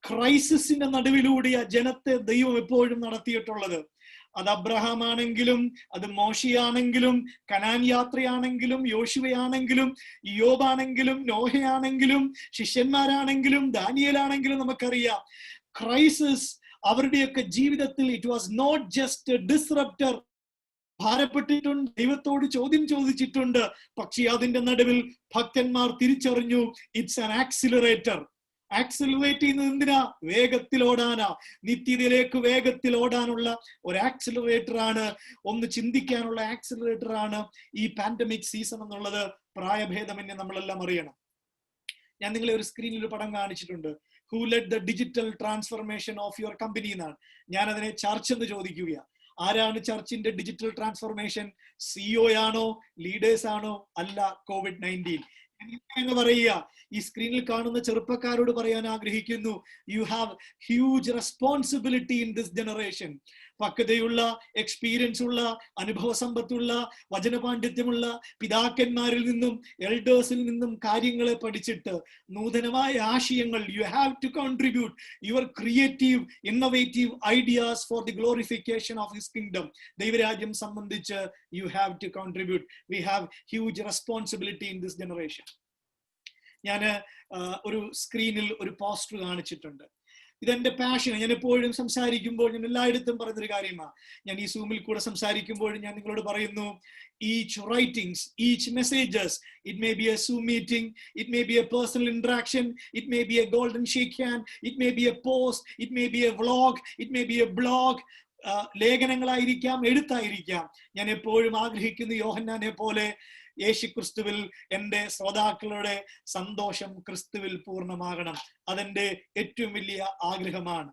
ക്രൈസിസിന്റെ നടുവിലൂടെ ജനത്തെ ദൈവം എപ്പോഴും നടത്തിയിട്ടുള്ളത്. അത് അബ്രഹാം ആണെങ്കിലും, അത് മോശയാണെങ്കിലും, കനാൻ യാത്രയാണെങ്കിലും, യോശുവയാണെങ്കിലും, യോബാണെങ്കിലും, നോഹയാണെങ്കിലും, ശിഷ്യന്മാരാണെങ്കിലും, ദാനിയേലാണെങ്കിലും നമുക്കറിയാം ക്രൈസിസ് അവരുടെയൊക്കെ ജീവിതത്തിൽ it was not just disrupter. ഭാരപ്പെട്ടിട്ടുണ്ട്, ദൈവത്തോട് ചോദ്യം ചോദിച്ചിട്ടുണ്ട്. പക്ഷേ അതിന്റെ നടുവിൽ ഭക്തന്മാർ തിരിച്ചറിഞ്ഞു, ഇറ്റ്സ് ആൻ ആക്സിലറേറ്റർ. ആക്സിലറേറ്റ് ചെയ്യുന്നത് എന്തിനാ? വേഗത്തിൽ ഓടാനാ. നിത്യതയിലേക്ക് വേഗത്തിൽ ഓടാനുള്ള ഒരു ആക്സിലറേറ്റർ ആണ്, ഒന്ന് ചിന്തിക്കാനുള്ള ആക്സിലറേറ്റർ ആണ് ഈ പാൻഡമിക് സീസൺ എന്നുള്ളത് പ്രായഭേദമന്യേ നമ്മളെല്ലാം അറിയണം. ഞാൻ നിങ്ങളെ ഒരു സ്ക്രീനിൽ ഒരു പടം കാണിച്ചിട്ടുണ്ട്. Who lead the digital transformation of your company എന്നാണ്. ഞാൻ അതിനെ ചർച്ച് എന്ന് ചോദിക്കുകയാണ്. ആരാണ് ചർച്ചിന്റെ ഡിജിറ്റൽ ട്രാൻസ്ഫർമേഷൻ? സിഇഒ ആണോ, ലീഡേഴ്സ് ആണോ? അല്ല, COVID-19. എന്ന് പറയുക. ഈ സ്ക്രീനിൽ കാണുന്ന ചെറുപ്പക്കാരോട് പറയാൻ ആഗ്രഹിക്കുന്നു, you have huge responsibility in this generation. പക്വതയുള്ള, എക്സ്പീരിയൻസ് ഉള്ള, അനുഭവ സമ്പത്തുള്ള, വചനപാണ്ഡിത്യമുള്ള പിതാക്കന്മാരിൽ നിന്നും എൽഡേഴ്സിൽ നിന്നും കാര്യങ്ങളെ പഠിച്ചിട്ട് നൂതനമായ ആശയങ്ങൾ, you have to contribute your creative innovative ideas for the glorification of his kingdom. ദൈവരാജ്യം സംബന്ധിച്ച് you have to contribute. We have huge responsibility in this generation. ഞാൻ ഒരു സ്ക്രീനിൽ ഒരു പോസ്റ്റർ കാണിച്ചിട്ടുണ്ട്. ഇതെന്റെ പാഷൻ. ഞാൻ എപ്പോഴും സംസാരിക്കുമ്പോൾ ഞാൻ എല്ലായിടത്തും പറയുന്നൊരു കാര്യമാണ്. ഞാൻ ഈ സൂമിൽ കൂടെ സംസാരിക്കുമ്പോഴും ഞാൻ നിങ്ങളോട് പറയുന്നു, each writings, each messages, it may be a Zoom meeting, it may be a personal interaction, it may be a golden shake hand, it may be a post, it may be a vlog, it may be a blog. ലേഖനങ്ങളായിരിക്കാം, എഴുത്തായിരിക്കാം. ഞാൻ എപ്പോഴും ആഗ്രഹിക്കുന്നു, യോഹന്നാനെ പോലെ യേശു ക്രിസ്തുവിൽ എൻ്റെ ശ്രോതാക്കളുടെ സന്തോഷം ക്രിസ്തുവിൽ പൂർണ്ണമാകണം. അതെന്റെ ഏറ്റവും വലിയ ആഗ്രഹമാണ്.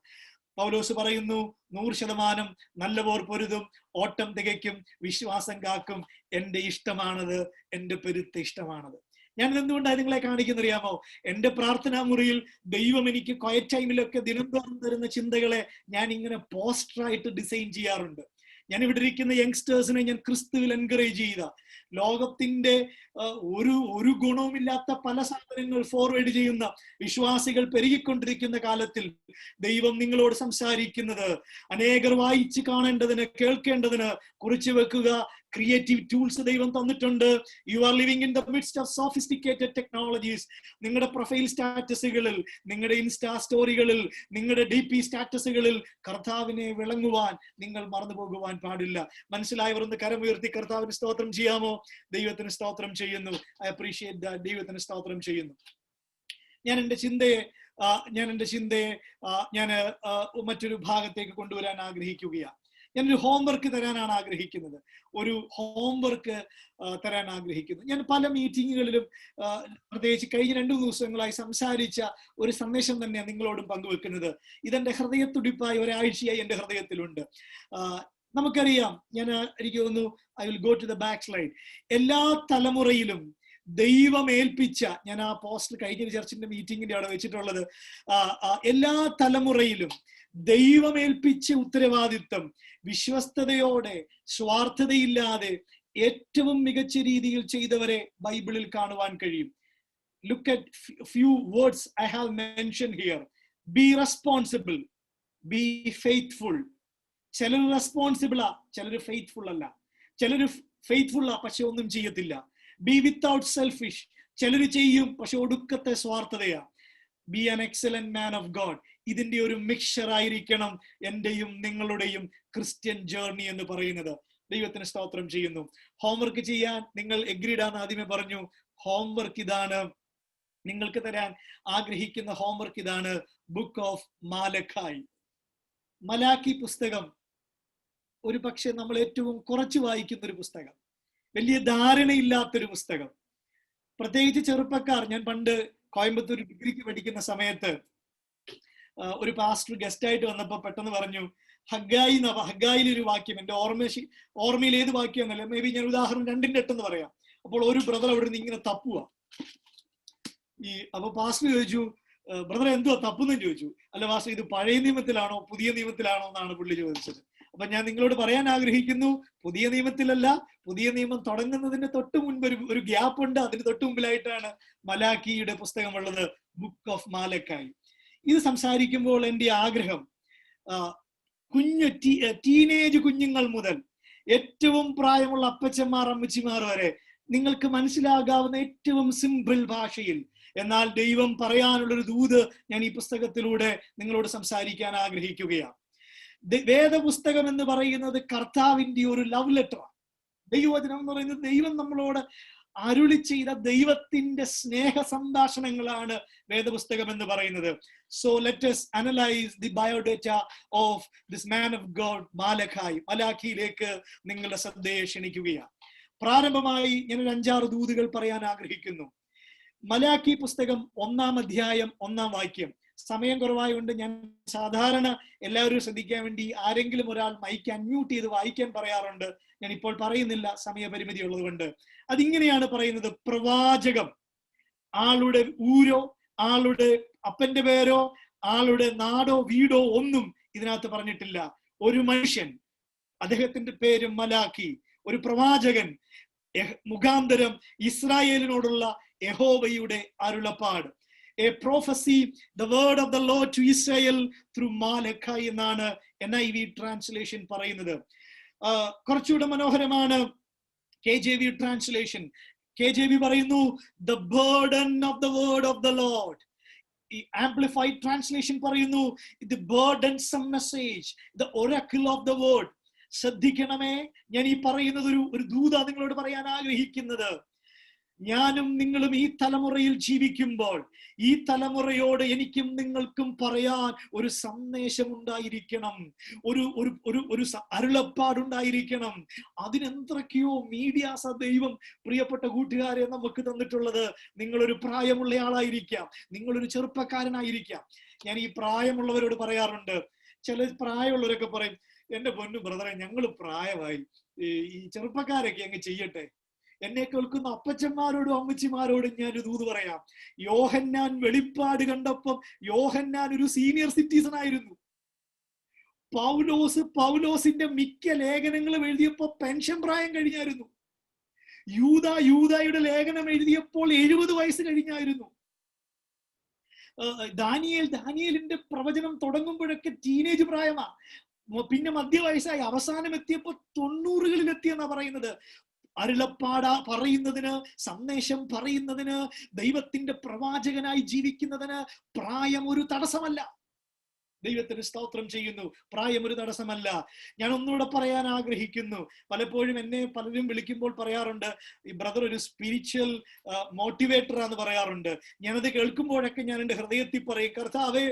പൗലോസ് പറയുന്നു, 100% നല്ലപോർ പൊരുതും, ഓട്ടം തികയ്ക്കും, വിശ്വാസം കാക്കും. എൻ്റെ ഇഷ്ടമാണത്, എൻ്റെ പെരുത്ത ഇഷ്ടമാണത്. ഞാൻ എന്തുകൊണ്ടാണ് നിങ്ങളെ കാണിക്കുന്നറിയാമോ? എന്റെ പ്രാർത്ഥനാ മുറിയിൽ ദൈവം എനിക്ക് ക്വയറ്റ് ടൈമിലൊക്കെ ദിനംതോറും തരുന്ന ചിന്തകളെ ഞാൻ ഇങ്ങനെ പോസ്റ്ററായിട്ട് ഡിസൈൻ ചെയ്യാറുണ്ട്. ഞാൻ ഇവിടെ ഇരിക്കുന്ന യങ്സ്റ്റേഴ്സിനെ ഞാൻ ക്രിസ്തുവിൽ എൻകറേജ് ചെയ്ത, ലോകത്തിന്റെ ഒരു ഗുണവുമില്ലാത്ത പല സാധനങ്ങൾ ഫോർവേഡ് ചെയ്യുന്ന വിശ്വാസികൾ പെരുകിക്കൊണ്ടിരിക്കുന്ന കാലത്തിൽ ദൈവം നിങ്ങളോട് സംസാരിക്കുന്നത് അനേകർ വായിച്ച് കാണേണ്ടതിന്, കേൾക്കേണ്ടതിന് കുറിച്ചു വെക്കുക. ക്രിയേറ്റീവ് ടൂൾസ് ദൈവം തന്നിട്ടുണ്ട്. You are living in the midst of sophisticated technologies. നിങ്ങളുടെ പ്രൊഫൈൽ സ്റ്റാറ്റസുകളിൽ, നിങ്ങളുടെ ഇൻസ്റ്റാ സ്റ്റോറികളിൽ, നിങ്ങളുടെ DP സ്റ്റാറ്റസുകളിൽ കർത്താവിനെ വിളങ്ങുവാൻ നിങ്ങൾ മറന്നു പോകുവാൻ പാടില്ല. മനസ്സിലായവർ ഒന്ന് കരമുയർത്തി കർത്താവിന് സ്തോത്രം ചെയ്യാമോ? ദൈവത്തിന് സ്തോത്രം ചെയ്യുന്നു. I appreciate that. ദൈവത്തിന് സ്തോത്രം ചെയ്യുന്നു. ഞാൻ എന്റെ ചിന്തയെ ഞാൻ മറ്റൊരു ഭാഗത്തേക്ക് കൊണ്ടുവരാൻ ആഗ്രഹിക്കുകയാണ്. ഞാനൊരു ഹോംവർക്ക് തരാനാണ് ആഗ്രഹിക്കുന്നത്. തരാൻ ആഗ്രഹിക്കുന്നു. ഞാൻ പല മീറ്റിങ്ങുകളിലും, പ്രത്യേകിച്ച് കഴിഞ്ഞ 2 ദിവസങ്ങളായി സംസാരിച്ച ഒരു സന്ദേശം തന്നെയാണ് നിങ്ങളോടും പങ്കുവെക്കുന്നത്. ഇതെന്റെ ഹൃദയത്തുടിപ്പായി ഒരാഴ്ചയായി എന്റെ ഹൃദയത്തിലുണ്ട്. നമുക്കറിയാം, എനിക്ക് തോന്നുന്നു I will go to the back slide. എല്ലാ തലമുറയിലും ദൈവം ഏൽപ്പിച്ച, ഞാൻ ആ പോസ്റ്റ് കഴിഞ്ഞ ചർച്ചിന്റെ മീറ്റിംഗിന്റെ അവിടെ വെച്ചിട്ടുള്ളത്, എല്ലാ തലമുറയിലും ദൈവമേൽപ്പിച്ച ഉത്തരവാദിത്വം വിശ്വസ്തയോടെ, സ്വാർത്ഥതയില്ലാതെ ഏറ്റവും മികച്ച രീതിയിൽ ചെയ്തവരെ ബൈബിളിൽ കാണുവാൻ കഴിയും. Look at few words I have mentioned here. Be responsible, be faithful. ചിലർ റെസ്പോൺസിബിൾ ആ, ചിലർ ഫെയ്ത്ത്ഫുൾ അല്ല. ചിലർ ഫെയ്ത്ത്ഫുൾ ആ, പക്ഷെ ഒന്നും ചെയ്യത്തില്ല. Be without selfish. ചിലർ ചെയ്യും, പക്ഷെ ഒടുക്കത്തെ സ്വാർത്ഥതയാ. Be an excellent man of God. ഇതിന്റെ ഒരു മിക്സ്ചർ ആയിരിക്കണം എന്റെയും നിങ്ങളുടെയും ക്രിസ്ത്യൻ ജേർണി എന്ന് പറയുന്നത്. ദൈവത്തിന് സ്തോത്രം ചെയ്യുന്നു. ഹോംവർക്ക് ചെയ്യാൻ നിങ്ങൾ എഗ്രീഡ് ആണെന്ന് ആദ്യമേ പറഞ്ഞു. ഹോംവർക്ക് ഇതാണ്, നിങ്ങൾക്ക് തരാൻ ആഗ്രഹിക്കുന്ന ഹോംവർക്ക് ഇതാണ്. ബുക്ക് ഓഫ് മാലഖായി, മലാക്കി പുസ്തകം. ഒരു പക്ഷെ നമ്മൾ ഏറ്റവും കുറച്ച് വായിക്കുന്ന ഒരു പുസ്തകം, വലിയ ധാരണയില്ലാത്തൊരു പുസ്തകം. പ്രത്യേകിച്ച് ചെറുപ്പക്കാർ. ഞാൻ പണ്ട് കോയമ്പത്തൂർ ഡിഗ്രിക്ക് പഠിക്കുന്ന സമയത്ത് ഒരു പാസ്റ്റർ ഗസ്റ്റ് ആയിട്ട് വന്നപ്പോ പെട്ടെന്ന് പറഞ്ഞു, ഹഗ്ഗായിൽ ഒരു വാക്യം, എന്റെ ഓർമ്മയിൽ ഏത് വാക്യം എന്നല്ല, മേ ബി ഞാൻ ഉദാഹരണം 2:8 എന്ന് പറയാം. അപ്പോൾ ഒരു ബ്രദർ അവിടെ നിന്ന് ഇങ്ങനെ തപ്പുക. അപ്പൊ പാസ്റ്റർ ചോദിച്ചു, ബ്രദർ എന്തുവാ തപ്പുന്നു ചോദിച്ചു. അല്ല പാസ്റ്റർ, ഇത് പഴയ നിയമത്തിലാണോ പുതിയ നിയമത്തിലാണോ എന്നാണ് പുള്ളി ചോദിച്ചത്. അപ്പൊ ഞാൻ നിങ്ങളോട് പറയാൻ ആഗ്രഹിക്കുന്നു, പുതിയ നിയമത്തിലല്ല. പുതിയ നിയമം തുടങ്ങുന്നതിന് തൊട്ട് മുൻപ് ഒരു ഗ്യാപ്പ് ഉണ്ട്. അതിന് തൊട്ട് മുമ്പിലായിട്ടാണ് മലാക്കിയുടെ പുസ്തകമുള്ളത്, ബുക്ക് ഓഫ് മാലക്കായി. ഇത് സംസാരിക്കുമ്പോൾ എന്റെ ആഗ്രഹം, ടീനേജ് കുഞ്ഞുങ്ങൾ മുതൽ ഏറ്റവും പ്രായമുള്ള അപ്പച്ചന്മാർ, അമ്മച്ചിമാർ വരെ നിങ്ങൾക്ക് മനസ്സിലാകാവുന്ന ഏറ്റവും സിമ്പിൾ ഭാഷയിൽ, എന്നാൽ ദൈവം പറയാനുള്ളൊരു ദൂത് ഞാൻ ഈ പുസ്തകത്തിലൂടെ നിങ്ങളോട് സംസാരിക്കാൻ ആഗ്രഹിക്കുകയാണ്. വേദപുസ്തകം എന്ന് പറയുന്നത് കർത്താവിന്റെ ഒരു ലവ് ലെറ്ററാണ്. ദൈവവചനം എന്ന് പറയുന്നത് ദൈവം നമ്മളോട് അരുളി ചെയ്ത ദൈവത്തിന്റെ സ്നേഹ സംഭാഷണങ്ങളാണ് വേദപുസ്തകം എന്ന് പറയുന്നത്. So let us analyze the biodata of this man of God, മാലഖായി. മലാഖിയിലേക്ക് നിങ്ങളുടെ ശ്രദ്ധയെ ക്ഷണിക്കുകയാണ്. പ്രാരംഭമായി ഞാൻ ഒരു 5-6 ദൂതുകൾ പറയാൻ ആഗ്രഹിക്കുന്നു. മലാഖി പുസ്തകം 1-ാം അധ്യായം 1-ാം വാക്യം. സമയം കുറവായതുകൊണ്ട് ഞാൻ സാധാരണ എല്ലാവരും ശ്രദ്ധിക്കാൻ വേണ്ടി ആരെങ്കിലും ഒരാൾ മൈക്ക് അൺമ്യൂട്ട് ചെയ്ത് വായിക്കാൻ പറയാറുണ്ട്. ഞാൻ ഇപ്പോൾ പറയുന്നില്ല, സമയപരിമിതി ഉള്ളതുകൊണ്ട്. അതിങ്ങനെയാണ് പറയുന്നത്: പ്രവാചകം, ആളുടെ ഊരോ ആളുടെ അപ്പന്റെ പേരോ ആളുടെ നാടോ വീടോ ഒന്നും ഇതിനകത്ത് പറഞ്ഞിട്ടില്ല. ഒരു മനുഷ്യൻ, അദ്ദേഹത്തിന്റെ പേര് മലാഖി, ഒരു പ്രവാചകൻ മുഖാന്തരം ഇസ്രായേലിനോടുള്ള യഹോവയുടെ അരുളപ്പാട്. A prophecy, the word of the Lord to Israel through Malachi എന്നാണ് NIV ട്രാൻസ്ലേഷൻ പറയുന്നത്. കുറച്ചുകൂടെ മനോഹരമാണ് KJV ട്രാൻസ്ലേഷൻ. KJV പറയുന്നു the burden of the word of the Lord. ഈ ആംപ്ലിഫൈഡ് ട്രാൻസ്ലേഷൻ പറയുന്നു the burdensome message, the oracle of the word. ശ്രദ്ധിക്കണമേ, ഞാൻ ഈ പറയുന്നത് ഒരു ദൂത നിങ്ങളോട് പറയാൻ ആഗ്രഹിക്കുന്നത്. ഞാനും നിങ്ങളും ഈ തലമുറയിൽ ജീവിക്കുമ്പോൾ ഈ തലമുറയോട് എനിക്കും നിങ്ങൾക്കും പറയാൻ ഒരു സന്ദേശം ഉണ്ടായിരിക്കണം, ഒരു അരുളപ്പാടുണ്ടായിരിക്കണം. അതിനെന്തൊക്കെയോ മീഡിയാസ് ദൈവം പ്രിയപ്പെട്ട കൂട്ടുകാരെ നമുക്ക് തന്നിട്ടുള്ളത്. നിങ്ങളൊരു പ്രായമുള്ള ആളായിരിക്കാം, നിങ്ങളൊരു ചെറുപ്പക്കാരനായിരിക്കാം. ഞാൻ ഈ പ്രായമുള്ളവരോട് പറയാറുണ്ട്, ചില പ്രായമുള്ളവരൊക്കെ പറയും, എന്റെ പൊന്നു ബ്രദറെ, ഞങ്ങൾ പ്രായമായി, ഈ ചെറുപ്പക്കാരൊക്കെ അങ്ങ് ചെയ്യട്ടെ എന്നെ കേൾക്കുന്ന അപ്പച്ചന്മാരോടും അമ്മച്ചിമാരോടും ഞാൻ ദൂത് പറയാം. യോഹന്നാൻ വെളിപ്പാട് കണ്ടപ്പം യോഹന്നാൻ ഒരു സീനിയർ സിറ്റിസൺ ആയിരുന്നു. പൗലോസിന്റെ മിക്ക ലേഖനങ്ങളും എഴുതിയപ്പോ പെൻഷൻ പ്രായം കഴിഞ്ഞായിരുന്നു. യൂദായുടെ ലേഖനം എഴുതിയപ്പോൾ 70 വയസ്സ് കഴിഞ്ഞായിരുന്നു. ദാനിയേലിന്റെ പ്രവചനം തുടങ്ങുമ്പോഴൊക്കെ ടീനേജ് പ്രായമാ. പിന്നെ മധ്യവയസ്സായി. അവസാനം എത്തിയപ്പോ 90കളിൽ എത്തിയെന്നാ പറയുന്നത്. പറയുന്നതിന്, സന്ദേശം പറയുന്നതിന്, ദൈവത്തിന്റെ പ്രവാചകനായി ജീവിക്കുന്നതിന് പ്രായം ഒരു തടസ്സമല്ല. ദൈവത്തിന് സ്തോത്രം ചെയ്യുന്നു. പ്രായം ഒരു തടസ്സമല്ല. ഞാൻ ഒന്നുകൂടെ പറയാൻ ആഗ്രഹിക്കുന്നു. പലപ്പോഴും എന്നെ പലരും വിളിക്കുമ്പോൾ പറയാറുണ്ട്, ഈ ബ്രദർ ഒരു സ്പിരിച്വൽ മോട്ടിവേറ്റർ ആണെന്ന് പറയാറുണ്ട്. ഞാനത് കേൾക്കുമ്പോഴൊക്കെ ഞാൻ എൻ്റെ ഹൃദയത്തിൽ പറയും, കർത്താവേ,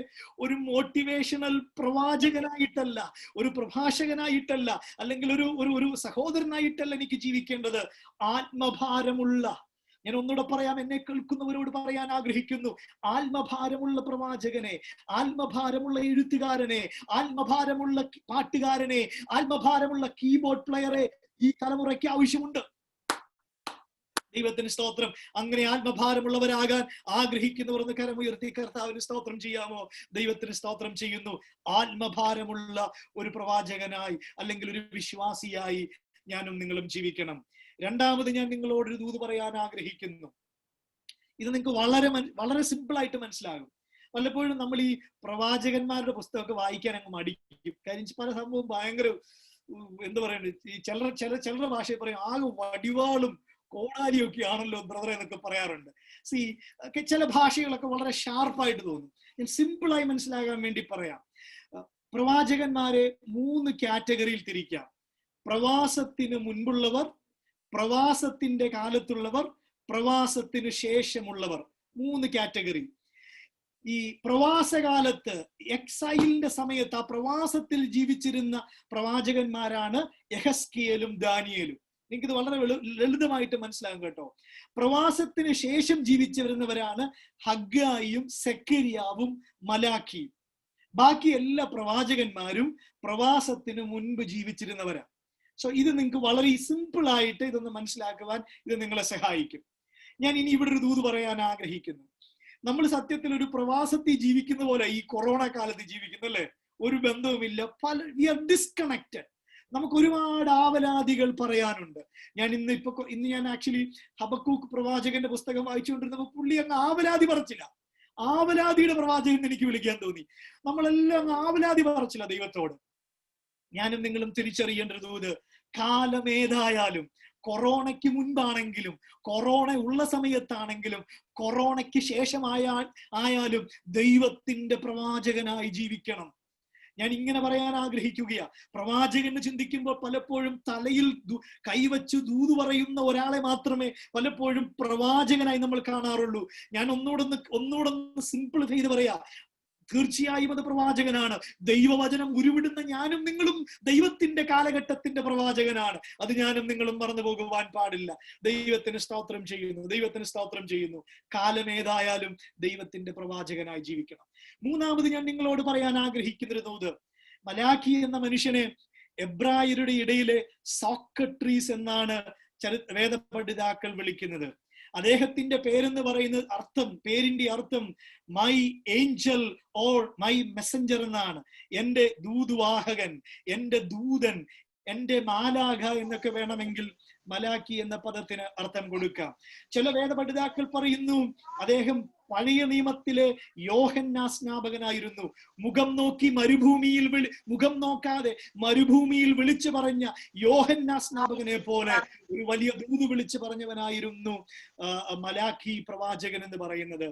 ഒരു മോട്ടിവേഷണൽ പ്രവാചകനായിട്ടല്ല, ഒരു പ്രഭാഷകനായിട്ടല്ല, അല്ലെങ്കിൽ ഒരു സഹോദരനായിട്ടല്ല എനിക്ക് ജീവിക്കേണ്ടത്. ആത്മഭാരമുള്ള, ഞാൻ ഒന്നുകൂടെ പറയാം, എന്നെ കേൾക്കുന്നവരോട് പറയാൻ ആഗ്രഹിക്കുന്നു, ആത്മഭാരമുള്ള പ്രവാചകനെ, ആത്മഭാരമുള്ള എഴുത്തുകാരനെ, ആത്മഭാരമുള്ള പാട്ടുകാരനെ, ആത്മഭാരമുള്ള കീബോർഡ് പ്ലെയറെ ഈ തലമുറയ്ക്ക് ആവശ്യമുണ്ട്. ദൈവത്തിന് സ്തോത്രം. അങ്ങനെ ആത്മഭാരമുള്ളവരാകാൻ ആഗ്രഹിക്കുന്നവർ ഒന്ന് കരമുയർത്തി കർത്താവിന് സ്തോത്രം ചെയ്യാമോ? ദൈവത്തിന് സ്തോത്രം ചെയ്യുന്നു. ആത്മഭാരമുള്ള ഒരു പ്രവാചകനായി അല്ലെങ്കിൽ ഒരു വിശ്വാസിയായി ഞാനും നിങ്ങളും ജീവിക്കണം. രണ്ടാമത് ഞാൻ നിങ്ങളോടൊരു ദൂത് പറയാൻ ആഗ്രഹിക്കുന്നു. ഇത് നിങ്ങൾക്ക് വളരെ സിമ്പിൾ ആയിട്ട് മനസ്സിലാകും. പലപ്പോഴും നമ്മൾ ഈ പ്രവാചകന്മാരുടെ പുസ്തകമൊക്കെ വായിക്കാൻ അങ്ങ് മടിക്കും. കാര്യം പല സംഭവം ഭയങ്കര എന്താ പറയുന്നത്, ഈ ചിലരുടെ ഭാഷയിൽ പറയും ആകെ വടിവാളും കോടാലിയും ഒക്കെ ആണല്ലോ ബ്രദറെ എന്നൊക്കെ പറയാറുണ്ട്. ചില ഭാഷകളൊക്കെ വളരെ ഷാർപ്പായിട്ട് തോന്നും. ഞാൻ സിമ്പിളായി മനസ്സിലാകാൻ വേണ്ടി പറയാം. പ്രവാചകന്മാരെ 3 കാറ്റഗറിയിൽ തിരിക്കാം. പ്രവാസത്തിന് മുൻപുള്ളവർ, പ്രവാസത്തിന്റെ കാലത്തുള്ളവർ, പ്രവാസത്തിന് ശേഷമുള്ളവർ. 3 കാറ്റഗറി. ഈ പ്രവാസകാലത്ത്, എക്സൈലിന്റെ സമയത്ത് ആ പ്രവാസത്തിൽ ജീവിച്ചിരുന്ന പ്രവാചകന്മാരാണ് യെഹസ്കേലും ദാനിയേലും. നിങ്ങൾക്കിത് വളരെ ലളിതമായിട്ട് മനസ്സിലാകും കേട്ടോ. പ്രവാസത്തിന് ശേഷം ജീവിച്ചു വരുന്നവരാണ് ഹഗ്ഗായിയും സെക്കരിയാവും മലാഖിയും. ബാക്കി എല്ലാ പ്രവാചകന്മാരും പ്രവാസത്തിന് മുൻപ് ജീവിച്ചിരുന്നവരാണ്. ഇത് നിങ്ങൾക്ക് വളരെ സിമ്പിൾ ആയിട്ട് ഇതൊന്ന് മനസ്സിലാക്കുവാൻ ഇത് നിങ്ങളെ സഹായിക്കും. ഞാൻ ഇനി ഇവിടെ ഒരു ദൂത് പറയാൻ ആഗ്രഹിക്കുന്നു. നമ്മൾ സത്യത്തിൽ ഒരു പ്രവാസത്തിൽ ജീവിക്കുന്ന പോലെ ഈ കൊറോണ കാലത്ത് ജീവിക്കുന്നല്ലേ, ഒരു ബന്ധവുമില്ല. We are disconnected. നമുക്ക് ഒരുപാട് ആവലാതികൾ പറയാനുണ്ട്. ഇന്ന് ഞാൻ ആക്ച്വലി ഹബക്കൂക്ക് പ്രവാചകന്റെ പുസ്തകം വായിച്ചുകൊണ്ടിരുന്നപ്പോൾ പുള്ളി അങ്ങ് ആവലാതി പറച്ചില്ല. ആവലാതിയുടെ പ്രവാചകൻ എനിക്ക് വിളിക്കാൻ തോന്നി. നമ്മളെല്ലാം അങ്ങ് ആവലാതി പറച്ചില്ല ദൈവത്തോട്. ഞാനും നിങ്ങളും തിരിച്ചറിയേണ്ട ഒരു ദൂത്, കാലം ഏതായാലും, കൊറോണയ്ക്ക് മുൻപാണെങ്കിലും, കൊറോണ ഉള്ള സമയത്താണെങ്കിലും, കൊറോണയ്ക്ക് ശേഷമായാലും ദൈവത്തിന്റെ പ്രവാചകനായി ജീവിക്കണം. ഞാൻ ഇങ്ങനെ പറയാൻ ആഗ്രഹിക്കുകയാ. പ്രവാചകൻ ചിന്തിക്കുമ്പോൾ പലപ്പോഴും തലയിൽ കൈവച്ച് ദൂത് പറയുന്ന ഒരാളെ മാത്രമേ പലപ്പോഴും പ്രവാചകനായി നമ്മൾ കാണാറുള്ളൂ. ഞാൻ ഒന്നുകൂടെ സിംപ്ലിഫൈ ചെയ്ത് പറയാ, തീർച്ചയായും അത് പ്രവാചകനാണ്. ദൈവവചനം ഉരുവിടുന്ന ഞാനും നിങ്ങളും ദൈവത്തിന്റെ കാലഘട്ടത്തിന്റെ പ്രവാചകനാണ്. അത് ഞാനും നിങ്ങളും മറന്നു പോകുവാൻ പാടില്ല. ദൈവത്തിന് സ്തോത്രം ചെയ്യുന്നു. ദൈവത്തിന് സ്തോത്രം ചെയ്യുന്നു. കാലം ഏതായാലും ദൈവത്തിന്റെ പ്രവാചകനായി ജീവിക്കണം. മൂന്നാമത് ഞാൻ നിങ്ങളോട് പറയാൻ ആഗ്രഹിക്കുന്നൊരു ദൂത്, മലാഖി എന്ന മനുഷ്യനെ എബ്രായരുടെ ഇടയിലെ സോക്രട്ടീസ് എന്നാണ് വേദപണ്ഡിതാക്കൾ വിളിക്കുന്നത്. അദ്ദേഹത്തിന്റെ പേരെന്ന് പറയുന്ന പേരിന്റെ അർത്ഥം my Angel or my Messenger എന്നാണ്. എന്റെ ദൂതുവാഹകൻ, എന്റെ ദൂതൻ, എന്റെ മാലാഖ എന്നൊക്കെ വേണമെങ്കിൽ മലാഖി എന്ന പദത്തിന് അർത്ഥം കൊടുക്കാം. ചില വേദപണ്ഡിതാക്കൾ പറയുന്നു അദ്ദേഹം പഴയ നിയമത്തിലെ യോഹന്നാ സ്നാപകനായിരുന്നു. മുഖം നോക്കാതെ മരുഭൂമിയിൽ വിളിച്ചു പറഞ്ഞ യോഹന്നാ സ്നാപകനെ പോലെ ഒരു വലിയ ദൂത് വിളിച്ചു പറഞ്ഞവനായിരുന്നു മലാഖി പ്രവാചകൻ എന്ന് പറയുന്നത്.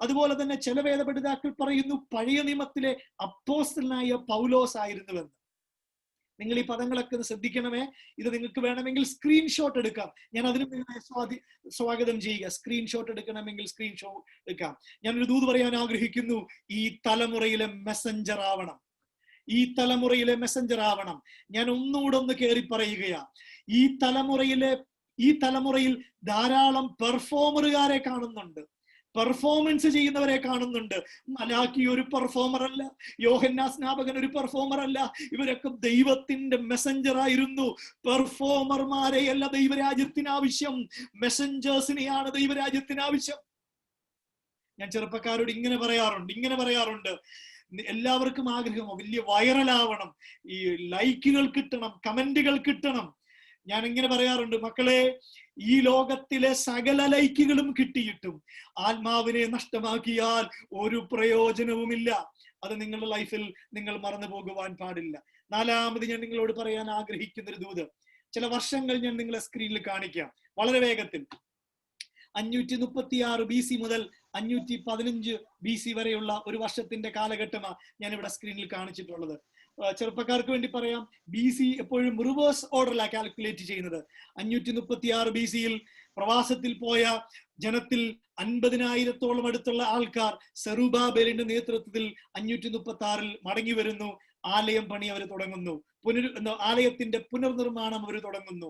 അതുപോലെ തന്നെ ചില വേദപണ്ഡിതാക്കൾ പറയുന്നു പഴയ നിയമത്തിലെ അപ്പോസ്തലനായ പൗലോസ് ആയിരുന്നുവെന്ന്. നിങ്ങൾ ഈ പദങ്ങളൊക്കെ ശ്രദ്ധിക്കണമേ. ഇത് നിങ്ങൾക്ക് വേണമെങ്കിൽ സ്ക്രീൻഷോട്ട് എടുക്കാം. ഞാൻ അതിനും നിങ്ങളെ സ്വാഗതം ചെയ്യുക. സ്ക്രീൻഷോട്ട് എടുക്കണമെങ്കിൽ സ്ക്രീൻഷോട്ട് എടുക്കാം. ഞാനൊരു ദൂത് പറയാൻ ആഗ്രഹിക്കുന്നു. ഈ തലമുറയിലെ മെസ്സഞ്ചർ ആവണം. ഈ തലമുറയിലെ മെസ്സഞ്ചർ ആവണം. ഞാൻ ഒന്നുകൂടെ കയറി പറയുകയാ. ഈ തലമുറയിൽ ധാരാളം പെർഫോമറുകാരെ കാണുന്നുണ്ട്. പെർഫോമൻസ് ചെയ്യുന്നവരെ കാണുന്നുണ്ട്. മലാക്കി ഒരു പെർഫോമർ അല്ല, യോഹന്നാ സ്നാപകൻ ഒരു പെർഫോമർ അല്ല. ഇവരൊക്കെ ദൈവത്തിന്റെ മെസ്സഞ്ചർ ആയിരുന്നു. പെർഫോമർമാരെയല്ല ദൈവരാജ്യത്തിന് ആവശ്യം, മെസ്സഞ്ചേഴ്സിനെയാണ് ദൈവരാജ്യത്തിന് ആവശ്യം. ഞാൻ ചെറുപ്പക്കാരോട് ഇങ്ങനെ പറയാറുണ്ട്, എല്ലാവർക്കും ആഗ്രഹമോ വലിയ വൈറലാവണം, ഈ ലൈക്കുകൾ കിട്ടണം, കമന്റുകൾ കിട്ടണം. ഞാൻ ഇങ്ങനെ പറയാറുണ്ട്, മക്കളെ, ഈ ലോകത്തിലെ സകല ലൈക്കുകളും കിട്ടിയിട്ടും ആത്മാവിനെ നഷ്ടമാക്കിയാൽ ഒരു പ്രയോജനവുമില്ല. അത് നിങ്ങളുടെ ലൈഫിൽ നിങ്ങൾ മറന്നു പോകുവാൻ പാടില്ല. നാലാമത് ഞാൻ നിങ്ങളോട് പറയാൻ ആഗ്രഹിക്കുന്ന ഒരു ദൂത്, ചില വർഷങ്ങൾ ഞാൻ നിങ്ങളെ സ്ക്രീനിൽ കാണിക്കാം വളരെ വേഗത്തിൽ. 536 BC മുതൽ 515 BC വരെയുള്ള ഒരു വർഷത്തിന്റെ കാലഘട്ടമാണ് ഞാൻ ഇവിടെ സ്ക്രീനിൽ കാണിച്ചിട്ടുള്ളത്. ചെറുപ്പക്കാർക്ക് വേണ്ടി പറയാം, BC എപ്പോഴും റിവേഴ്സ് ഓർഡറിലാണ് കാൽക്കുലേറ്റ് ചെയ്യുന്നത്. 536 BC പ്രവാസത്തിൽ പോയ ജനത്തിൽ 50,000-ഓളം അടുത്തുള്ള ആൾക്കാർ സെറുബാബേലിന്റെ നേതൃത്വത്തിൽ 536 മടങ്ങി വരുന്നു. ആലയം പണി അവർ തുടങ്ങുന്നു, ആലയത്തിന്റെ പുനർനിർമ്മാണം അവർ തുടങ്ങുന്നു.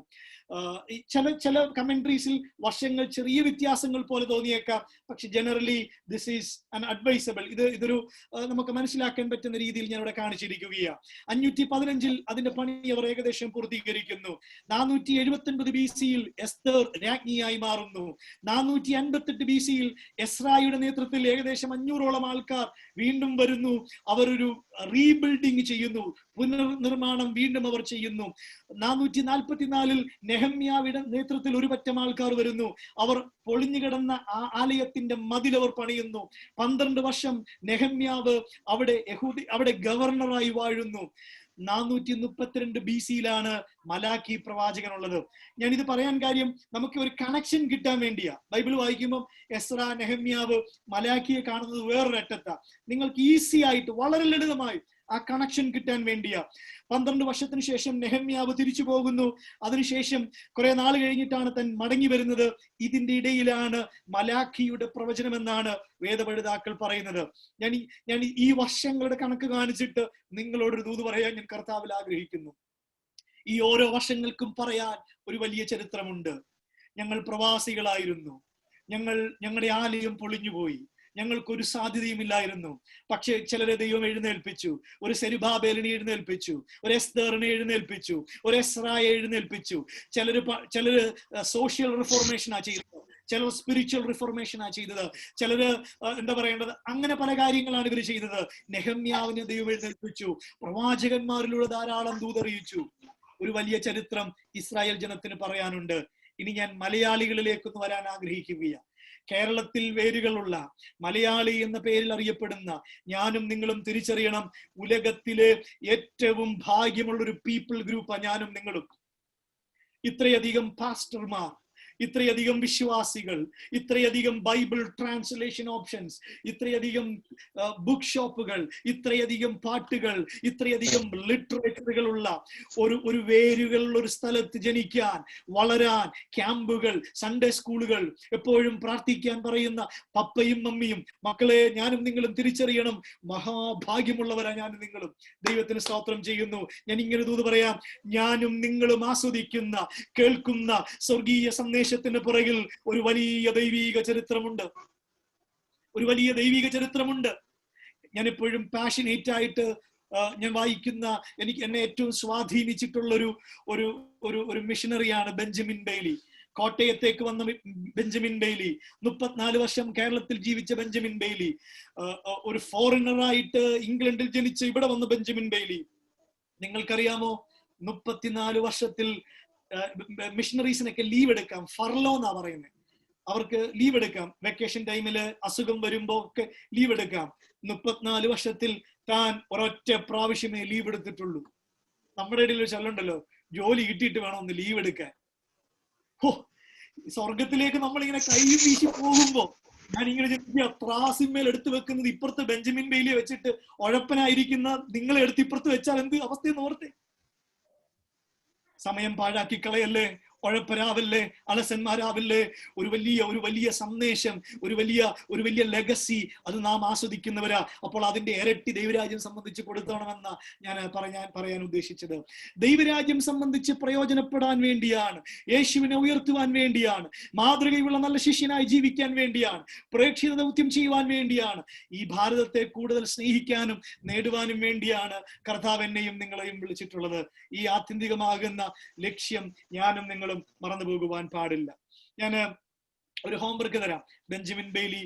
ചില കമന്ററീസിൽ വർഷങ്ങൾ ചെറിയ വ്യത്യാസങ്ങൾ പോലെ തോന്നിയേക്കാം, പക്ഷെ ജനറലി ദിസ് ഈസ് അൻ അഡ്വൈസബിൾ. ഇതൊരു നമുക്ക് മനസ്സിലാക്കാൻ പറ്റുന്ന രീതിയിൽ ഞാൻ ഇവിടെ കാണിച്ചിരിക്കുകയാണ്. 515 അതിന്റെ പണി അവർ ഏകദേശം പൂർത്തീകരിക്കുന്നു. 479 BC എസ്തർ രാജ്ഞിയായി മാറുന്നു. 458 BC എസ്രായുടെ നേതൃത്വത്തിൽ ഏകദേശം 500-ഓളം ആൾക്കാർ വീണ്ടും വരുന്നു. അവരൊരു റീബിൽഡിംഗ് ചെയ്യുന്നു, പുനർനിർമ്മാണം വീണ്ടും അവർ ചെയ്യുന്നു. 444 നെഹമ്യാവിന്റെ നേതൃത്വത്തിൽ ഒരു പറ്റം ആൾക്കാർ വരുന്നു. അവർ പൊളിഞ്ഞു കിടന്ന ആ ആലയത്തിന്റെ മതിൽ അവർ പണിയുന്നു. 12 വർഷം നെഹമ്യാവ് അവിടെ ഗവർണറായി വാഴുന്നു. 432 BC മലാക്കി പ്രവാചകനുള്ളത്. ഞാൻ ഇത് പറയാൻ കാര്യം, നമുക്ക് ഒരു കണക്ഷൻ കിട്ടാൻ വേണ്ടിയാ. ബൈബിൾ വായിക്കുമ്പോൾ എസ്ര, നെഹമ്യാവ്, മലാക്കിയെ കാണുന്നത് വേറൊരു അറ്റത്താ. നിങ്ങൾക്ക് ഈസി ആയിട്ട് വളരെ ലളിതമായി ആ കണക്ഷൻ കിട്ടാൻ വേണ്ടിയാ. 12 വർഷത്തിന് ശേഷം നെഹമ്യാവ് തിരിച്ചു പോകുന്നു. അതിനുശേഷം കുറെ നാൾ കഴിഞ്ഞിട്ടാണ് താൻ മടങ്ങി വരുന്നത്. ഇതിന്റെ ഇടയിലാണ് മലാഖിയുടെ പ്രവചനമെന്നാണ് വേദപണ്ഡിതാക്കൾ പറയുന്നത്. ഞാൻ ഈ വർഷങ്ങളുടെ കണക്ക് കാണിച്ചിട്ട് നിങ്ങളോടൊരു ദൂത് പറയാൻ ഞാൻ കർത്താവിൽ ആഗ്രഹിക്കുന്നു. ഈ ഓരോ വർഷങ്ങൾക്കും പറയാൻ ഒരു വലിയ ചരിത്രമുണ്ട്. ഞങ്ങൾ പ്രവാസികളായിരുന്നു, ഞങ്ങളുടെ ആലയം പൊളിഞ്ഞുപോയി, ഞങ്ങൾക്കൊരു സാധ്യതയുമില്ലായിരുന്നു. പക്ഷെ ചിലരെ ദൈവം എഴുന്നേൽപ്പിച്ചു. ഒരു സെരുബാബേലിനെ എഴുന്നേൽപ്പിച്ചു, ഒരു എസ്തറിനെ എഴുന്നേൽപ്പിച്ചു, ഒരു എസ്രായെ എഴുന്നേൽപ്പിച്ചു. ചിലര് സോഷ്യൽ റിഫോർമേഷനാ ചെയ്തത്, ചിലർ സ്പിരിച്വൽ റിഫോർമേഷനാ ചെയ്തത്, ചിലര് എന്താ പറയേണ്ടത്, അങ്ങനെ പല കാര്യങ്ങളാണ് ഇവർ ചെയ്തത്. നെഹമ്യാവിനെ ദൈവം എഴുന്നേൽപ്പിച്ചു, പ്രവാചകന്മാരിലൂടെ ധാരാളം ദൂതറിയിച്ചു. ഒരു വലിയ ചരിത്രം ഇസ്രായേൽ ജനത്തിന് പറയാനുണ്ട്. ഇനി ഞാൻ മലയാളികളിലേക്കൊന്ന് വരാൻ ആഗ്രഹിക്കുകയാണ്. കേരളത്തിൽ വേരുകളുള്ള, മലയാളി എന്ന പേരിൽ അറിയപ്പെടുന്ന ഞാനും നിങ്ങളും തിരിച്ചറിയണം, ഉലകത്തിലെ ഏറ്റവും ഭാഗ്യമുള്ളൊരു പീപ്പിൾ ഗ്രൂപ്പാണ് ഞാനും നിങ്ങളും. ഇത്രയധികം പാസ്റ്റർമാർ, ഇത്രയധികം വിശ്വാസികൾ, ഇത്രയധികം ബൈബിൾ ട്രാൻസ്ലേഷൻ ഓപ്ഷൻസ്, ഇത്രയധികം ബുക്ക് ഷോപ്പുകൾ, ഇത്രയധികം പാട്ടുകൾ, ഇത്രയധികം ലിറ്ററേച്ചറുകളുള്ള ഒരു വേരുകളുള്ള ഒരു സ്ഥലത്ത് ജനിക്കാൻ, വളരാൻ, ക്യാമ്പുകൾ, സൺഡേ സ്കൂളുകൾ, എപ്പോഴും പ്രാർത്ഥിക്കാൻ പറയുന്ന പപ്പയും മമ്മിയും, മക്കളെ ഞാനും നിങ്ങളും തിരിച്ചറിയണം, മഹാഭാഗ്യമുള്ളവരാ ഞാനും നിങ്ങളും. ദൈവത്തിന് സ്തോത്രം ചെയ്യുന്നു. ഞാൻ ഇങ്ങനെ ദൂത് പറയാം, ഞാനും നിങ്ങളും ആസ്വദിക്കുന്ന, കേൾക്കുന്ന സ്വർഗീയ സന്ദേശത്തിന് പുറകിൽ ഒരു വലിയ ദൈവീക ചരിത്രമുണ്ട്. ഒരു വലിയ ദൈവിക ചരിത്രമുണ്ട്. ഞാൻ എപ്പോഴും പാഷനേറ്റ് ആയിട്ട് ഞാൻ വായിക്കുന്ന, എന്നെ ഏറ്റവും സ്വാധീനിച്ചിട്ടുള്ള ഒരു മിഷനറിയാണ് ബെഞ്ചമിൻ ബെയ്ലി. കോട്ടയത്തേക്ക് വന്ന ബെഞ്ചമിൻ ബെയ്ലി, 34 വർഷം കേരളത്തിൽ ജീവിച്ച ബെഞ്ചമിൻ ബെയ്ലി, ഒരു ഫോറിനറായിട്ട് ഇംഗ്ലണ്ടിൽ ജനിച്ച ഇവിടെ വന്ന ബെഞ്ചമിൻ ബെയ്ലി. നിങ്ങൾക്കറിയാമോ, 34 വർഷത്തിൽ മിഷണറീസിനൊക്കെ ലീവ് എടുക്കാം, ഫർലോ എന്നാ പറയുന്നത്. അവർക്ക് ലീവ് എടുക്കാം, വെക്കേഷൻ ടൈമില് അസുഖം വരുമ്പോ ഒക്കെ ലീവ് എടുക്കാം. 34 വർഷത്തിൽ താൻ ഒരൊറ്റ പ്രാവശ്യമേ ലീവ് എടുത്തിട്ടുള്ളൂ. നമ്മുടെ ഇടയിൽ ഒരു ചൊല്ലുണ്ടല്ലോ, ജോലി കിട്ടിയിട്ട് വേണം ഒന്ന് ലീവ് എടുക്കാൻ. ഹോ, സ്വർഗത്തിലേക്ക് നമ്മളിങ്ങനെ കൈ വീശി പോകുമ്പോ ഞാനിങ്ങനെ ചിന്തിക്കുക, ത്രാസിന്മേൽ എടുത്തു വെക്കുന്നത് ഇപ്പുറത്ത് ബെഞ്ചമിൻ ബെയ്ലിയെ വെച്ചിട്ട് ഉഴപ്പനായിരിക്കുന്ന നിങ്ങളെ എടുത്ത് ഇപ്പുറത്ത് വെച്ചാൽ എന്ത് അവസ്ഥയെന്ന് ഓർത്തേ. സമയം പാഴാക്കി കളയല്ലേ. ഉഴപ്പരാവില്ലേ, അലസന്മാരാവില്ലേ. ഒരു വലിയ സന്ദേശം, ഒരു വലിയ ലെഗസി അത് നാം ആസ്വദിക്കുന്നവരാ. അപ്പോൾ അതിന്റെ ഇരട്ടി ദൈവരാജ്യം സംബന്ധിച്ച് കൊടുത്തോണമെന്ന ഞാൻ പറയാൻ ഉദ്ദേശിച്ചത്. ദൈവരാജ്യം സംബന്ധിച്ച് പ്രയോജനപ്പെടാൻ വേണ്ടിയാണ്, യേശുവിനെ ഉയർത്തുവാൻ വേണ്ടിയാണ്, മാതൃകയുള്ള നല്ല ശിഷ്യനായി ജീവിക്കാൻ വേണ്ടിയാണ്, പ്രേക്ഷിത ദൗത്യം ചെയ്യുവാൻ വേണ്ടിയാണ്, ഈ ഭാരതത്തെ കൂടുതൽ സ്നേഹിക്കാനും നേടുവാനും വേണ്ടിയാണ് കർത്താവ് എന്നെയും നിങ്ങളെയും വിളിച്ചിട്ടുള്ളത്. ഈ ആത്യന്തികമാകുന്ന ലക്ഷ്യം ഞാനും നിങ്ങളും മറന്നു പോകുവാൻ പാടില്ല. ഞാൻ ഒരു ഹോംവർക്ക് തരാം. ബെഞ്ചമിൻ ബെയ്ലി,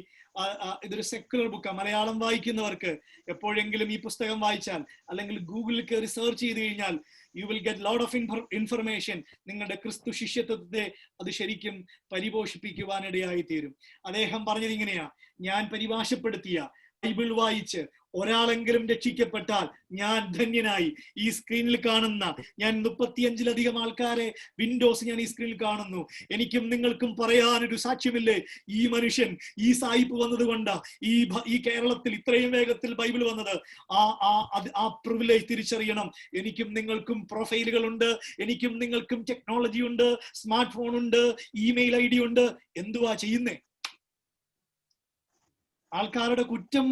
ഇതൊരു സെക്കുലർ ബുക്കാണ്. മലയാളം വായിക്കുന്നവർക്ക് എപ്പോഴെങ്കിലും ഈ പുസ്തകം വായിച്ചാൽ അല്ലെങ്കിൽ ഗൂഗിളിൽ കയറി സെർച്ച് ചെയ്ത് കഴിഞ്ഞാൽ you will get lot of information. നിങ്ങളുടെ ക്രിസ്തു ശിഷ്യത്വത്തെ അത് ശരിക്കും പരിപോഷിപ്പിക്കുവാനിടയായി തീരും. അദ്ദേഹം പറഞ്ഞത് ഇങ്ങനെയാ: ഞാൻ പരിഭാഷപ്പെടുത്തിയ ബൈബിൾ വായിച്ച് ഒരാളെങ്കിലും രക്ഷിക്കപ്പെട്ടാൽ ഞാൻ ധന്യനായി. ഈ സ്ക്രീനിൽ കാണുന്ന ഞാൻ 35-ലധികം ആൾക്കാരെ വിൻഡോസ് ഞാൻ ഈ സ്ക്രീനിൽ കാണുന്നു. എനിക്കും നിങ്ങൾക്കും പറയാനൊരു സാക്ഷ്യമില്ലേ? ഈ മനുഷ്യൻ, ഈ സായിപ്പ് വന്നത് കൊണ്ടാ ഈ കേരളത്തിൽ ഇത്രയും വേഗത്തിൽ ബൈബിൾ വന്നത്. ആ പ്രിവിലേജ് തിരിച്ചറിയണം. എനിക്കും നിങ്ങൾക്കും പ്രൊഫൈലുകളുണ്ട്, എനിക്കും നിങ്ങൾക്കും ടെക്നോളജി ഉണ്ട്, സ്മാർട്ട് ഫോൺ ഉണ്ട്, ഇമെയിൽ ID ഉണ്ട്. എന്തുവാ ചെയ്യുന്നേ? ആൾക്കാരുടെ കുറ്റം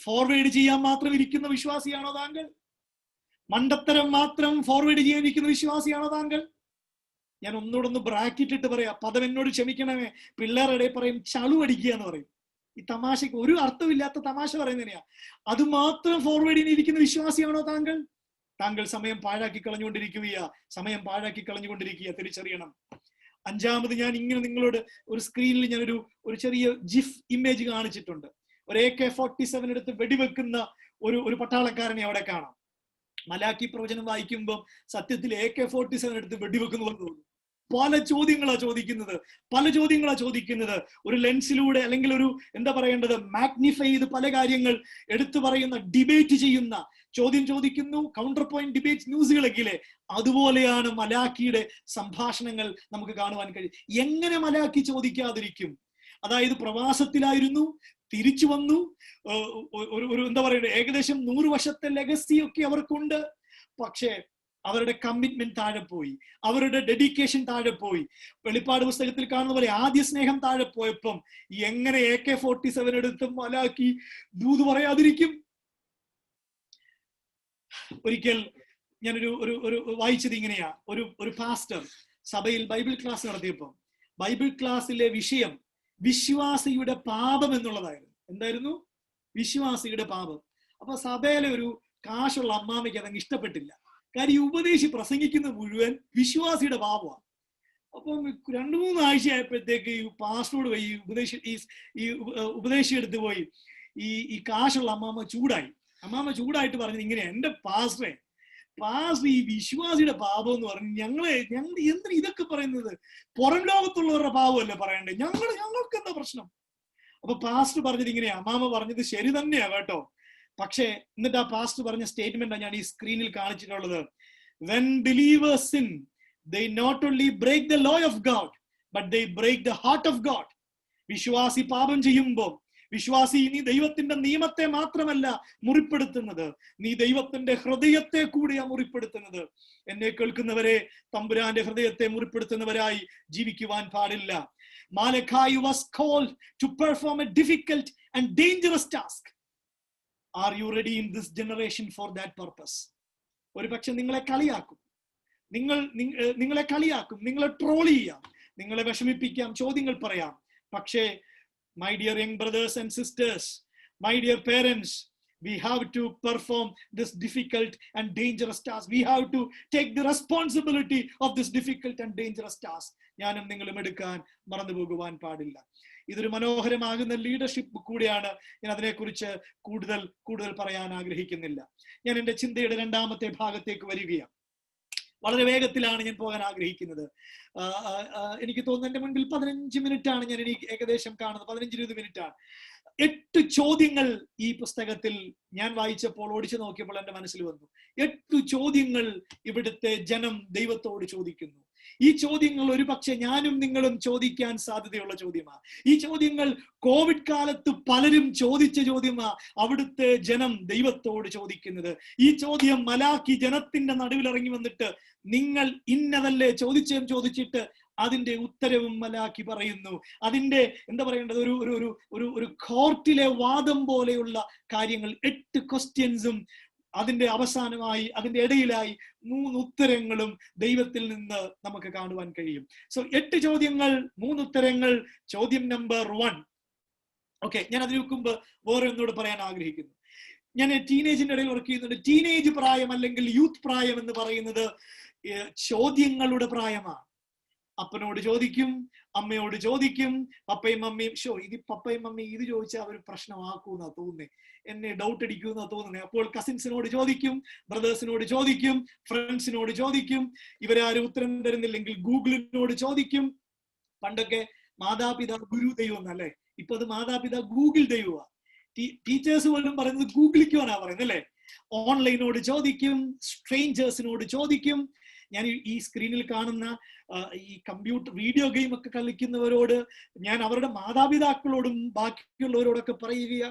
ഫോർവേഡ് ചെയ്യാൻ മാത്രം ഇരിക്കുന്ന വിശ്വാസിയാണോ താങ്കൾ? മണ്ടത്തരം മാത്രം ഫോർവേഡ് ചെയ്യാൻ ഇരിക്കുന്ന വിശ്വാസിയാണോ താങ്കൾ? ഞാൻ ഒന്നുകൂടെ ബ്രാക്കറ്റ് ഇട്ട് പറയാം, പദം എന്നോട് ക്ഷമിക്കണമേ. പിള്ളേരുടെ പറയും ചളുവടിക്കുക എന്ന് പറയും. ഈ തമാശക്ക് ഒരു അർത്ഥമില്ലാത്ത തമാശ പറയുന്നതിനെയാ. അത് മാത്രം ഫോർവേഡ് ചെയ്യാനിരിക്കുന്ന വിശ്വാസിയാണോ താങ്കൾ? താങ്കൾ സമയം പാഴാക്കി കളഞ്ഞുകൊണ്ടിരിക്കുക. തിരിച്ചറിയണം. അഞ്ചാമത്, ഞാൻ ഇങ്ങനെ നിങ്ങളോട് ഒരു സ്ക്രീനിൽ ഞാൻ ഒരു ചെറിയ ജിഫ് ഇമേജ് കാണിച്ചിട്ടുണ്ട്. ഒരു AK-47 എടുത്ത് വെടിവെക്കുന്ന ഒരു പട്ടാളക്കാരനെ അവിടെ കാണാം. മലാക്കി പ്രവചനം വായിക്കുമ്പോൾ സത്യത്തിൽ AK-47 എടുത്ത് വെടിവെക്കുന്ന പോലെ തോന്നുന്നു. പല ചോദ്യങ്ങളാ ചോദിക്കുന്നത്. ഒരു ലെൻസിലൂടെ അല്ലെങ്കിൽ ഒരു എന്താ പറയേണ്ടത്, മാഗ്നിഫൈ ചെയ്ത് പല കാര്യങ്ങൾ എടുത്തു പറയുന്ന, ഡിബേറ്റ് ചെയ്യുന്ന, ചോദ്യം ചോദിക്കുന്നു, കൗണ്ടർ പോയിന്റ് ഡിബേറ്റ് ന്യൂസുകളൊക്കെ. അതുപോലെയാണ് മലാക്കിയുടെ സംഭാഷണങ്ങൾ നമുക്ക് കാണുവാൻ കഴിയും. എങ്ങനെ മലാക്കി ചോദിക്കാതിരിക്കും? അതായത് പ്രവാസത്തിലായിരുന്നു, തിരിച്ചു വന്നു, ഒരു എന്താ പറയുക, ഏകദേശം 100 വർഷത്തെ ലെഗസി ഒക്കെ അവർക്കുണ്ട്. പക്ഷേ അവരുടെ കമ്മിറ്റ്മെന്റ് താഴെ പോയി, അവരുടെ ഡെഡിക്കേഷൻ താഴെ പോയി. വെളിപ്പാട് പുസ്തകത്തിൽ കാണുന്ന പോലെ ആദ്യ സ്നേഹം താഴെ പോയപ്പം എങ്ങനെ AK-47 എടുത്ത് മലാക്കി ദൂത് പറയാതിരിക്കും? ഒരിക്കൽ ഞാനൊരു വായിച്ചത് ഇങ്ങനെയാ. ഒരു പാസ്റ്റർ സഭയിൽ ബൈബിൾ ക്ലാസ് നടത്തിയപ്പോൾ ബൈബിൾ ക്ലാസ്സിലെ വിഷയം വിശ്വാസിയുടെ പാപം എന്നുള്ളതായിരുന്നു. എന്തായിരുന്നു? വിശ്വാസിയുടെ പാപം. അപ്പൊ സഭയിലെ ഒരു കാശുള്ള അമ്മാമയ്ക്ക് അതങ്ങ് ഇഷ്ടപ്പെട്ടില്ല. കാര്യം ഉപദേശി പ്രസംഗിക്കുന്ന മുഴുവൻ വിശ്വാസിയുടെ പാപമാണ്. അപ്പം 2-3 ആഴ്ചയായപ്പോഴത്തേക്ക് ഈ പാസ്റ്ററോട് പോയി ഈ ഉപദേശി എടുത്ത് പോയി ഈ കാശുള്ള അമ്മാമ ചൂടായിട്ട് പറഞ്ഞത് ഇങ്ങനെ: എന്റെ പാസ്റ്റർ ഈ വിശ്വാസിയുടെ പാപം എന്ന് പറഞ്ഞു ഞങ്ങൾ എന്തിനാ ഇതൊക്കെ പറയുന്നത്? പുറം ലോകത്തുള്ളവരുടെ പാപമല്ലേ പറയണ്ടേ? ഞങ്ങൾക്ക് എന്താ പ്രശ്നം? അപ്പൊ പാസ്റ്റർ പറഞ്ഞത് ഇങ്ങനെയാ. അമ്മാമ പറഞ്ഞത് ശരി തന്നെയാ കേട്ടോ. പക്ഷേ എന്നിട്ട് ആ പാസ്റ്റർ പറഞ്ഞ സ്റ്റേറ്റ്മെന്റാണ് ഞാൻ ഈ സ്ക്രീനിൽ കാണിച്ചിട്ടുള്ളത്. When believers sin, they not only break the law of God, but they break the heart of God. വിശ്വാസി പാപം ചെയ്യുമ്പോൾ വിശ്വാസി നീ ദൈവത്തിന്റെ നിയമത്തെ മാത്രമല്ല മുറിപ്പെടുത്തുന്നത്, നീ ദൈവത്തിന്റെ ഹൃദയത്തെ കൂടിയാ മുറിപ്പെടുത്തുന്നത്. എന്നെ കേൾക്കുന്നവരെ, തമ്പുരാന്റെ ഹൃദയത്തെ മുറിപ്പെടുത്തുന്നവരായി ജീവിക്കുവാൻ പാടില്ല. Malachi was called to perform a difficult and dangerous task. Are you ready in this generation for that purpose? ഒരു പക്ഷെ നിങ്ങളെ കളിയാക്കും, നിങ്ങളെ ട്രോൾ ചെയ്യാം, നിങ്ങളെ വിഷമിപ്പിക്കാം, ചോദ്യങ്ങൾ പറയാം. പക്ഷേ my dear young brothers and sisters, my dear parents, we have to perform this difficult and dangerous task. We have to take the responsibility of this difficult and dangerous task. ഞാനും നിങ്ങളും എടുക്കാൻ മറന്നു പോകുവാൻ പാടില്ല. ഇതൊരു മനോഹരമാകുന്ന ലീഡർഷിപ്പ് കൂടിയാണ്. ഞാൻ അതിനെക്കുറിച്ച് കൂടുതൽ പറയാൻ ആഗ്രഹിക്കുന്നില്ല. ഞാൻ എൻ്റെ ചിന്തയുടെ 2ാമത്തെ ഭാഗത്തേക്ക് വരികയാണ്. വളരെ വേഗത്തിലാണ് ഞാൻ പോകാൻ ആഗ്രഹിക്കുന്നത്. എനിക്ക് തോന്നുന്നു എന്റെ മുൻപിൽ 15 മിനിറ്റാണ് ഞാൻ എനിക്ക് ഏകദേശം കാണുന്നത്. 15-20 മിനിറ്റാണ്. 8 ചോദ്യങ്ങൾ ഈ പുസ്തകത്തിൽ ഞാൻ വായിച്ചപ്പോൾ ഓടിച്ചു നോക്കിയപ്പോൾ എന്റെ മനസ്സിൽ വന്നു. 8 ചോദ്യങ്ങൾ ഇവിടുത്തെ ജനം ദൈവത്തോട് ചോദിക്കുന്നു. ഈ ചോദ്യങ്ങൾ ഒരു പക്ഷെ ഞാനും നിങ്ങളും ചോദിക്കാൻ സാധ്യതയുള്ള ചോദ്യമാണ്. ഈ ചോദ്യങ്ങൾ കോവിഡ് കാലത്ത് പലരും ചോദിച്ച ചോദ്യമാണ് അവിടുത്തെ ജനം ദൈവത്തോട് ചോദിക്കുന്നത്. ഈ ചോദ്യം മലാക്കി ജനത്തിന്റെ നടുവിൽ ഇറങ്ങി വന്നിട്ട് നിങ്ങൾ ഇന്നതല്ലേ ചോദിച്ചിട്ട് അതിന്റെ ഉത്തരവും മലാക്കി പറയുന്നു. അതിന്റെ എന്താ പറയേണ്ടത്, ഒരു ഒരു ഒരു ഒരു ഒരു കോർട്ടിലെ വാദം പോലെയുള്ള കാര്യങ്ങൾ, 8 ക്വസ്റ്റ്യൻസും അതിന്റെ അവസാനമായി അതിന്റെ ഇടയിലായി 3 ഉത്തരങ്ങളും ദൈവത്തിൽ നിന്ന് നമുക്ക് കാണുവാൻ കഴിയും. സോ 8 ചോദ്യങ്ങൾ, 3 ഉത്തരങ്ങൾ. ചോദ്യം നമ്പർ 1. ഓക്കെ, ഞാൻ അതിന് മുമ്പ് വേറെ ഒന്നോട് പറയാൻ ആഗ്രഹിക്കുന്നു. ഞാൻ ടീനേജിന്റെ ഇടയിൽ വർക്ക് ചെയ്യുന്നുണ്ട്. ടീനേജ് പ്രായം അല്ലെങ്കിൽ യൂത്ത് പ്രായം എന്ന് പറയുന്നത് ചോദ്യങ്ങളുടെ പ്രായമാണ്. അപ്പനോട് ചോദിക്കും, അമ്മയോട് ചോദിക്കും, പപ്പയും മമ്മിയും പപ്പയും മമ്മിയും ഇത് ചോദിച്ചാൽ അവർ പ്രശ്നമാക്കൂന്നാ തോന്നുന്നേ, എന്നെ ഡൗട്ട് അടിക്കൂന്നാ തോന്നുന്നേ. അപ്പോൾ കസിൻസിനോട് ചോദിക്കും, ബ്രദേഴ്സിനോട് ചോദിക്കും, ഫ്രണ്ട്സിനോട് ചോദിക്കും. ഇവരാരും ഉത്തരം തരുന്നില്ലെങ്കിൽ ഗൂഗിളിനോട് ചോദിക്കും. പണ്ടൊക്കെ മാതാപിതാ ഗുരു ദൈവം എന്നല്ലേ, ഇപ്പൊ അത് മാതാപിതാ ഗൂഗിൾ ദൈവമാണ്. ടീച്ചേഴ്സ് പോലും പറയുന്നത് ഗൂഗിളിക്കുവാനാ പറയുന്നത് അല്ലേ. ഓൺലൈനോട് ചോദിക്കും, സ്ട്രേഞ്ചേഴ്സിനോട് ചോദിക്കും. ഞാൻ ഈ സ്ക്രീനിൽ കാണുന്ന ഈ കമ്പ്യൂട്ടർ വീഡിയോ ഗെയിം ഒക്കെ കളിക്കുന്നവരോട്, ഞാൻ അവരുടെ മാതാപിതാക്കളോടും ബാക്കിയുള്ളവരോടൊക്കെ പറയുക,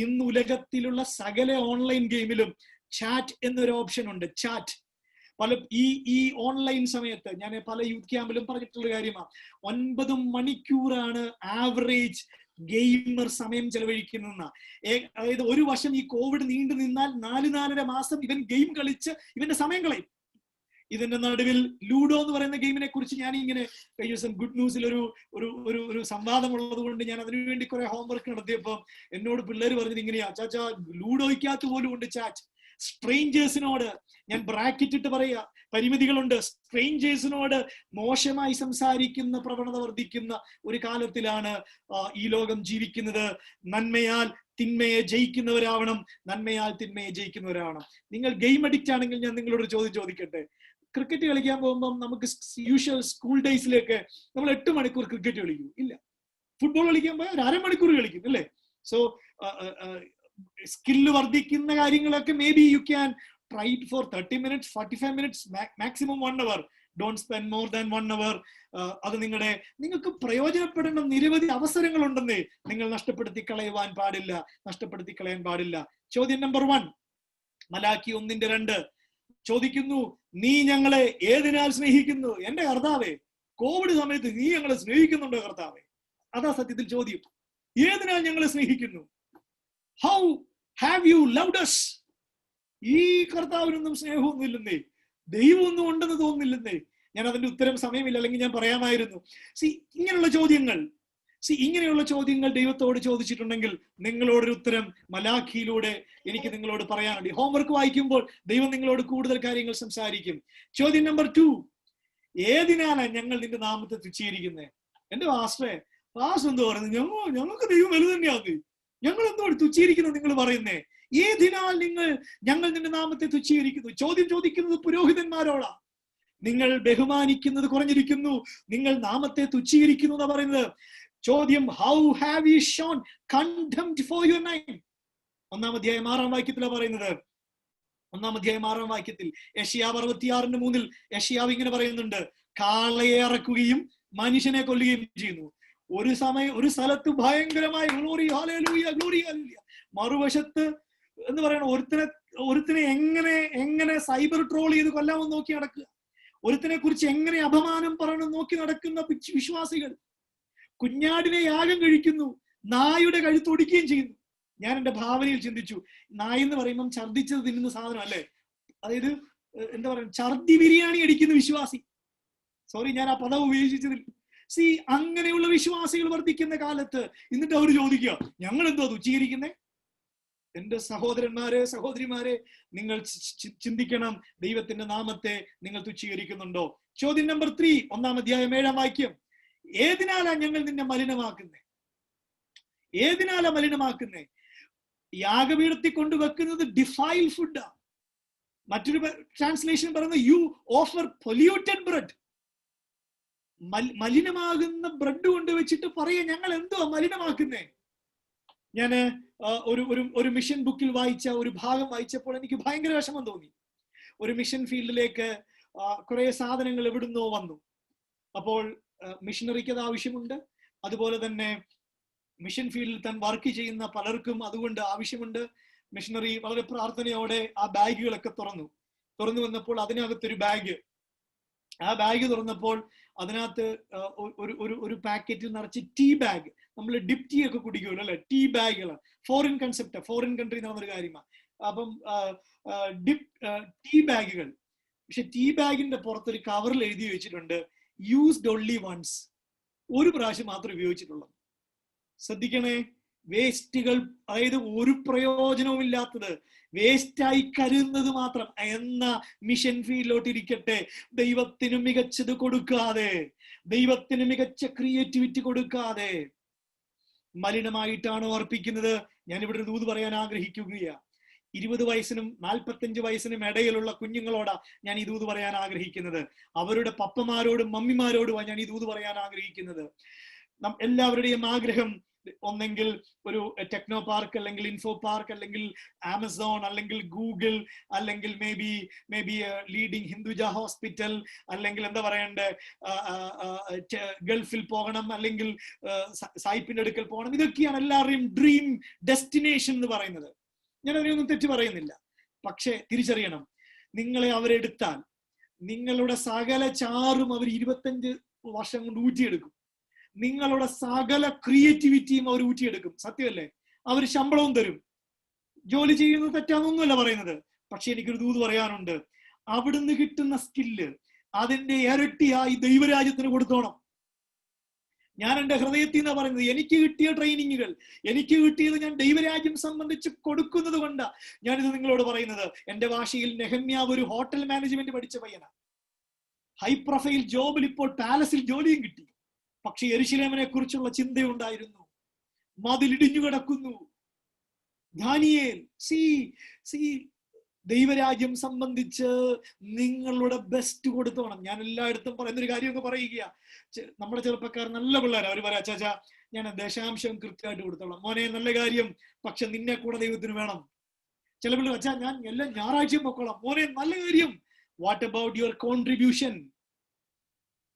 ഇന്ന് ഉലകത്തിലുള്ള സകല ഓൺലൈൻ ഗെയിമിലും ചാറ്റ് എന്നൊരു ഓപ്ഷൻ ഉണ്ട്. ചാറ്റ് ഈ ഓൺലൈൻ സമയത്ത് ഞാൻ പല യൂത്ത് ക്യാമ്പിലും പറഞ്ഞിട്ടുള്ള കാര്യമാണ്. 9 മണിക്കൂറാണ് ആവറേജ് ഗെയിമർ സമയം ചെലവഴിക്കുന്ന. അതായത് ഒരു വർഷം ഈ കോവിഡ് നീണ്ടു നിന്നാൽ 4-4.5 മാസം ഇവൻ ഗെയിം കളിച്ച് ഇവന്റെ സമയം കളയും. ഇതിന്റെ നടുവിൽ ലൂഡോ എന്ന് പറയുന്ന ഗെയിമിനെ കുറിച്ച് ഞാൻ ഇങ്ങനെ കഴിഞ്ഞ ദിവസം ഗുഡ് ന്യൂസിൽ ഒരു സംവാദം ഉള്ളത് കൊണ്ട് ഞാൻ അതിനുവേണ്ടി കുറെ ഹോംവർക്ക് നടത്തിയപ്പോൾ എന്നോട് പിള്ളേർ പറഞ്ഞത് ഇങ്ങനെയാ, ചാച്ചാ ലൂഡോയ്ക്കകത്ത് പോലും ഉണ്ട് ചാറ്റ്. സ്ട്രേഞ്ചേഴ്സിനോട് ഞാൻ ബ്രാക്കറ്റ് ഇട്ട് പറയാ, പരിമിതികളുണ്ട്. സ്ട്രേഞ്ചേഴ്സിനോട് മോശമായി സംസാരിക്കുന്ന പ്രവണത വർദ്ധിക്കുന്ന ഒരു കാലത്തിലാണ് ഈ ലോകം ജീവിക്കുന്നത്. നന്മയാൽ തിന്മയെ ജയിക്കുന്നവരാവണം, നന്മയാൽ തിന്മയെ ജയിക്കുന്നവരാവണം. നിങ്ങൾ ഗെയിം അഡിക്റ്റ് ആണെങ്കിൽ ഞാൻ നിങ്ങളോട് ചോദ്യം ചോദിക്കട്ടെ. ക്രിക്കറ്റ് കളിക്കാൻ പോകുമ്പോൾ നമുക്ക് യൂഷ്വൽ സ്കൂൾ ഡേയ്സിലേക്ക് നമ്മൾ 8 മണിക്കൂർ ക്രിക്കറ്റ് കളിക്കും ഇല്ല. ഫുട്ബോൾ കളിക്കാൻ പോയാൽ ഒരു അരമണിക്കൂർ കളിക്കും അല്ലേ. സോ സ്കില്ല് വർദ്ധിക്കുന്ന കാര്യങ്ങളൊക്കെ may be you can try it for 30 minutes, 45 minutes, maximum 1 hour. Don't spend more than 1 hour. അത് നിങ്ങൾക്ക് പ്രയോജനപ്പെടേണ്ട നിരവധി അവസരങ്ങളുണ്ടെന്നേ നിങ്ങൾ നഷ്ടപ്പെടുത്തി കളയാൻ പാടില്ല. ചോദ്യം നമ്പർ 1, മലാക്കി 1:2 ചോദിക്കുന്നു, നീ ഞങ്ങളെ ഏതിനാൽ സ്നേഹിക്കുന്നു? എന്റെ കർത്താവേ, കോവിഡ് സമയത്ത് നീ ഞങ്ങളെ സ്നേഹിക്കുന്നുണ്ടോ കർത്താവേ? അതാ സത്യത്തിൽ ചോദ്യം. ഏതിനാൽ ഞങ്ങളെ സ്നേഹിക്കുന്നു? How have U loved us? ഈ കർത്താവിനൊന്നും സ്നേഹമൊന്നും ഇല്ലെന്നേ, ദൈവമൊന്നും ഉണ്ടെന്ന് തോന്നുന്നില്ലെന്നേ. ഞാൻ അതിന്റെ ഉത്തരം സമയമില്ല, അല്ലെങ്കിൽ ഞാൻ പറയാമായിരുന്നു. ഇങ്ങനെയുള്ള ചോദ്യങ്ങൾ ദൈവത്തോട് ചോദിച്ചിട്ടുണ്ടെങ്കിൽ നിങ്ങളോടൊരു ഉത്തരം മലാഖിയിലൂടെ എനിക്ക് നിങ്ങളോട് പറയാനുണ്ട്. ഹോംവർക്ക് വായിക്കുമ്പോൾ ദൈവം നിങ്ങളോട് കൂടുതൽ കാര്യങ്ങൾ സംസാരിക്കും. ചോദ്യം നമ്പർ 2, ഏതിനാലാണ് ഞങ്ങൾ നിന്റെ നാമത്തെ തുച്ഛീകരിക്കുന്നത്? എന്റെ പാസ്റ്റർ എന്തോ പറയുന്നത്? ഞങ്ങൾക്ക് ദൈവം വലുത് തന്നെയാണ്, ഞങ്ങൾ എന്തോ തുച്ഛീകരിക്കുന്നു നിങ്ങൾ പറയുന്നേ? ഏതിനാൽ ഞങ്ങൾ നിന്റെ നാമത്തെ തുച്ഛീകരിക്കുന്നു? ചോദ്യം ചോദിക്കുന്നത് പുരോഹിതന്മാരോടാ. നിങ്ങൾ ബഹുമാനിക്കുന്നത് കുറഞ്ഞിരിക്കുന്നു, നിങ്ങൾ നാമത്തെ തുച്ഛീകരിക്കുന്നു എന്നാ പറയുന്നത്. ചോദ്യം, how have you shown contempt for your name? 1-ാം അധ്യായം 6-ാം വാക്യത്തിലാണ് പറയുന്നത്. 1-ാം അധ്യായം 6-ാം വാക്യത്തിൽ യെശയ്യാവ് 66:3 യെശയ്യാവ് ഇങ്ങനെ പറയുന്നുണ്ട്, കാളയെ ഇറക്കുകയും മനുഷ്യനെ കൊല്ലുകയും ചെയ്യുന്നു. ഒരു സ്ഥലത്ത് ഭയങ്കരമായ ഗ്ലോറി ഹല്ലേലൂയ, ഗ്ലോറി ഹല്ലേലൂയ. മറുവശത്ത് എന്ന് പറയണ ഒരുത്തിനെ എങ്ങനെ സൈബർ ട്രോൾ ചെയ്ത് കൊല്ലാമെന്ന് നോക്കി നടക്കുക, ഒരുത്തിനെ കുറിച്ച് എങ്ങനെ അപമാനം പറയണം നോക്കി നടക്കുന്ന വിശ്വാസികൾ. കുഞ്ഞാടിനെ യാഗം കഴിക്കുന്നു, നായുടെ കഴുത്തൊടിക്കുകയും ചെയ്യുന്നു. ഞാൻ എന്റെ ഭാവനയിൽ ചിന്തിച്ചു, നായ എന്ന് പറയുമ്പം ഛർദ്ദിച്ചത് തിന്നുന്ന സാധനം അല്ലേ, അതായത് എന്താ പറയുക, ഛർദി ബിരിയാണി അടിക്കുന്ന വിശ്വാസി. സോറി, ഞാൻ ആ പദം ഉപയോഗിച്ചതിൽ. അങ്ങനെയുള്ള വിശ്വാസികൾ വർദ്ധിക്കുന്ന കാലത്ത് എന്നിട്ട് അവർ ചോദിക്കുക, ഞങ്ങൾ എന്തോ തുച്ഛീകരിക്കുന്നേ? എന്റെ സഹോദരന്മാരെ, സഹോദരിമാരെ, നിങ്ങൾ ചിന്തിക്കണം, ദൈവത്തിന്റെ നാമത്തെ നിങ്ങൾ തുച്ഛീകരിക്കുന്നുണ്ടോ? ചോദ്യം നമ്പർ 3, 1-ാം അധ്യായം 7-ാം വാക്യം. ഏതിനാലാ ഞങ്ങൾ നിന്നെ മലിനമാക്കുന്നേ? ഏതിനാലാ മലിനമാക്കുന്നേ? യാഗപീഠത്തിൽ കൊണ്ടുവെക്കുന്നത് ഡിഫൈൽ ഫുഡാ. മറ്റൊരു ട്രാൻസ്ലേഷൻ പറയുന്നത് യു ഓഫർ പൊല്യൂട്ടഡ് ബ്രെഡ്. മലിനമാകുന്ന ബ്രെഡ് കൊണ്ടുവച്ചിട്ട് പറയാ ഞങ്ങൾ എന്തോ മലിനമാക്കുന്നേ. ഞാന് ഒരു മിഷൻ ബുക്കിൽ വായിച്ച ഒരു ഭാഗം വായിച്ചപ്പോൾ എനിക്ക് ഭയങ്കര വിഷമം തോന്നി. ഒരു മിഷൻ ഫീൽഡിലേക്ക് കുറെ സാധനങ്ങൾ എവിടുന്നോ വന്നു. അപ്പോൾ മിഷനറിക്ക് അത് ആവശ്യമുണ്ട്, അതുപോലെ തന്നെ മിഷൻ ഫീൽഡിൽ താൻ വർക്ക് ചെയ്യുന്ന പലർക്കും അതുകൊണ്ട് ആവശ്യമുണ്ട്. മിഷനറി വളരെ പ്രാർത്ഥനയോടെ ആ ബാഗുകളൊക്കെ തുറന്നു വന്നപ്പോൾ അതിനകത്തൊരു ബാഗ് ആ ബാഗ് തുറന്നപ്പോൾ അതിനകത്ത് ഒരു പാക്കറ്റിൽ നിറച്ച് ടീ ബാഗ്, നമ്മൾ ഡിപ് ടീ ഒക്കെ കുടിക്കുമല്ലോ അല്ലെ, ടീ ബാഗുകളാണ്. ഫോറിൻ കൺസെപ്റ്റ്, ഫോറിൻ കൺട്രി നടന്നൊരു കാര്യമാണ്. അപ്പം ടീ ബാഗുകൾ. പക്ഷെ ടീ ബാഗിന്റെ പുറത്തൊരു കവറിൽ എഴുതി വെച്ചിട്ടുണ്ട് യൂസ്ഡ് ഓൺലി വൺസ്, ഒരു പ്രാവശ്യം മാത്രം ഉപയോഗിച്ചിട്ടുള്ളത്. ശ്രദ്ധിക്കണേ, വേസ്റ്റുകൾ, അതായത് ഒരു പ്രയോജനവും ഇല്ലാത്തത്, വേസ്റ്റായി കരുതുന്നത് മാത്രം എന്ന മിഷൻ ഫീൽഡിലോട്ട് ഇരിക്കട്ടെ. ദൈവത്തിന് മികച്ചത് കൊടുക്കാതെ, ദൈവത്തിന് മികച്ച ക്രിയേറ്റിവിറ്റി കൊടുക്കാതെ മലിനമായിട്ടാണ് അർപ്പിക്കുന്നത്. ഞാൻ ഇവിടെ ഒരു ദൂത് പറയാൻ ആഗ്രഹിക്കുകയാണ്. 20 വയസ്സിനും 45 വയസ്സിനും ഇടയിലുള്ള കുഞ്ഞുങ്ങളോടാ ഞാൻ ഈ ദൂത് പറയാൻ ആഗ്രഹിക്കുന്നത്. അവരുടെ പപ്പമാരോടും മമ്മിമാരോടുമാണ് ഞാൻ ഈ ദൂത് പറയാൻ ആഗ്രഹിക്കുന്നത്. എല്ലാവരുടെയും ആഗ്രഹം ഒന്നെങ്കിൽ ഒരു ടെക്നോ പാർക്ക്, അല്ലെങ്കിൽ ഇൻഫോ പാർക്ക്, അല്ലെങ്കിൽ ആമസോൺ, അല്ലെങ്കിൽ ഗൂഗിൾ, അല്ലെങ്കിൽ may be leading Hinduja hospital, അല്ലെങ്കിൽ എന്താ പറയണ്ടേ, ഗൾഫിൽ പോകണം, അല്ലെങ്കിൽ സായിപ്പിന്റെ അടുക്കൽ പോകണം. ഇതൊക്കെയാണ് എല്ലാവരുടെയും ഡ്രീം ഡെസ്റ്റിനേഷൻ എന്ന് പറയുന്നത്. ഞാൻ അതിനൊന്നും തെറ്റ് പറയുന്നില്ല. പക്ഷെ തിരിച്ചറിയണം, നിങ്ങളെ അവരെടുത്താൽ നിങ്ങളുടെ സകല ചാറും അവർ 25 വർഷം കൊണ്ട് ഊറ്റിയെടുക്കും. നിങ്ങളുടെ സകല ക്രിയേറ്റിവിറ്റിയും അവർ ഊറ്റിയെടുക്കും. സത്യമല്ലേ? അവർ ശമ്പളവും തരും. ജോലി ചെയ്യുന്നത് തെറ്റാന്നൊന്നുമല്ല പറയുന്നത്. പക്ഷെ എനിക്കൊരു ദൂത് പറയാനുണ്ട്. അവിടുന്ന് കിട്ടുന്ന സ്കില്ല് അതിന്റെ ഇരട്ടിയായി ദൈവരാജ്യത്തിന് കൊടുത്തോണം. ഞാൻ എന്റെ ഹൃദയത്തിൽ നിന്നാണ് പറയുന്നത്. എനിക്ക് കിട്ടിയ ട്രെയിനിങ്ങുകൾ, എനിക്ക് കിട്ടിയത് ഞാൻ ദൈവരാജ്യം സംബന്ധിച്ച് കൊടുക്കുന്നത് കൊണ്ടാ ഞാനിത് നിങ്ങളോട് പറയുന്നത്. എന്റെ ഭാഷയിൽ നെഹമ്യാവ് ഒരു ഹോട്ടൽ മാനേജ്മെന്റ് പഠിച്ച പയ്യനാ. ഹൈ പ്രൊഫൈൽ ജോബിൽ ഇപ്പോൾ പാലസിൽ ജോലിയും കിട്ടി. പക്ഷെ യെരുശലേമിനെ കുറിച്ചുള്ള ചിന്തയുണ്ടായിരുന്നു. മതിലിടിഞ്ഞു കിടക്കുന്നു. ദാനിയേൽ, ദൈവരാജ്യം സംബന്ധിച്ച് നിങ്ങളുടെ ബെസ്റ്റ് കൊടുത്തോണം. ഞാൻ എല്ലായിടത്തും പറയുന്നൊരു കാര്യമൊക്കെ പറയുക. നമ്മുടെ ചെറുപ്പക്കാർ നല്ല പിള്ളേരാ. അവർ പറയാ, ചാച്ചാ ഞാൻ ദശാംശം കൃത്യമായിട്ട് കൊടുത്തോളാം. മോനെ നല്ല കാര്യം, പക്ഷെ നിന്നെ കൂടെ ദൈവത്തിന് വേണം. ചില പിള്ളേർ, അച്ഛാ ഞാൻ എല്ലാം ഞായറാഴ്ചയും പൊക്കോളാം. മോനെ നല്ല കാര്യം. What about your contribution?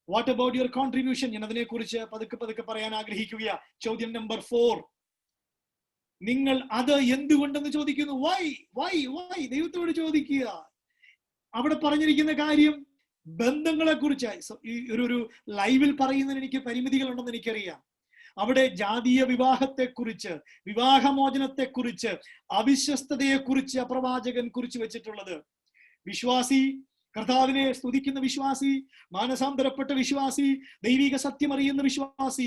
What about your contribution? ഞാൻ അതിനെക്കുറിച്ച് പതുക്കെ പറയാൻ ആഗ്രഹിക്കുകയാ. ചോദ്യം നമ്പർ 4. നിങ്ങൾ അത് എന്തുകൊണ്ടെന്ന് ചോദിക്കുന്നു. വൈ ദൈവത്തോട് ചോദിക്കുക. അവിടെ പറഞ്ഞിരിക്കുന്ന കാര്യം ബന്ധങ്ങളെ കുറിച്ചായി. ഒരു ലൈവിൽ പറയുന്നതിന് എനിക്ക് പരിമിതികളുണ്ടെന്ന് എനിക്കറിയാം. അവിടെ ജാതീയ വിവാഹത്തെക്കുറിച്ച്, വിവാഹമോചനത്തെക്കുറിച്ച്, അവിശ്വസ്തതയെക്കുറിച്ച് പ്രവാചകൻ കുറിച്ച് വെച്ചിട്ടുള്ളത്. വിശ്വാസി, കർത്താവിനെ സ്തുതിക്കുന്ന വിശ്വാസി, മാനസാന്തരപ്പെട്ട വിശ്വാസി, ദൈവിക സത്യം അറിയുന്ന വിശ്വാസി,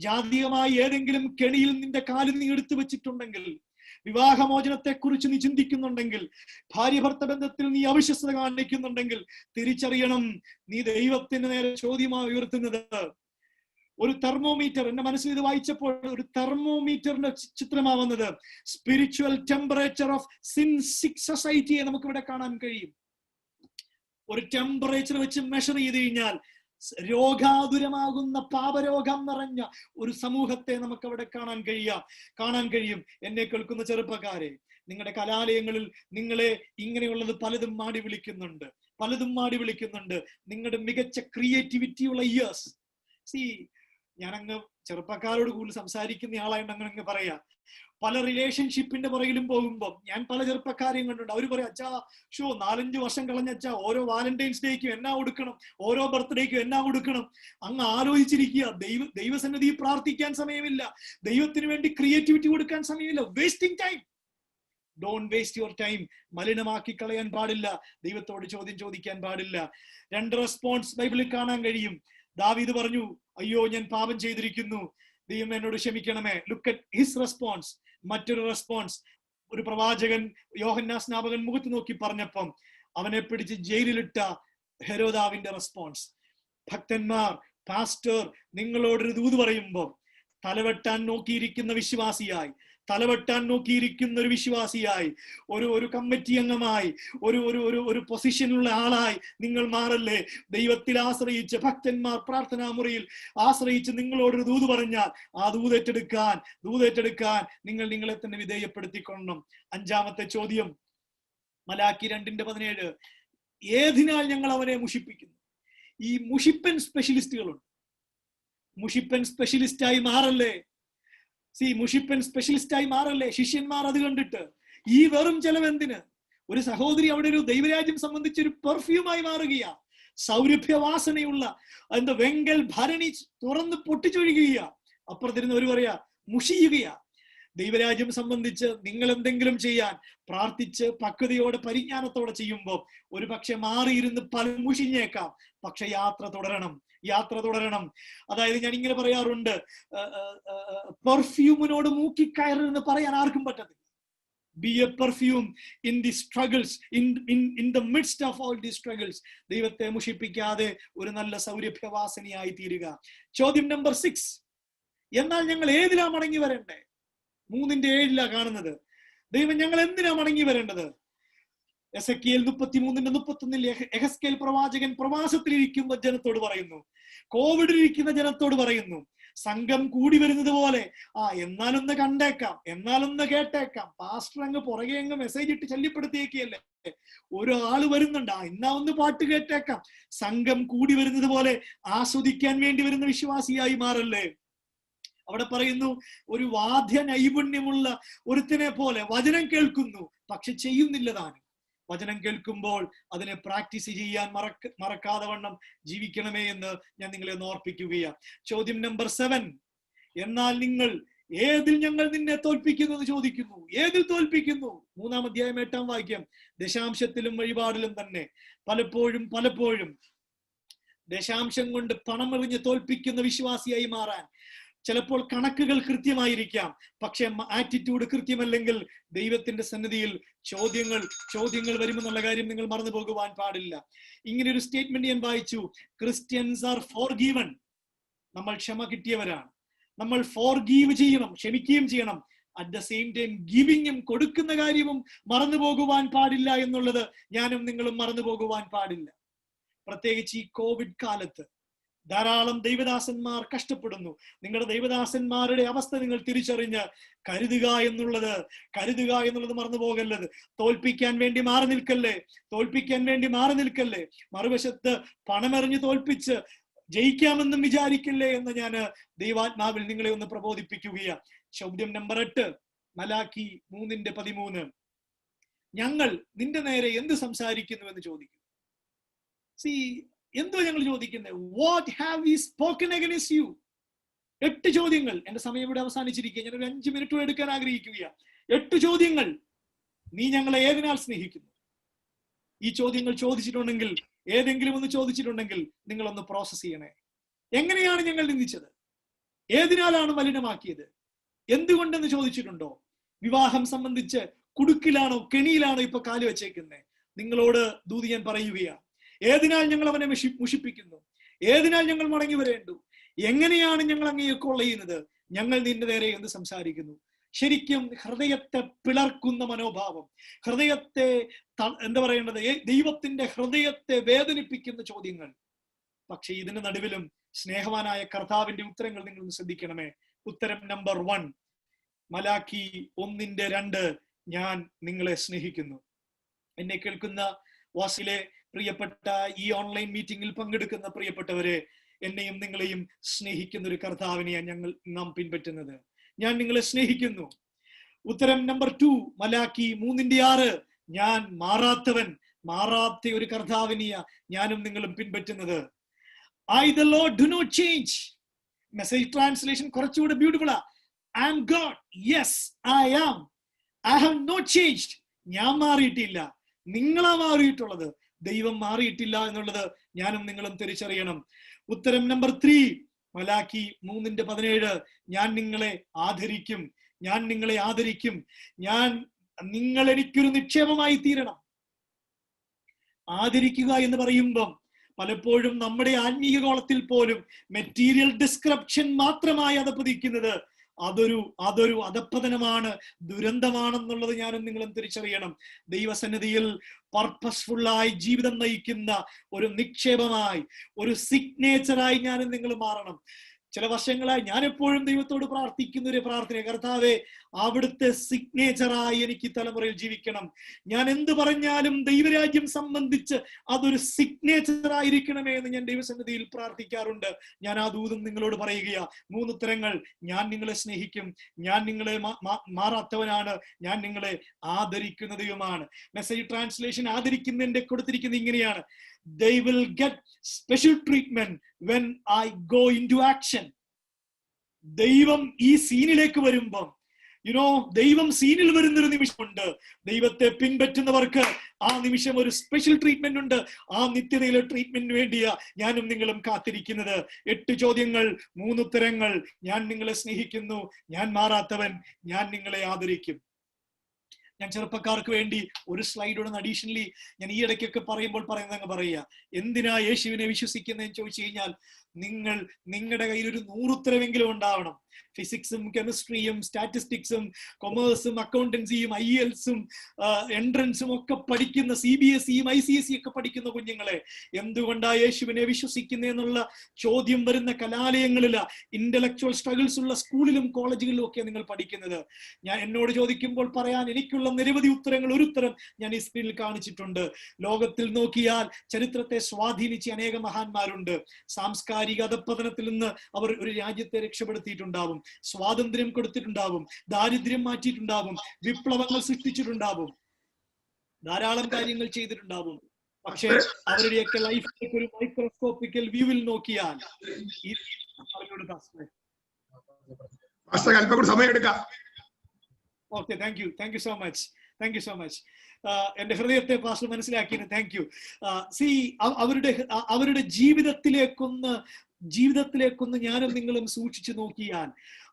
ജാതീയമായി ഏതെങ്കിലും കെണിയിൽ നിന്റെ കാലിൽ നീ എടുത്തു വെച്ചിട്ടുണ്ടെങ്കിൽ, വിവാഹമോചനത്തെക്കുറിച്ച് നീ ചിന്തിക്കുന്നുണ്ടെങ്കിൽ, ഭാര്യ ഭർത്ത ബന്ധത്തിൽ നീ അവിശ്വസ്തത കാണിക്കുന്നുണ്ടെങ്കിൽ, തിരിച്ചറിയണം, നീ ദൈവത്തിന് നേരെ ചോദ്യമായി ഉയർത്തുന്നത്. ഒരു തെർമോമീറ്റർ, എന്റെ മനസ്സിൽ ഇത് വായിച്ചപ്പോൾ ഒരു തെർമോമീറ്ററിന്റെ ചിത്രമാണ് വന്നത്. സ്പിരിച്വൽ ടെമ്പറേച്ചർ ഓഫ് സിൻ സിക് സൊസൈറ്റിയെ നമുക്ക് ഇവിടെ കാണാൻ കഴിയും. ഒരു ടെമ്പറേച്ചർ വെച്ച് മെഷർ ചെയ്ത് കഴിഞ്ഞാൽ രോഗാതുരമാകുന്ന പാപരോഗം നിറഞ്ഞ ഒരു സമൂഹത്തെ നമുക്ക് അവിടെ കാണാൻ കഴിയും. എന്നെ കേൾക്കുന്ന ചെറുപ്പക്കാരെ, നിങ്ങളുടെ കലാലയങ്ങളിൽ നിങ്ങളെ ഇങ്ങനെയുള്ളത് പലതും മാടി വിളിക്കുന്നുണ്ട്. നിങ്ങളുടെ മികച്ച ക്രിയേറ്റിവിറ്റിയുള്ള ഇയേഴ്സ്. ഞാനങ്ങ് ചെറുപ്പക്കാരോട് കൂടുതൽ സംസാരിക്കുന്ന ആളായിട്ട് അങ്ങ് പറയാ. പല റിലേഷൻഷിപ്പിന്റെ പുറകിലും പോകുമ്പോൾ ഞാൻ പല ചെറുപ്പക്കാരെയും കണ്ടിട്ടുണ്ട്. അവർ പറയാം, അച്ഛാ 4-5 വർഷം കളഞ്ഞച്ചാ ഓരോ വാലന്റൈൻസ് ഡേക്കും എന്നാ കൊടുക്കണം, ഓരോ ബർത്ത്ഡേക്കും എന്നാ കൊടുക്കണം. അങ്ങ് ആലോചിച്ചിരിക്കുക. ദൈവസന്നിധി പ്രാർത്ഥിക്കാൻ സമയമില്ല, ദൈവത്തിന് വേണ്ടി ക്രിയേറ്റിവിറ്റി കൊടുക്കാൻ സമയമില്ല. Wasting time. Don't waste your time. മലിനമാക്കി കളയാൻ പാടില്ല. ദൈവത്തോട് ചോദ്യം ചോദിക്കാൻ പാടില്ല. 2 റെസ്പോൺസ് ബൈബിളിൽ കാണാൻ കഴിയും. ദാവീദ് പറഞ്ഞു, അയ്യോ ഞാൻ പാപം ചെയ്തിരിക്കുന്നു, ദൈവം എന്നോട് ക്ഷമിക്കണമേ. Look at his response. മറ്റൊരു റെസ്പോൺസ്, ഒരു പ്രവാചകൻ യോഹന്നാൻ സ്നാപകൻ മുഖത്ത് നോക്കി പറഞ്ഞപ്പം അവനെ പിടിച്ച് ജയിലിലിട്ട ഹെരോദാവിന്റെ റെസ്പോൺസ്. ഭക്തന്മാർ, പാസ്റ്റർ നിങ്ങളോടൊരു ദൂത് പറയുമ്പോൾ തലവെട്ടാൻ നോക്കിയിരിക്കുന്ന വിശ്വാസിയായി, ഒരു കമ്മിറ്റി അംഗമായി, ഒരു പൊസിഷനിലുള്ള ആളായി നിങ്ങൾ മാറല്ലേ. ദൈവത്തിൽ ആശ്രയിച്ച്, ഭക്തന്മാർ പ്രാർത്ഥനാ മുറിയിൽ ആശ്രയിച്ച് നിങ്ങളോടൊരു ദൂത് പറഞ്ഞാൽ ആ ദൂതേറ്റെടുക്കാൻ നിങ്ങൾ നിങ്ങളെ തന്നെ വിധേയപ്പെടുത്തിക്കൊള്ളണം. 5-ാമത്തെ ചോദ്യം, മലാക്കി 2:17. ഏതിനാൽ ഞങ്ങൾ അവനെ മുഷിപ്പിക്കുന്നു? ഈ മുഷിപ്പൻ സ്പെഷ്യലിസ്റ്റുകളുണ്ട്. മുഷിപ്പൻ സ്പെഷ്യലിസ്റ്റായി മാറല്ലേ. മുഷിപ്പൻ സ്പെഷ്യലിസ്റ്റായി മാറല്ലേ. ശിഷ്യന്മാർ അത് കണ്ടിട്ട് ഈ വെറും ചെലവെന്തിന്? ഒരു സഹോദരി അവിടെ ഒരു ദൈവരാജ്യം സംബന്ധിച്ച് ഒരു പെർഫ്യൂമായി മാറുകയാ. സൗരഭ്യവാസനയുള്ള എന്താ വെങ്കൽ ഭരണി തുറന്ന് പൊട്ടിച്ചൊഴുകുക. അപ്പുറത്തിരുന്ന് ഒരു പറയാ മുഷിയുകയാ. ദൈവരാജ്യം സംബന്ധിച്ച് നിങ്ങൾ എന്തെങ്കിലും ചെയ്യാൻ പ്രാർത്ഥിച്ച് പക്വതയോടെ പരിജ്ഞാനത്തോടെ ചെയ്യുമ്പോൾ ഒരു പക്ഷെ മാറിയിരുന്ന് പലരും മുഷിഞ്ഞേക്കാം. പക്ഷെ യാത്ര തുടരണം, യാത്ര തുടരണം. അതായത് ഞാൻ ഇങ്ങനെ പറയാറുണ്ട്, പെർഫ്യൂമിനോട് മൂക്കിക്കയറെന്ന് പറയാൻ ആർക്കും പറ്റത്തില്ല. Be a perfume in the struggles, in the midst of all these struggles. ദൈവത്തെ മുഷിപ്പിക്കാതെ ഒരു നല്ല സൗരഭ്യവാസനയായി തീരുക. ചോദ്യം നമ്പർ 6. എന്നാൽ ഞങ്ങൾ ഏതിലാ മടങ്ങി വരണ്ടേ? 3:7 കാണുന്നത്. ദൈവം ഞങ്ങൾ എന്തിനാ മടങ്ങി വരേണ്ടത്? എസെക്കിയേൽ 33:31 എഹെസ്കേൽ പ്രവാചകൻ പ്രവാസത്തിലിരിക്കുന്ന ജനത്തോട് പറയുന്നു, കോവിഡിലിരിക്കുന്ന ജനത്തോട് പറയുന്നു, സംഘം കൂടി വരുന്നത് പോലെ എന്നാലൊന്ന് കണ്ടേക്കാം, എന്നാലൊന്ന് കേട്ടേക്കാം. പാസ്റ്റർ അങ്ങ് പുറകെ അങ്ങ് മെസ്സേജ് ഇട്ട് ശല്യപ്പെടുത്തിയേക്കല്ലേ, ഒരാള് വരുന്നുണ്ട്, എന്നാ ഒന്ന് പാട്ട് കേട്ടേക്കാം. സംഘം കൂടി വരുന്നത് പോലെ ആസ്വദിക്കാൻ വേണ്ടി വരുന്ന വിശ്വാസിയായി മാറല്ലേ. അവിടെ പറയുന്നു, ഒരു വാദ്യ നൈപുണ്യമുള്ള ഒരുത്തിനെ പോലെ വചനം കേൾക്കുന്നു, പക്ഷെ ചെയ്യുന്നില്ല താനും. വചനം കേൾക്കുമ്പോൾ അതിനെ പ്രാക്ടീസ് ചെയ്യാൻ മറക്കാതെ വണ്ണം ജീവിക്കണമേ എന്ന് ഞാൻ നിങ്ങളെ ഓർപ്പിക്കുകയാണ്. ചോദ്യം നമ്പർ 7. എന്നാൽ നിങ്ങൾ ഏതിൽ ഞങ്ങൾ നിന്നെ തോൽപ്പിക്കുന്നു എന്ന് ചോദിക്കുന്നു. ഏതിൽ തോൽപ്പിക്കുന്നു? 3-ാം അധ്യായം 8-ാം വാക്യം. ദശാംശത്തിലും വഴിപാടിലും തന്നെ. പലപ്പോഴും ദശാംശം കൊണ്ട് പണമെറിഞ്ഞ് തോൽപ്പിക്കുന്ന വിശ്വാസിയായി മാറാൻ ചിലപ്പോൾ കണക്കുകൾ കൃത്യമായിരിക്കാം, പക്ഷെ ആറ്റിറ്റ്യൂഡ് കൃത്യമല്ലെങ്കിൽ ദൈവത്തിന്റെ സന്നിധിയിൽ ചോദ്യങ്ങൾ വരുമെന്നുള്ള കാര്യം നിങ്ങൾ മറന്നു പോകുവാൻ പാടില്ല. ഇങ്ങനെ ഒരു സ്റ്റേറ്റ്മെന്റ് ഞാൻ വായിച്ചു, ക്രിസ്ത്യൻസ് ആർ ഫോർഗീവൺ. നമ്മൾ ക്ഷമ കിട്ടിയവരാണ്. നമ്മൾ ഫോർഗീവ് ചെയ്യണം, ക്ഷമിക്കുകയും ചെയ്യണം. അറ്റ് ദ സെയിം ടൈം ഗിവിങ്ങും, കൊടുക്കുന്ന കാര്യവും മറന്നു പോകുവാൻ പാടില്ല എന്നുള്ളത് ഞാനും നിങ്ങളും മറന്നു പോകുവാൻ പാടില്ല. പ്രത്യേകിച്ച് ഈ കോവിഡ് കാലത്ത് ധാരാളം ദൈവദാസന്മാർ കഷ്ടപ്പെടുന്നു. നിങ്ങളുടെ ദൈവദാസന്മാരുടെ അവസ്ഥ നിങ്ങൾ തിരിച്ചറിഞ്ഞ് കരുതുക എന്നുള്ളത് മറന്നു പോകല്ലത്. തോൽപ്പിക്കാൻ വേണ്ടി മാറി നിൽക്കല്ലേ. മറുവശത്ത് പണമെറിഞ്ഞ് തോൽപ്പിച്ച് ജയിക്കാമെന്നും വിചാരിക്കില്ലേ എന്ന് ഞാൻ ദൈവാത്മാവിൽ നിങ്ങളെ ഒന്ന് പ്രബോധിപ്പിക്കുകയാണ്. ചോദ്യം നമ്പർ 8, മലാക്കി 3:13. ഞങ്ങൾ നിന്റെ നേരെ എന്ത് സംസാരിക്കുന്നു എന്ന് ചോദിക്കുന്നു. എന്തോ ഞങ്ങൾ ചോദിക്കുന്നത്? What have we spoken against U? 8 ചോദ്യങ്ങൾ. എന്റെ സമയം ഇവിടെ അവസാനിച്ചിരിക്കുക. ഞാൻ ഒരു 5 മിനിറ്റ് എടുക്കാൻ ആഗ്രഹിക്കുകയാണ്. 8 ചോദ്യങ്ങൾ. നീ ഞങ്ങളെ ഏതിനാൽ സ്നേഹിക്കുന്നു? ഈ ചോദ്യങ്ങൾ ചോദിച്ചിട്ടുണ്ടെങ്കിൽ, ഏതെങ്കിലും ഒന്ന് ചോദിച്ചിട്ടുണ്ടെങ്കിൽ നിങ്ങളൊന്ന് പ്രോസസ് ചെയ്യണേ. എങ്ങനെയാണ് ഞങ്ങൾ നിന്ദിച്ചത്? ഏതിനാലാണ് മലിനമാക്കിയത്? എന്തുകൊണ്ടെന്ന് ചോദിച്ചിട്ടുണ്ടോ? വിവാഹം സംബന്ധിച്ച് കുടുക്കിലാണോ കെണിയിലാണോ ഇപ്പൊ കാല് വെച്ചേക്കുന്നത്? നിങ്ങളോട് ദൂതി ഞാൻ പറയുകയാണ്. ഏതിനാൽ ഞങ്ങൾ അവനെ മുഷിപ്പിക്കുന്നു? ഏതിനാൽ ഞങ്ങൾ മടങ്ങി വരേണ്ടു? എങ്ങനെയാണ് ഞങ്ങൾ അങ്ങയെ കൊള്ളയുന്നത്? ഞങ്ങൾ നിന്റെ നേരെ എന്ത് സംസാരിക്കുന്നു? ശരിക്കും ഹൃദയത്തെ പിളർക്കുന്ന മനോഭാവം, ഹൃദയത്തെ എന്താ പറയേണ്ടത്, ദൈവത്തിന്റെ ഹൃദയത്തെ വേദനിപ്പിക്കുന്ന ചോദ്യങ്ങൾ. പക്ഷെ ഇതിന്റെ നടുവിലും സ്നേഹവാനായ കർത്താവിന്റെ ഉത്തരങ്ങൾ നിങ്ങൾ ശ്രദ്ധിക്കണമേ. ഉത്തരം നമ്പർ 1, മലാക്കി 1:2. ഞാൻ നിങ്ങളെ സ്നേഹിക്കുന്നു. എന്നെ കേൾക്കുന്ന വാസിലെ പ്രിയപ്പെട്ട ഈ ഓൺലൈൻ മീറ്റിംഗിൽ പങ്കെടുക്കുന്ന പ്രിയപ്പെട്ടവരെ, എന്നെയും നിങ്ങളെയും സ്നേഹിക്കുന്ന ഒരു കർത്താവിനെയാണ് നാം പിൻപറ്റുന്നത്. ഞാൻ നിങ്ങളെ സ്നേഹിക്കുന്നു. ഉത്തരം നമ്പർ 2, മലാക്കി 3:6. ഞാൻ മാറാത്ത ഒരു കർത്താവിനെയാ ഞാനും നിങ്ങളും പിൻപറ്റുന്നത്. I the Lord do not change. Message translation കുറച്ചുകൂടെ ബ്യൂട്ടിഫുള്ളാ. I am God. Yes, I am. I have not changed. ഞാൻ മാറിയിട്ടില്ല, നിങ്ങളാ മാറിയിട്ടുള്ളത്. ദൈവം മാറിയിട്ടില്ല എന്നുള്ളത് ഞാനും നിങ്ങളും തിരിച്ചറിയണം. ഉത്തരം നമ്പർ 3, മലാക്കി 3:17. ഞാൻ നിങ്ങളെ ആദരിക്കും. നിങ്ങൾ എനിക്കൊരു നിക്ഷേപമായി തീരണം. ആദരിക്കുക എന്ന് പറയുമ്പം പലപ്പോഴും നമ്മുടെ ആത്മീയ കോളത്തിൽ പോലും മെറ്റീരിയൽ ഡിസ്ക്രിപ്ഷൻ മാത്രമായി അതപ്പതിക്കുന്നത് അതൊരു അധപ്പതനമാണ്, ദുരന്തമാണെന്നുള്ളത് ഞാനും നിങ്ങളും തിരിച്ചറിയണം. ദൈവസന്നിധിയിൽ പർപ്പസ്ഫുള്ളായി ജീവിതം നയിക്കുന്ന ഒരു നിക്ഷേപമായി, ഒരു സിഗ്നേച്ചറായി ഞാനും നിങ്ങൾ മാറണം. ചില വർഷങ്ങളായി ഞാൻ എപ്പോഴും ദൈവത്തോട് പ്രാർത്ഥിക്കുന്ന ഒരു പ്രാർത്ഥന, കർത്താവേ, അവിടുത്തെ സിഗ്നേച്ചറായി എനിക്ക് തലമുറയിൽ ജീവിക്കണം. ഞാൻ എന്ത് പറഞ്ഞാലും ദൈവരാജ്യം സംബന്ധിച്ച് അതൊരു സിഗ്നേച്ചർ ആയിരിക്കണമേ എന്ന് ഞാൻ ദൈവസന്നിധിയിൽ പ്രാർത്ഥിക്കാറുണ്ട്. ഞാൻ ആ ദൂതം നിങ്ങളോട് പറയുകയാ. 3 ഉത്തരങ്ങൾ. ഞാൻ നിങ്ങളെ സ്നേഹിക്കും, ഞാൻ നിങ്ങളെ മാറാത്തവനാണ്, ഞാൻ നിങ്ങളെ ആദരിക്കുന്ന ദൈവമാണ്. മെസ്സേജ് ട്രാൻസ്ലേഷൻ ആദരിക്കുന്നതിന്റെ കൊടുത്തിരിക്കുന്നത് ഇങ്ങനെയാണ്: they will get special treatment when I go into action. ദൈവം ഈ സീനിലേക്ക് വരുമ്പം ദൈവം സീനിൽ വരുന്നൊരു നിമിഷമുണ്ട്. ദൈവത്തെ പിൻപറ്റുന്നവർക്ക് ആ നിമിഷം ഒരു സ്പെഷ്യൽ ട്രീറ്റ്മെന്റ് ഉണ്ട്. ആ നിത്യതയിലെ ട്രീറ്റ്മെന്റിന് വേണ്ടിയാ ഞാനും നിങ്ങളും കാത്തിരിക്കുന്നത്. 8 ചോദ്യങ്ങൾ, 3 ഉത്തരങ്ങൾ. ഞാൻ നിങ്ങളെ സ്നേഹിക്കുന്നു, ഞാൻ മാറാത്തവൻ, ഞാൻ നിങ്ങളെ ആദരിക്കും. ഞാൻ ചെറുപ്പക്കാർക്ക് വേണ്ടി ഒരു സ്ലൈഡോടെ അഡീഷണലി ഞാൻ ഈ ഇടയ്ക്കൊക്കെ പറയുമ്പോൾ പറയുന്നതങ്ങ് പറയുക, എന്തിനാ യേശുവിനെ വിശ്വസിക്കുന്നതെന്ന് ചോദിച്ചു കഴിഞ്ഞാൽ നിങ്ങളുടെ കയ്യിൽ ഒരു 100 ഉത്തരമെങ്കിലും ഉണ്ടാവണം. ഫിസിക്സും കെമിസ്ട്രിയും സ്റ്റാറ്റിസ്റ്റിക്സും കൊമേഴ്സും അക്കൗണ്ടൻസിയും IELTS-ഉം എൻട്രൻസും ഒക്കെ പഠിക്കുന്ന CBSE-യും ICSE ഒക്കെ പഠിക്കുന്ന കുഞ്ഞുങ്ങളെ എന്തുകൊണ്ടാ യേശുവിനെ വിശ്വസിക്കുന്നതെന്നുള്ള ചോദ്യം വരുന്ന കലാലയങ്ങളിലാ, ഇന്റലക്ച്വൽ സ്ട്രഗിൾസ് ഉള്ള സ്കൂളിലും കോളേജുകളിലും ഒക്കെ നിങ്ങൾ പഠിക്കുന്നത്. എന്നോട് ചോദിക്കുമ്പോൾ പറയാൻ എനിക്കുള്ള നിരവധി ഉത്തരങ്ങൾ, ഒരു ഉത്തരം ഞാൻ ഈ സ്ക്രീനിൽ കാണിച്ചിട്ടുണ്ട്. ലോകത്തിൽ നോക്കിയാൽ ചരിത്രത്തെ സ്വാധീനിച്ച അനേക മഹാന്മാരുണ്ട്. സാംസ്കാരിക അധപ്പതനത്തിൽ നിന്ന് അവർ ഒരു രാജ്യത്തെ രക്ഷപ്പെടുത്തിയിട്ടുണ്ടാവും, സ്വാതന്ത്ര്യം കൊടുത്തിട്ടുണ്ടാവും, ദാരിദ്ര്യം മാറ്റിയിട്ടുണ്ടാവും, വിപ്ലവങ്ങൾ സൃഷ്ടിച്ചിട്ടുണ്ടാവും, ധാരാളം കാര്യങ്ങൾ ചെയ്തിട്ടുണ്ടാവും. പക്ഷെ അവരുടെയൊക്കെ ലൈഫിലേക്ക് ഒരു മൈക്രോസ്കോപ്പിക്കൽ വ്യൂവിൽ നോക്കിയാൽ okay, thank you so much. എന്റെ ഹൃദയത്തെ പാസ്റ്റർ മനസ്സിലാക്കിയത് താങ്ക് യു. അവരുടെ ജീവിതത്തിലേക്കൊന്ന് ഞാനും നിങ്ങളും സൂക്ഷിച്ചു നോക്കിയാൽ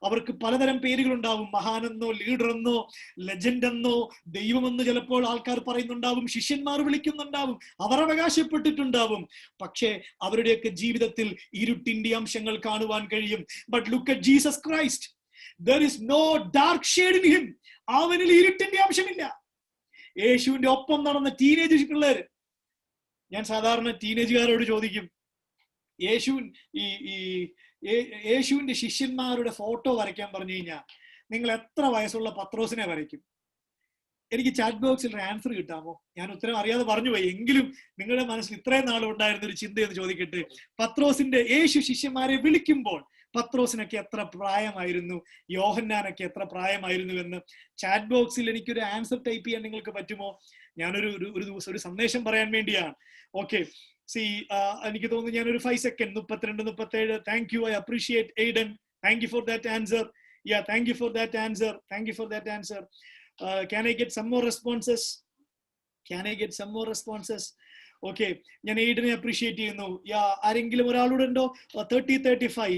അവർക്ക് പലതരം പേരുകളുണ്ടാവും. മഹാനെന്നോ, ലീഡറെന്നോ, ലെജൻഡ് എന്നോ, ദൈവമെന്ന് ചിലപ്പോൾ ആൾക്കാർ പറയുന്നുണ്ടാവും, ശിഷ്യന്മാർ വിളിക്കുന്നുണ്ടാവും, അവർ അവകാശപ്പെട്ടിട്ടുണ്ടാവും. പക്ഷേ അവരുടെയൊക്കെ ജീവിതത്തിൽ ഇരുട്ടിന്റെ അംശങ്ങൾ കാണുവാൻ കഴിയും. But look at Jesus Christ, there is no dark shade in him. അവനിൽ ഇരുട്ടിന്റെ അംശമില്ല. യേശുവിന്റെ ഒപ്പം നടന്ന ടീനേജ് പിള്ളേര്, ഞാൻ സാധാരണ ടീനേജുകാരോട് ചോദിക്കും, യേശുവിന്റെ ശിഷ്യന്മാരുടെ ഫോട്ടോ വരയ്ക്കാൻ പറഞ്ഞു കഴിഞ്ഞാൽ നിങ്ങൾ എത്ര വയസ്സുള്ള പത്രോസിനെ വരയ്ക്കും? എനിക്ക് ചാറ്റ് ബോക്സിൽ ഒരു ആൻസർ കിട്ടാമോ? ഞാൻ ഉത്തരം അറിയാതെ പറഞ്ഞു പോയി, എങ്കിലും നിങ്ങളുടെ മനസ്സിൽ ഇത്രയും നാളും ഉണ്ടായിരുന്ന ഒരു ചിന്തയെന്ന് ചോദിക്കട്ടെ. യേശു ശിഷ്യന്മാരെ വിളിക്കുമ്പോൾ പത്രോസിനൊക്കെ എത്ര പ്രായമായിരുന്നു, യോഹന്നാനൊക്കെ എത്ര പ്രായമായിരുന്നു എന്ന് ചാറ്റ് ബോക്സിൽ എനിക്കൊരു ആൻസർ ടൈപ്പ് ചെയ്യാൻ നിങ്ങൾക്ക് പറ്റുമോ? ഞാനൊരു ദിവസം ഒരു സന്ദേശം പറയാൻ വേണ്ടിയാണ്. ഓക്കെ, എനിക്ക് തോന്നുന്നു ഞാനൊരു 5 second, 32, 37. Thank you, I appreciate Aiden. Thank you for that answer. Thank you for that answer. Can I get some more responses? Okay, ഞാൻ എയ്ഡനെ അപ്രീഷിയേറ്റ് ചെയ്യുന്നു. ആരെങ്കിലും ഒരാളൂടെ ഉണ്ടോ? 30, 35.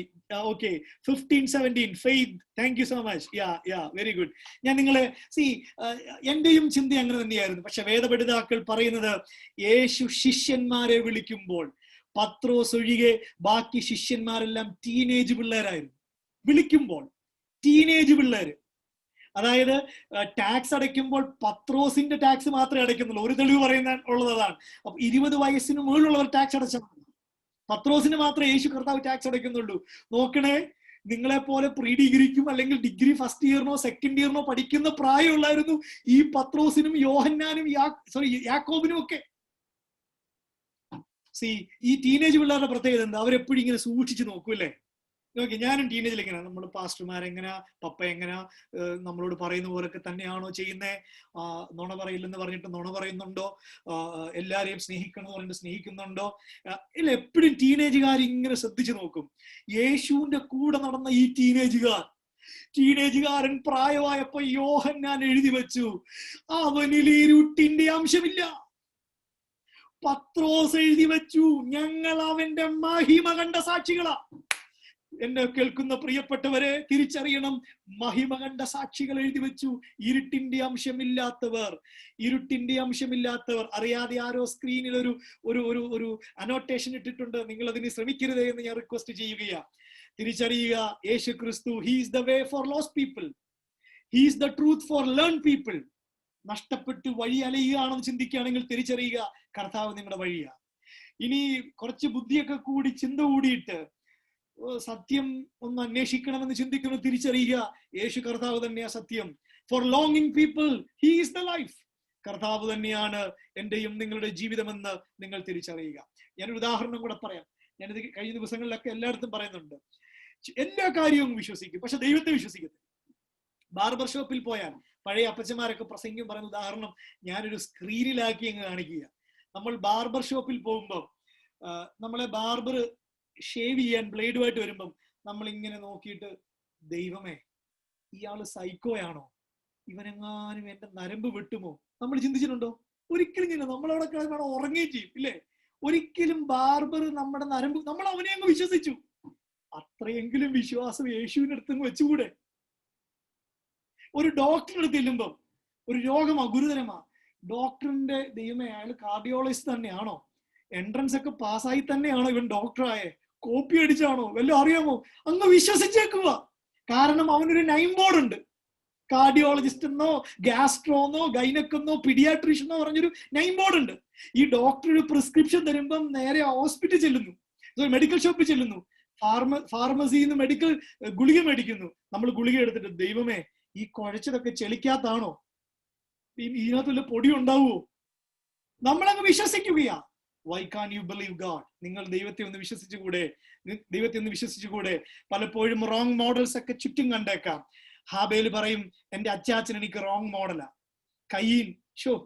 Okay, 15, 17. Faith, thank you so much. Very good. ഞാൻ നിങ്ങളെ എന്റെയും ചിന്ത അങ്ങനെ തന്നെയായിരുന്നു. പക്ഷെ വേദപഠിതാക്കൾ പറയുന്നത് യേശു ശിഷ്യന്മാരെ വിളിക്കുമ്പോൾ പത്രോസ് ഒഴികെ ബാക്കി ശിഷ്യന്മാരെല്ലാം ടീനേജ് പിള്ളേരായിരുന്നു. വിളിക്കുമ്പോൾ ടീനേജ് പിള്ളേര്, അതായത് ടാക്സ് അടയ്ക്കുമ്പോൾ പത്രോസിന്റെ ടാക്സ് മാത്രമേ അടയ്ക്കുന്നുള്ളൂ. ഒരു തെളിവ് ഉള്ളതാണ്. അപ്പൊ 20 വയസ്സിന് മുകളിലുള്ളവർ ടാക്സ് അടച്ചാൽ പത്രോസിന് മാത്രമേ യേശു കർത്താവ് ടാക്സ് അടയ്ക്കുന്നുള്ളൂ. നോക്കണേ, നിങ്ങളെ പോലെ പ്രീ ഡിഗ്രിക്കും അല്ലെങ്കിൽ ഡിഗ്രി ഫസ്റ്റ് ഇയറിനോ സെക്കൻഡ് ഇയറിനോ പഠിക്കുന്ന പ്രായമുള്ളായിരുന്നു ഈ പത്രോസിനും യോഹന്നാനും യാക്കോബിനും ഒക്കെ. ഈ ടീനേജ് പിള്ളേരുടെ പ്രത്യേകത എന്താ? അവരെപ്പോഴും ഇങ്ങനെ സൂക്ഷിച്ചു നോക്കൂല്ലേ? ഓക്കെ, ഞാനും ടീനേജിൽ എങ്ങനെയാ, നമ്മൾ പാസ്റ്റർമാരെങ്ങനാ, പപ്പ എങ്ങനാ നമ്മളോട് പറയുന്ന പോലൊക്കെ തന്നെയാണോ ചെയ്യുന്നേ? നുണ പറയില്ലെന്ന് പറഞ്ഞിട്ട് നുണ പറയുന്നുണ്ടോ? എല്ലാരെയും സ്നേഹിക്കണം പറഞ്ഞിട്ട് സ്നേഹിക്കുന്നുണ്ടോ? ഇല്ല, എപ്പോഴും ടീനേജുകാർ ഇങ്ങനെ ശ്രദ്ധിച്ചു നോക്കും. യേശുവിന്റെ കൂടെ നടന്ന ഈ ടീനേജുകാരൻ പ്രായമായപ്പോ യോഹന്നാൻ എഴുതി വെച്ചു, അവനിൽ ഇരുട്ടിന്റെ അംശമില്ല. പത്രോസ് എഴുതി വെച്ചു, ഞങ്ങൾ അവന്റെ മഹിമ കണ്ട സാക്ഷികളാ. എന്നെ കേൾക്കുന്ന പ്രിയപ്പെട്ടവരെ തിരിച്ചറിയണം, മഹിമ കണ്ട സാക്ഷികൾ എഴുതി വെച്ചു. ഇരുട്ടിന്റെ അംശമില്ലാത്തവർ. അറിയാതെ ആരോ സ്ക്രീനിൽ ഒരു അനോട്ടേഷൻ ഇട്ടിട്ടുണ്ട്, നിങ്ങൾ അതിന് ശ്രമിക്കരുതേ എന്ന് ഞാൻ റിക്വസ്റ്റ് ചെയ്യുകയാ. തിരിച്ചറിയുക, യേശു ക്രിസ്തു, he's the way for lost people, he's the truth four learn people. നഷ്ടപ്പെട്ട് വഴി അലയുകയാണെന്ന് ചിന്തിക്കുകയാണെങ്കിൽ തിരിച്ചറിയുക, കർത്താവ് നിങ്ങളുടെ വഴിയാ. ഇനി കുറച്ച് ബുദ്ധിയൊക്കെ കൂടി, ചിന്ത കൂടിയിട്ട് സത്യം ഒന്ന് അന്വേഷിക്കണമെന്ന് ചിന്തിക്കുന്നു, തിരിച്ചറിയുക, യേശു കർത്താവ് തന്നെയാ സത്യം. ഫോർ ലോങ്ങിങ് people, he is the life. കർത്താവ് തന്നെയാണ് എന്റെയും നിങ്ങളുടെ ജീവിതമെന്ന് നിങ്ങൾ തിരിച്ചറിയുക. ഞാനൊരു ഉദാഹരണം കൂടെ പറയാം. ഞാനിത് കഴിഞ്ഞ ദിവസങ്ങളിലൊക്കെ എല്ലായിടത്തും പറയുന്നുണ്ട്. എല്ലാ കാര്യവും വിശ്വസിക്കും, പക്ഷെ ദൈവത്തെ വിശ്വസിക്കത്തില്ല. ബാർബർ ഷോപ്പിൽ പോയാൽ പഴയ അപ്പച്ചമാരൊക്കെ പ്രസംഗം പറയുന്ന ഉദാഹരണം ഞാനൊരു സ്ക്രീനിലാക്കി അങ്ങ് കാണിക്കുക. നമ്മൾ ബാർബർ ഷോപ്പിൽ പോകുമ്പോൾ നമ്മളെ ബാർബർ ഷേവ് ചെയ്യാൻ ബ്ലേഡുമായിട്ട് വരുമ്പം നമ്മൾ ഇങ്ങനെ നോക്കിയിട്ട്, ദൈവമേ ഇയാള് സൈക്കോയാണോ, ഇവനെങ്ങാനും എന്റെ നരമ്പ് വെട്ടുമോ? നമ്മൾ ചിന്തിച്ചിട്ടുണ്ടോ? ഒരിക്കലും ഇല്ല. നമ്മളവിടെ കിടന്ന് ഉറങ്ങുകയും ചെയ്യും, ഇല്ലേ? ഒരിക്കലും ബാർബർ നമ്മുടെ നരമ്പ്, നമ്മൾ അവനെ അങ്ങ് വിശ്വസിച്ചു. അത്രയെങ്കിലും വിശ്വാസം യേശുവിന്റെ അടുത്ത് വെച്ചുകൂടെ? ഒരു ഡോക്ടറിന്റെ അടുത്ത് ചെല്ലുമ്പം ഒരു രോഗമാ, ഗുരുതരമാ, ഡോക്ടറിന്റെ ദൈവമേ അയാൾ കാർഡിയോളജിസ്റ്റ് തന്നെയാണോ, എൻട്രൻസ് ഒക്കെ പാസ്സായി തന്നെയാണോ ഇവൻ ഡോക്ടറായേ, കോപ്പി അടിച്ചാണോ, വല്ലതും അറിയാമോ? അങ്ങ് വിശ്വസിച്ചേക്കുക. കാരണം അവനൊരു നെയിം ബോർഡ് ഉണ്ട്. കാർഡിയോളജിസ്റ്റ് എന്നോ ഗ്യാസ്ട്രോന്നോ ഗൈനക്കെന്നോ പീഡിയാട്രീഷ്യനോ പറഞ്ഞൊരു നെയിം ബോർഡ് ഉണ്ട്. ഈ ഡോക്ടർ ഒരു പ്രിസ്ക്രിപ്ഷൻ തരുമ്പം നേരെ ഹോസ്പിറ്റൽ ചെല്ലുന്നു, മെഡിക്കൽ ഷോപ്പിൽ ചെല്ലുന്നു, ഫാർമസിയിൽ നിന്ന് മെഡിക്കൽ ഗുളിക മേടിക്കുന്നു. നമ്മൾ ഗുളിക എടുത്തിട്ട്, ദൈവമേ ഈ കുഴച്ചതൊക്കെ ചെളിക്കാത്താണോ, ഇതിനകത്ത് വല്ല പൊടി ഉണ്ടാവുമോ? നമ്മളങ്ങ് വിശ്വസിക്കുകയാ. Why can you believe God? നിങ്ങൾ ദൈവത്തെ ഒന്ന് വിശ്വസിച്ചുകൂടെ? ദൈവത്തെ ഒന്ന് വിശ്വസിച്ചുകൂടെ? പലപ്പോഴും റോങ് മോഡൽസ് ഒക്കെ ചുറ്റും കണ്ടേക്കാം. ഹാബേൽ പറയും, എന്റെ അച്ചാച്ചൻ എനിക്ക് റോങ് മോഡലാ. കയ്യീൻ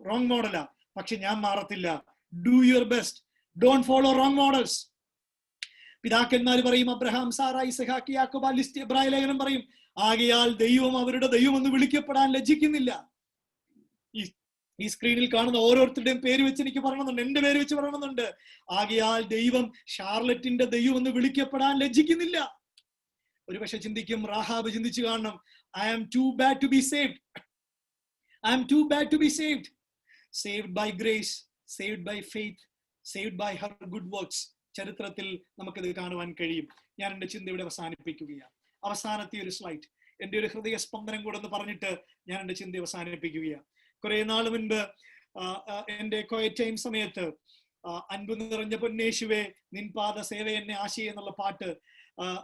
റോങ് മോഡലാ, പക്ഷെ ഞാൻ മാറത്തില്ല. Do your best, don't follow wrong models. പിതാക്കന്മാർ പറയും, അബ്രഹാം, സാറ, ഇസഹാക്ക്, യാക്കോബ്, ലിസ്റ്റ്, എബ്രായ ലേഖനം പറയും, ആകയാൽ ദൈവം അവരുടെ ദൈവം എന്ന് വിളിക്കപ്പെടാൻ ലജ്ജിക്കുന്നില്ല. ഈ സ്ക്രീനിൽ കാണുന്ന ഓരോരുത്തരുടെയും പേര് വെച്ച് എനിക്ക് പറയണമെന്നുണ്ട്, എന്റെ പേര് വെച്ച് പറയണമെന്നുണ്ട്. ആകയാൽ ദൈവം ഷാർലറ്റിന്റെ ദൈവം എന്ന് വിളിക്കപ്പെടാൻ ലജ്ജിക്കുന്നില്ല. ഒരു പക്ഷെ ചിന്തിക്കും, റാഹാബ് ചിന്തിച്ചു കാണണം, I am too bad to be saved. I am too bad to be saved. Saved by grace, saved by faith, saved by her good works. ചരിത്രത്തിൽ നമുക്കിത് കാണുവാൻ കഴിയും. ഞാൻ എന്റെ ചിന്ത ഇവിടെ അവസാനിപ്പിക്കുകയാണ്. അവസാനത്തെ ഒരു സ്ലൈഡ്, എന്റെ ഒരു ഹൃദയ സ്പന്ദനം കൂടെ എന്ന് പറഞ്ഞിട്ട് ഞാൻ എന്റെ ചിന്ത അവസാനിപ്പിക്കുകയാണ്. കുറെ നാൾ മുൻപ് എന്റെ ക്വയറ്റ് ടൈം സമയത്ത് അൻപ് നിറഞ്ഞ പൊന്നേശുവേ നിൻ പാദ സേവ എന്നെ ആശയ എന്നുള്ള പാട്ട്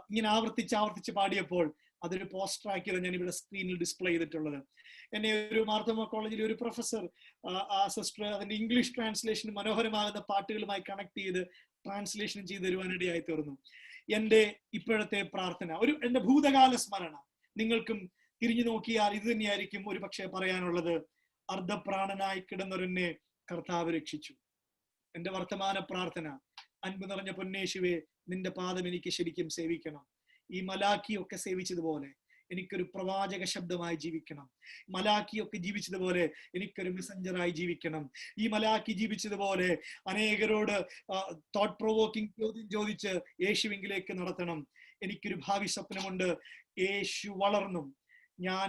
ഇങ്ങനെ ആവർത്തിച്ച് പാടിയപ്പോൾ അതൊരു പോസ്റ്റർ ആക്കിയത് ഞാൻ ഇവിടെ സ്ക്രീനിൽ ഡിസ്പ്ലേ ചെയ്തിട്ടുള്ളത്. എന്നെ ഒരു മാർത്തോമ കോളേജിലെ ഒരു പ്രൊഫസർ, ആ സിസ്റ്റർ അതിന്റെ ഇംഗ്ലീഷ് ട്രാൻസ്ലേഷൻ മനോഹരമാകുന്ന പാട്ടുകളുമായി കണക്ട് ചെയ്ത് ട്രാൻസ്ലേഷൻ ചെയ്ത് തരുവാനിടയായി തീർന്നു. എന്റെ ഇപ്പോഴത്തെ പ്രാർത്ഥന, എന്റെ ഭൂതകാല സ്മരണ നിങ്ങൾക്കും തിരിഞ്ഞു നോക്കിയാൽ ഇത് തന്നെയായിരിക്കും ഒരു പക്ഷേ പറയാനുള്ളത്. അർദ്ധപ്രാണനായി കിടന്നൊരെന്നെ കർത്താവ് രക്ഷിച്ചു. എന്റെ വർത്തമാന പ്രാർത്ഥന, അൻപ് നിറഞ്ഞ പൊന്നേശുവേ നിന്റെ പാദം എനിക്ക് ശരിക്കും സേവിക്കണം. ഈ മലാക്കിയൊക്കെ സേവിച്ചതുപോലെ എനിക്കൊരു പ്രവാചക ശബ്ദമായി ജീവിക്കണം. മലാക്കിയൊക്കെ ജീവിച്ചതുപോലെ എനിക്കൊരു മെസഞ്ചറായി ജീവിക്കണം. ഈ മലാക്കി ജീവിച്ചതുപോലെ അനേകരോട് തോട്ട് പ്രൊവോക്കിംഗ് ചോദ്യം ചോദിച്ച് യേശുവിങ്കിലേക്ക് നടത്തണം. എനിക്കൊരു ഭാവി സ്വപ്നമുണ്ട്. യേശു വളർന്നും ഞാൻ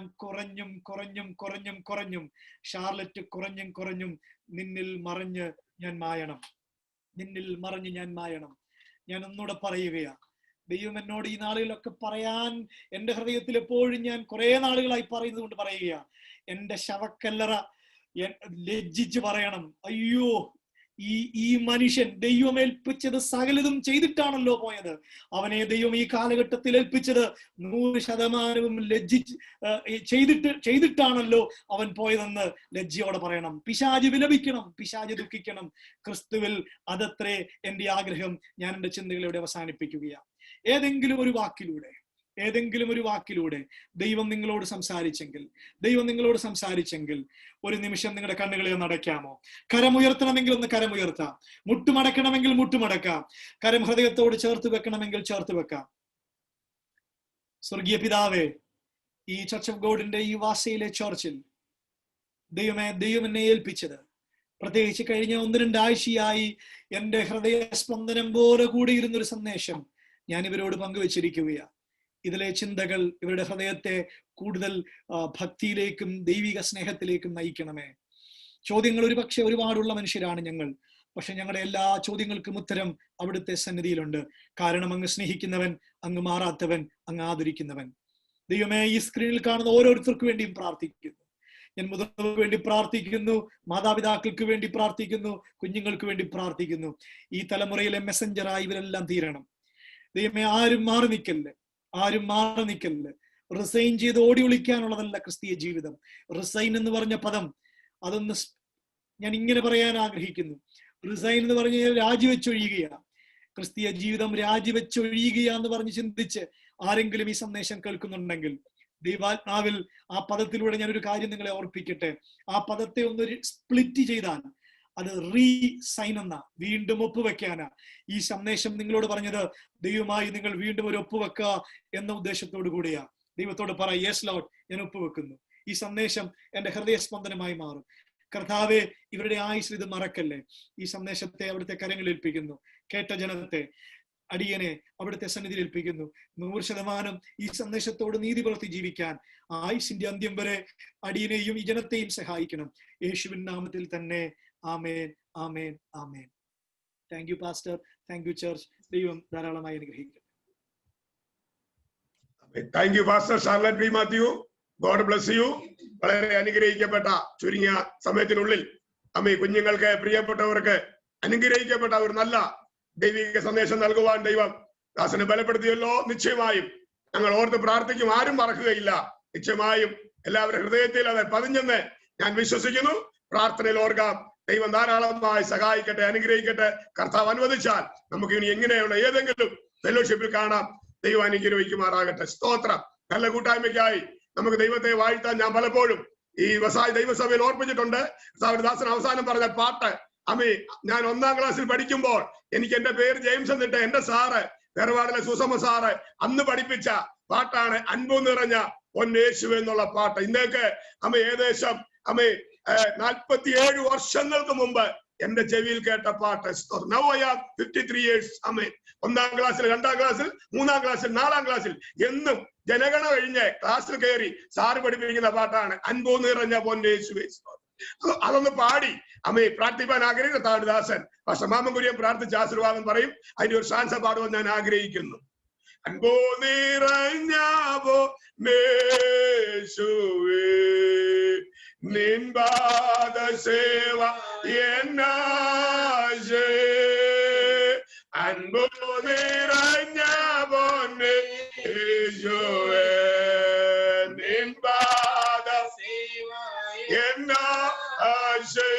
കുറഞ്ഞും ഷാർലറ്റ് കുറഞ്ഞും നിന്നിൽ മറഞ്ഞ് ഞാൻ മായണം. ഞാൻ ഒന്നുകൂടെ പറയുകയാ, ദൈവം എന്നോട് ഈ നാളുകളിലൊക്കെ പറയാൻ എന്റെ ഹൃദയത്തിൽ എപ്പോഴും ഞാൻ കുറെ നാളുകളായി പറയുന്നത് കൊണ്ട് പറയുകയാ, എന്റെ ശവക്കല്ലറ ലജ്ജിച്ച് പറയണം, അയ്യോ ഈ മനുഷ്യൻ ദൈവം ഏൽപ്പിച്ചത് സകലതും ചെയ്തിട്ടാണല്ലോ പോയത്. അവനെ ദൈവം ഈ കാലഘട്ടത്തിൽ ഏൽപ്പിച്ചത് 100% ചെയ്തിട്ടാണല്ലോ അവൻ പോയതെന്ന് ലജ്ജയോടെ പറയണം. പിശാച് വിലപിക്കണം, പിശാച് ദുഃഖിക്കണം. ക്രിസ്തുവിൽ അതത്രേ എന്റെ ആഗ്രഹം. ഞാൻ എന്റെ ചിന്തകൾ ഇവിടെ അവസാനിപ്പിക്കുകയാണ്. ഏതെങ്കിലും ഒരു വാക്കിലൂടെ ദൈവം നിങ്ങളോട് സംസാരിച്ചെങ്കിൽ ഒരു നിമിഷം നിങ്ങളുടെ കണ്ണുകളെ ഒന്ന് അടയ്ക്കാമോ? കരമുയർത്തണമെങ്കിൽ ഒന്ന് കരമുയർത്താം, മുട്ടുമടക്കണമെങ്കിൽ മുട്ടുമടക്കാം, കരം ഹൃദയത്തോട് ചേർത്ത് വെക്കണമെങ്കിൽ ചേർത്ത് വെക്കാം. സ്വർഗീയ പിതാവേ, ഈ ചർച്ച് ഓഫ് ഗോഡിന്റെ ഈ വാസയിലെ ചർച്ചിൽ ദൈവം എന്നെ ഏൽപ്പിച്ചത്, പ്രത്യേകിച്ച് കഴിഞ്ഞ 1-2 ആഴ്ചയായി എന്റെ ഹൃദയ സ്പന്ദനം പോലെ കൂടി ഇരുന്നൊരു സന്ദേശം ഞാൻ ഇവരോട് പങ്കുവച്ചിരിക്കുകയാണ്. ഇതിലെ ചിന്തകൾ ഇവരുടെ ഹൃദയത്തെ കൂടുതൽ ഭക്തിയിലേക്കും ദൈവിക സ്നേഹത്തിലേക്കും നയിക്കണമേ. ചോദ്യങ്ങൾ ഒരുപാടുള്ള മനുഷ്യരാണ് ഞങ്ങൾ. പക്ഷെ ഞങ്ങളുടെ എല്ലാ ചോദ്യങ്ങൾക്കും ഉത്തരം അവിടുത്തെ സന്നിധിയിലുണ്ട്. കാരണം അങ്ങ് സ്നേഹിക്കുന്നവൻ, അങ്ങ് മാറാത്തവൻ, അങ്ങ് ആദരിക്കുന്നവൻ. ദൈവമേ, ഈ സ്ക്രീനിൽ കാണുന്ന ഓരോരുത്തർക്ക് വേണ്ടിയും പ്രാർത്ഥിക്കുന്നു. ഞാൻ മുതിർന്നവർക്ക് വേണ്ടി പ്രാർത്ഥിക്കുന്നു, മാതാപിതാക്കൾക്ക് വേണ്ടി പ്രാർത്ഥിക്കുന്നു, കുഞ്ഞുങ്ങൾക്ക് വേണ്ടി പ്രാർത്ഥിക്കുന്നു. ഈ തലമുറയിലെ മെസ്സഞ്ചറായി ഇവരെല്ലാം തീരണം. ദൈവമേ, ആരും മാറി നിൽക്കല്ല്. റിസൈൻ ചെയ്ത് ഓടി ഒളിക്കാനുള്ളതല്ല ക്രിസ്തീയ ജീവിതം. റിസൈൻ എന്ന് പറഞ്ഞ പദം അതൊന്ന് ഞാൻ ഇങ്ങനെ പറയാൻ ആഗ്രഹിക്കുന്നു. റിസൈൻ എന്ന് പറഞ്ഞ രാജിവെച്ചൊഴിയുകയാണ്. ക്രിസ്തീയ ജീവിതം രാജിവെച്ചൊഴിയുകയാന്ന് പറഞ്ഞ് ചിന്തിച്ച് ആരെങ്കിലും ഈ സന്ദേശം കേൾക്കുന്നുണ്ടെങ്കിൽ ദൈവാത്മാവിൽ ആ പദത്തിലൂടെ ഞാനൊരു കാര്യം നിങ്ങളെ ഓർപ്പിക്കട്ടെ. ആ പദത്തെ ഒന്ന് സ്പ്ലിറ്റ് ചെയ്താൽ അത് റീ സൈൻ എന്ന, വീണ്ടും ഒപ്പുവെക്കാനാ ഈ സന്ദേശം നിങ്ങളോട് പറഞ്ഞത്. ദൈവമായി നിങ്ങൾ വീണ്ടും ഒരു ഒപ്പുവെക്കുക എന്ന ഉദ്ദേശത്തോടു കൂടിയാ. ദൈവത്തോട് പറ, യെസ് ലോർഡ്, ഞാൻ ഒപ്പുവെക്കുന്നു. ഈ സന്ദേശം എന്റെ ഹൃദയസ്പന്ദനമായി മാറും. കർത്താവെ, ഇവരുടെ ആയുസ് ഇത് മറക്കല്ലേ. ഈ സന്ദേശത്തെ അവിടുത്തെ കരങ്ങളിൽ ഏൽപ്പിക്കുന്നു. കേട്ട ജനത്തെ, അടിയനെ അവിടുത്തെ സന്നിധിയിൽ ഏൽപ്പിക്കുന്നു. 100% ഈ സന്ദേശത്തോട് നീതി പുലർത്തി ജീവിക്കാൻ ആയുസിന്റെ അന്ത്യം വരെ അടിയനെയും ഈ ജനത്തെയും സഹായിക്കണം. യേശുവിൻ നാമത്തിൽ തന്നെ. ആമേൻ, ആമേൻ, ആമേൻ. Thank you pastor, thank you church. ദൈവം ധാരാളമായി അനുഗ്രഹിക്കട്ടെ. Thank you pastor Charlotte B Mathew. God bless you. വളരെ അനുഗ്രഹിക്കപ്പെട്ട ചുരുങ്ങിയ സമയത്തിനുള്ളിൽ കുഞ്ഞുങ്ങൾക്ക്, പ്രിയപ്പെട്ടവർക്ക് അനുഗ്രഹിക്കപ്പെട്ട ഒരു നല്ല ദൈവിക സന്ദേശം നൽകുവാൻ ദൈവം ദാസനെ ബലപ്പെടുത്തിയല്ലോ. നിശ്ചയമായും ഞങ്ങൾ ഓർത്ത് പ്രാർത്ഥിക്കും, ആരും മറക്കുകയില്ല. നിശ്ചയമായും എല്ലാവരുടെ ഹൃദയത്തിൽ അത് പതിഞ്ഞെന്ന് ഞാൻ വിശ്വസിക്കുന്നു. പ്രാർത്ഥനയിൽ ഓർക്കാം. ദൈവം ധാരാളമായി സഹായിക്കട്ടെ, അനുഗ്രഹിക്കട്ടെ. കർത്താവ് അനുവദിച്ചാൽ നമുക്ക് ഇനി എങ്ങനെയുള്ള ഏതെങ്കിലും ഫെലോഷിപ്പിൽ കാണാം. ദൈവം അനുഗ്രഹിക്കുമാറാകട്ടെ. സ്തോത്രം. നല്ല കൂട്ടായ്മയ്ക്കായി നമുക്ക് ദൈവത്തെ വാഴ്ത്താൻ ഞാൻ പലപ്പോഴും ഈ ദൈവസഭയിൽ ഓർപ്പിച്ചിട്ടുണ്ട്. ദാസൻ അവസാനം പറഞ്ഞ പാട്ട്, ഞാൻ 1ാം ക്ലാസ്സിൽ പഠിക്കുമ്പോൾ എനിക്ക് എന്റെ പേര് ജെയിംസ് എന്നിട്ട് എന്റെ സാറ്, വേർപാടിലെ സുസമ സാറ് അന്ന് പഠിപ്പിച്ച പാട്ടാണ് അൻപു നിറഞ്ഞ പൊന്നേശു എന്നുള്ള പാട്ട്. ഇന്നേക്ക് ഏകദേശം 47 വർഷങ്ങൾക്ക് മുമ്പ് എന്റെ ചെവിയിൽ കേട്ട പാട്ട്. Now I am 53 years. 1ാം ക്ലാസ്സിൽ, 2ാം ക്ലാസ്സിൽ, 3ാം ക്ലാസ്സിൽ, 4ാം ക്ലാസ്സിൽ എന്നും ജനഗണ കഴിഞ്ഞ് ക്ലാസ്സിൽ കയറി സാറ് പഠിപ്പിക്കുന്ന പാട്ടാണ് അൻപു നിറഞ്ഞ പൊന്നേശുവേ. അതൊന്ന് പാടി പ്രാർത്ഥിപ്പാൻ ആഗ്രഹിക്കുന്ന താഴ്ദാസൻ മാമൻ കുര്യൻ പ്രാർത്ഥിച്ച ആശീർവാദം പറയും. അതിന്റെ ഒരു ശാൻസ പാടുവാൻ ഞാൻ ആഗ്രഹിക്കുന്നു. അൻപോ നിറഞ്ഞ പൊന്നേശുവേ നിൻപാദ സേവ എന്നാശേ. അൻപോ നിറഞ്ഞ പൊന്നേശുവേ നിൻപാദ സേവ എന്നാശേ.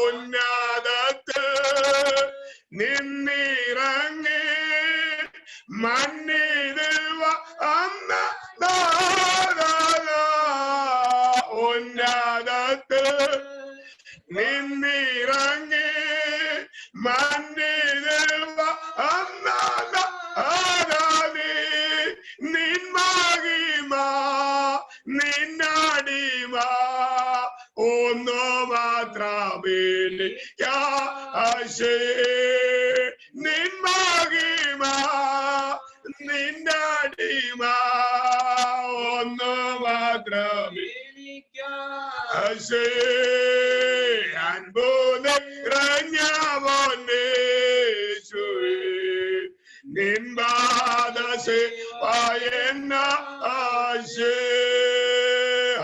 ഉന്നതത്ത് നിന്നിറങ്ങി മണ്ണിതിൽ വന്ന ഉന്നതത്ത് നിന്നിറങ്ങി മണ്ണിതിൽ വന്ന നിൻ മഹിമ നിന്നടിമ ഒന്നു മാത്രമേശേ. നിൻ മഹിമ നിന്നടിമ ഒന്നു മാത്രമേശേ. അൻപു നിറഞ്ഞ പൊന്നേശുവേ നിൻപാദ സേവ എന്നാശേ.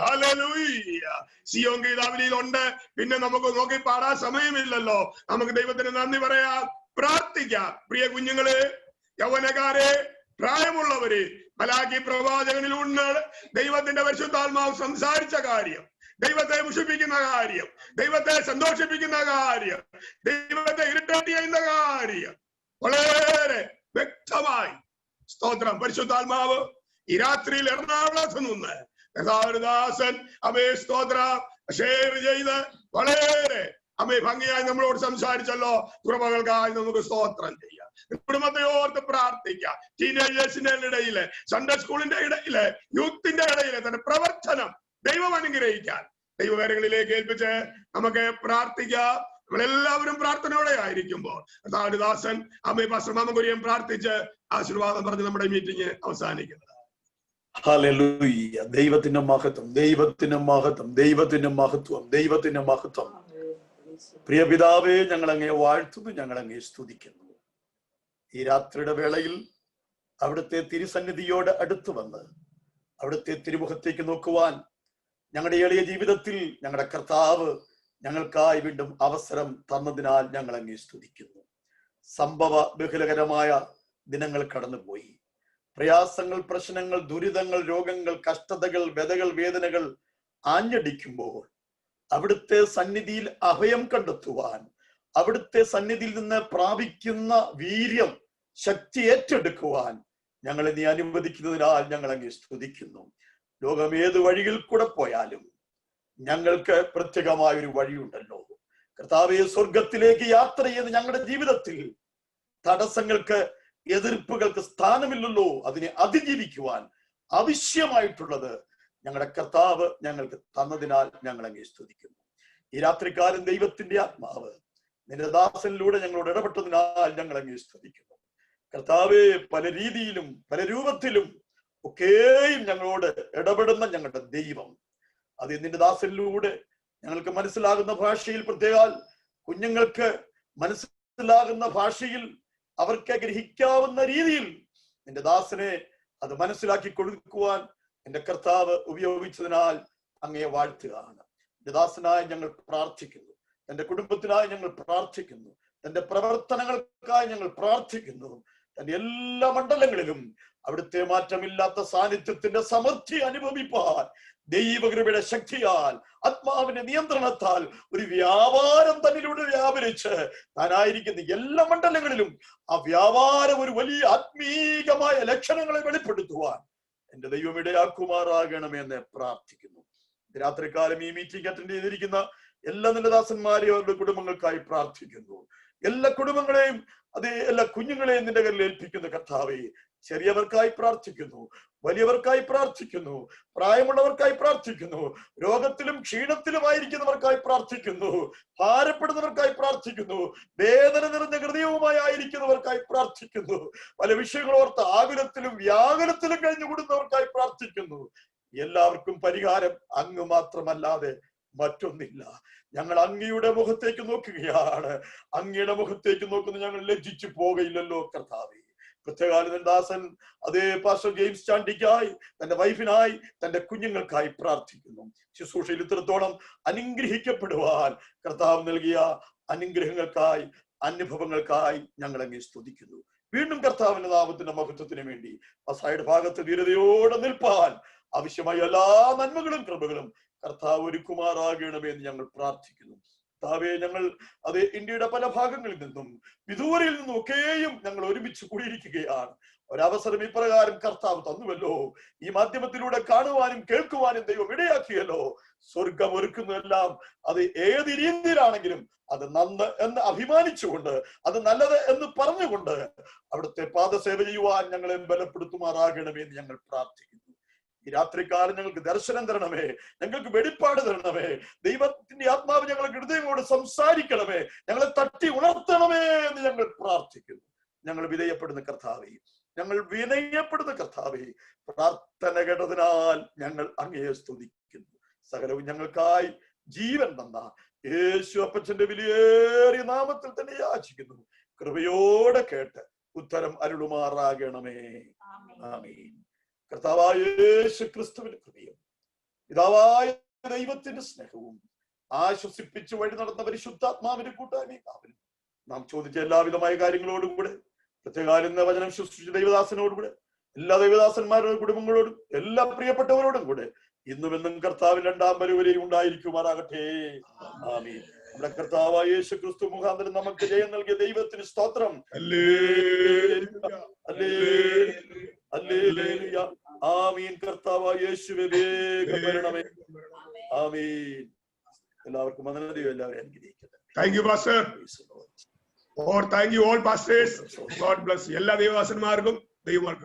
ഹല്ലേലൂയ. സിയോൻ ഗീതാവലിയിലുണ്ട്. പിന്നെ നമുക്ക് നോക്കി പാടാൻ സമയമില്ലല്ലോ. നമുക്ക് ദൈവത്തിന് നന്ദി പറയാം, പ്രാർത്ഥിക്കാം. പ്രിയ കുഞ്ഞുങ്ങളെ, യൗവനക്കാരെ, പ്രായമുള്ളവര്, മലാക്കി പ്രവാചകനിലൂടെ ദൈവത്തിന്റെ പരിശുദ്ധാത്മാവ് സംസാരിച്ച കാര്യം, ദൈവത്തെ മുഷിപ്പിക്കുന്ന കാര്യം, ദൈവത്തെ സന്തോഷിപ്പിക്കുന്ന കാര്യം, ദൈവത്തെ ഇറിറ്റേറ്റ് ചെയ്യുന്ന കാര്യം വളരെ വ്യക്തമായി സ്തോത്രം പരിശുദ്ധാത്മാവ് ഈ രാത്രിയിൽ എറണാകുളത്ത് നിന്ന് ദാസൻ സ്തോത്രം ഷെയർ ചെയ്ത് വളരെ ഭംഗിയായി നമ്മളോട് സംസാരിച്ചല്ലോ. കുറവുകൾക്കായി നമുക്ക് സ്തോത്രം ചെയ്യാം. കുടുംബത്തെ ഓർത്ത് പ്രാർത്ഥിക്കാം. ടീനേജേഴ്സിന്റെ ഇടയിലെ, സൺഡേ സ്കൂളിന്റെ ഇടയിലെ, യൂത്തിന്റെ ഇടയിലെ തന്നെ പ്രവർത്തനം ദൈവം അനുഗ്രഹിക്കാൻ ദൈവകാര്യങ്ങളിലേക്ക് ഏൽപ്പിച്ച് നമുക്ക് പ്രാർത്ഥിക്കാം. നമ്മളെല്ലാവരും പ്രാർത്ഥനയോടെ ആയിരിക്കുമ്പോൾ ദാസൻ പാസ്റ്റർ മാമൻ കുര്യൻ പ്രാർത്ഥിച്ച് ആശീർവാദം പറഞ്ഞ് നമ്മുടെ മീറ്റിംഗ് അവസാനിക്കുന്നത്. ഹല്ലേലൂയ. ദൈവത്തിന്റെ മഹത്വം, ദൈവത്തിന്റെ മഹത്വം, ദൈവത്തിന്റെ മഹത്വം, ദൈവത്തിന്റെ മഹത്വം. പ്രിയ പിതാവേ, ഞങ്ങൾ അങ്ങേ വാഴ്ത്തുന്നു, ഞങ്ങൾ അങ്ങേ സ്തുതിക്കുന്നു. ഈ രാത്രിയുടെ വേളയിൽ അവിടുത്തെ തിരുസന്നിധിയോട് അടുത്തു വന്ന് അവിടുത്തെ തിരുമുഖത്തേക്ക് നോക്കുവാൻ ഞങ്ങളുടെ എളിയ ജീവിതത്തിൽ ഞങ്ങളുടെ കർത്താവ് ഞങ്ങൾക്കായി വീണ്ടും അവസരം തന്നതിനാൽ ഞങ്ങൾ അങ്ങേ സ്തുതിക്കുന്നു. സംഭവ ബഹുലകരമായ ദിനങ്ങൾ കടന്നുപോയി. പ്രയാസങ്ങൾ, പ്രശ്നങ്ങൾ, ദുരിതങ്ങൾ, രോഗങ്ങൾ, കഷ്ടതകൾ, വ്യതകൾ, വേദനകൾ ആഞ്ഞടിക്കുമ്പോൾ അവിടുത്തെ സന്നിധിയിൽ അഭയം കണ്ടെത്തുവാൻ, അവിടുത്തെ സന്നിധിയിൽ നിന്ന് പ്രാപിക്കുന്ന വീര്യം, ശക്തി ഏറ്റെടുക്കുവാൻ ഞങ്ങളെ നീ അനുവദിക്കുന്നതിനാൽ ഞങ്ങൾ അങ്ങേ സ്തുതിക്കുന്നു. ലോകം ഏത് വഴിയിൽ കൂടെ പോയാലും ഞങ്ങൾക്ക് പ്രത്യേകമായ ഒരു വഴിയുണ്ടല്ലോ. കർത്താവെ, സ്വർഗത്തിലേക്ക് യാത്ര ചെയ്യുന്ന ഞങ്ങളുടെ ജീവിതത്തിൽ തടസ്സങ്ങൾക്ക്, എതിർപ്പുകൾക്ക് സ്ഥാനമില്ലല്ലോ. അതിനെ അതിജീവിക്കുവാൻ ആവശ്യമായിട്ടുള്ളത് ഞങ്ങളുടെ കർത്താവ് ഞങ്ങൾക്ക് തന്നതിനാൽ ഞങ്ങൾ അങ്ങേ സ്തുതിക്കുന്നു. ഈ രാത്രികാലം ദൈവത്തിന്റെ ആത്മാവ് നിന്റെ ദാസനിലൂടെ ഞങ്ങളോട് ഇടപെട്ടതിനാൽ ഞങ്ങൾ അങ്ങേ സ്തുതിക്കുന്നു. കർത്താവെ, പല രീതിയിലും പല രൂപത്തിലും ഒക്കെയും ഞങ്ങളോട് ഇടപെടുന്ന ഞങ്ങളുടെ ദൈവം, അത് നിന്റെ ദാസനിലൂടെ ഞങ്ങൾക്ക് മനസ്സിലാകുന്ന ഭാഷയിൽ, പ്രത്യേകാൽ കുഞ്ഞുങ്ങൾക്ക് മനസ്സിലാകുന്ന ഭാഷയിൽ, അവർക്ക് ഗ്രഹിക്കാവുന്ന രീതിയിൽ നിന്റെ ദാസനെ അത് മനസ്സിലാക്കി കൊടുക്കുവാൻ എന്റെ കർത്താവ് ഉപയോഗിച്ചതിനാൽ അങ്ങേ വാഴ്ത്തുകയാണ്. നിന്റെ ദാസനായി ഞങ്ങൾ പ്രാർത്ഥിക്കുന്നു, തന്റെ കുടുംബത്തിനായി ഞങ്ങൾ പ്രാർത്ഥിക്കുന്നു, തന്റെ പ്രവർത്തനങ്ങൾക്കായി ഞങ്ങൾ പ്രാർത്ഥിക്കുന്നു. തന്റെ എല്ലാ മണ്ഡലങ്ങളിലും അവിടുത്തെ മാറ്റമില്ലാത്ത സാന്നിധ്യത്തിന്റെ സമൃദ്ധി അനുഭവിപ്പാൻ ദൈവകൃപയുടെ ശക്തിയാൽ, ആത്മാവിന്റെ നിയന്ത്രണത്താൽ ഒരു വ്യാപാരം തന്നിലൂടെ വ്യാപരിച്ച് താനായിരിക്കുന്ന എല്ലാ മണ്ഡലങ്ങളിലും ആ വ്യാപാരം ഒരു വലിയ ആത്മീകമായ ലക്ഷണങ്ങളെ വെളിപ്പെടുത്തുവാൻ എന്റെ ദൈവം ഇടയാക്കുമാറാകണമെന്ന് പ്രാർത്ഥിക്കുന്നു. രാത്രികാലം ഈ മീറ്റിംഗ് അറ്റൻഡ് ചെയ്തിരിക്കുന്ന എല്ലാ നിന്റെ ദാസന്മാരെയും അവരുടെ കുടുംബങ്ങൾക്കായി പ്രാർത്ഥിക്കുന്നു. എല്ലാ കുടുംബങ്ങളെയും, അതേ എല്ലാ കുഞ്ഞുങ്ങളെയും നിന്റെ കയ്യിൽ ഏൽപ്പിക്കുന്ന കർത്താവേ, ചെറിയവർക്കായി പ്രാർത്ഥിക്കുന്നു, വലിയവർക്കായി പ്രാർത്ഥിക്കുന്നു, പ്രായമുള്ളവർക്കായി പ്രാർത്ഥിക്കുന്നു, രോഗത്തിലും ക്ഷീണത്തിലുമായിരിക്കുന്നവർക്കായി പ്രാർത്ഥിക്കുന്നു, ഭാരപ്പെടുന്നവർക്കായി പ്രാർത്ഥിക്കുന്നു, വേദന നിറഞ്ഞ ഹൃദയവുമായി ആയിരിക്കുന്നവർക്കായി പ്രാർത്ഥിക്കുന്നു, പല വിഷയങ്ങളോർത്ത് ആകുലത്തിലും വ്യാകുലത്തിലും കഴിഞ്ഞുകൂടുന്നവർക്കായി പ്രാർത്ഥിക്കുന്നു. എല്ലാവർക്കും പരിഹാരം അങ്ങ് മാത്രമല്ലാതെ മറ്റൊന്നില്ല. ഞങ്ങൾ അങ്ങയുടെ മുഖത്തേക്ക് നോക്കുകയാണ്. അങ്ങയുടെ മുഖത്തേക്ക് നോക്കുന്ന ഞങ്ങൾ ലജ്ജിച്ചു പോകയില്ലല്ലോ കർത്താവേ. പ്രത്യേകാലം ദാസൻ അതേ പാസ്റ്റർ ജെയിംസ് ചാണ്ടിക്കായി, തന്റെ വൈഫിനായി, തന്റെ കുഞ്ഞുങ്ങൾക്കായി പ്രാർത്ഥിക്കുന്നു. ശുശ്രൂഷയിൽ ഇത്രത്തോളം അനുഗ്രഹിക്കപ്പെടുവാൻ കർത്താവ് നൽകിയ അനുഗ്രഹങ്ങൾക്കായി, അനുഭവങ്ങൾക്കായി ഞങ്ങൾ അങ്ങേ സ്തുതിക്കുന്നു. വീണ്ടും കർത്താവിന്റെ നാമത്തിന്റെ മഹത്വത്തിന് വേണ്ടി അസായുടെ ഭാഗത്ത് ധീരതയോടെ നിൽപ്പാൻ ആവശ്യമായ എല്ലാ നന്മകളും കൃപകളും കർത്താവ് ഒരുക്കുമാറാകണമെന്ന് ഞങ്ങൾ പ്രാർത്ഥിക്കുന്നു. കർത്താവെ, ഞങ്ങൾ അത് ഇന്ത്യയുടെ പല ഭാഗങ്ങളിൽ നിന്നും വിദൂരയിൽ നിന്നും ഒക്കെയും ഞങ്ങൾ ഒരുമിച്ച് കൂടിയിരിക്കുകയാണ്. ഒരവസരം ഇപ്രകാരം കർത്താവ് തന്നുവല്ലോ. ഈ മാധ്യമത്തിലൂടെ കാണുവാനും കേൾക്കുവാനും ദൈവം ഇടയാക്കിയല്ലോ. സ്വർഗം ഒരുക്കുന്നതെല്ലാം അത് ഏത് രീതിയിലാണെങ്കിലും അത് നന്ന് എന്ന് അഭിമാനിച്ചുകൊണ്ട്, അത് നല്ലത് എന്ന് പറഞ്ഞുകൊണ്ട് അവിടുത്തെ പാദസേവ ചെയ്യുവാൻ ഞങ്ങളെ ബലപ്പെടുത്തുമാറാകണമെന്ന് ഞങ്ങൾ പ്രാർത്ഥിക്കുന്നു. ഈ രാത്രികാലം ഞങ്ങൾക്ക് ദർശനം തരണമേ, ഞങ്ങൾക്ക് വെളിപ്പാട് തരണമേ. ദൈവത്തിന്റെ ആത്മാവ് ഞങ്ങൾക്ക് ഹൃദയങ്ങളോട് സംസാരിക്കണമേ, ഞങ്ങളെ തട്ടി ഉണർത്തണമേ എന്ന് ഞങ്ങൾ പ്രാർത്ഥിക്കുന്നു. ഞങ്ങൾ വിധേയപ്പെടുന്ന കർത്താവേ, ഞങ്ങൾ വിനയപ്പെടുന്ന കർത്താവേ, പ്രാർത്ഥന കേട്ടതിനാൽ ഞങ്ങൾ അങ്ങയെ സ്തുതിക്കുന്നു. സകലവും ഞങ്ങൾക്കായി ജീവൻ തന്ന യേശു അപ്പച്ചന്റെ വിലയേറിയ നാമത്തിൽ തന്നെ യാചിക്കുന്നു. കൃപയോടെ കേട്ട് ഉത്തരം അരുളുമാറാകണമേ. ആമേൻ. കർത്താവായ യേശു ക്രിസ്തുവിന്റെ കൃപയും പിതാവായ ദൈവത്തിന്റെ സ്നേഹവും ആശ്വസിപ്പിച്ച് വഴി നടന്ന പരിശുദ്ധാത്മാവിന്റെ കൂട്ടായ്മയും നാം ചോദിച്ച എല്ലാവിധമായ കാര്യങ്ങളോടും കൂടെ, പ്രത്യേകാലം ഇന്ന് വചനം ശുശ്രൂഷിച്ച ദൈവദാസനോടുകൂടെ, എല്ലാ ദൈവദാസന്മാരുടെ കുടുംബങ്ങളോടും എല്ലാ പ്രിയപ്പെട്ടവരോടും കൂടെ ഇന്നും എന്നും കർത്താവിൻ രണ്ടാം വരവരെയും ഉണ്ടായിരിക്കുമാറാകട്ടെ. ആമീൻ. നമ്മുടെ കർത്താവായ യേശു ക്രിസ്തു മുഖാന്തരം നമുക്ക് ജയം നൽകിയ ദൈവത്തിന് സ്തോത്രം. ആമീൻ. കർത്താവായ യേശുവേ, വേഗം വരണമേ. ആമീൻ. എല്ലാവർക്കും വന്ദനം. എല്ലാവരും അനുഗ്രഹിക്കട്ടെ. Thank you pastor. Or thank you all pastors. God bless. എല്ലാ ദൈവദാസന്മാർക്കും ദൈവം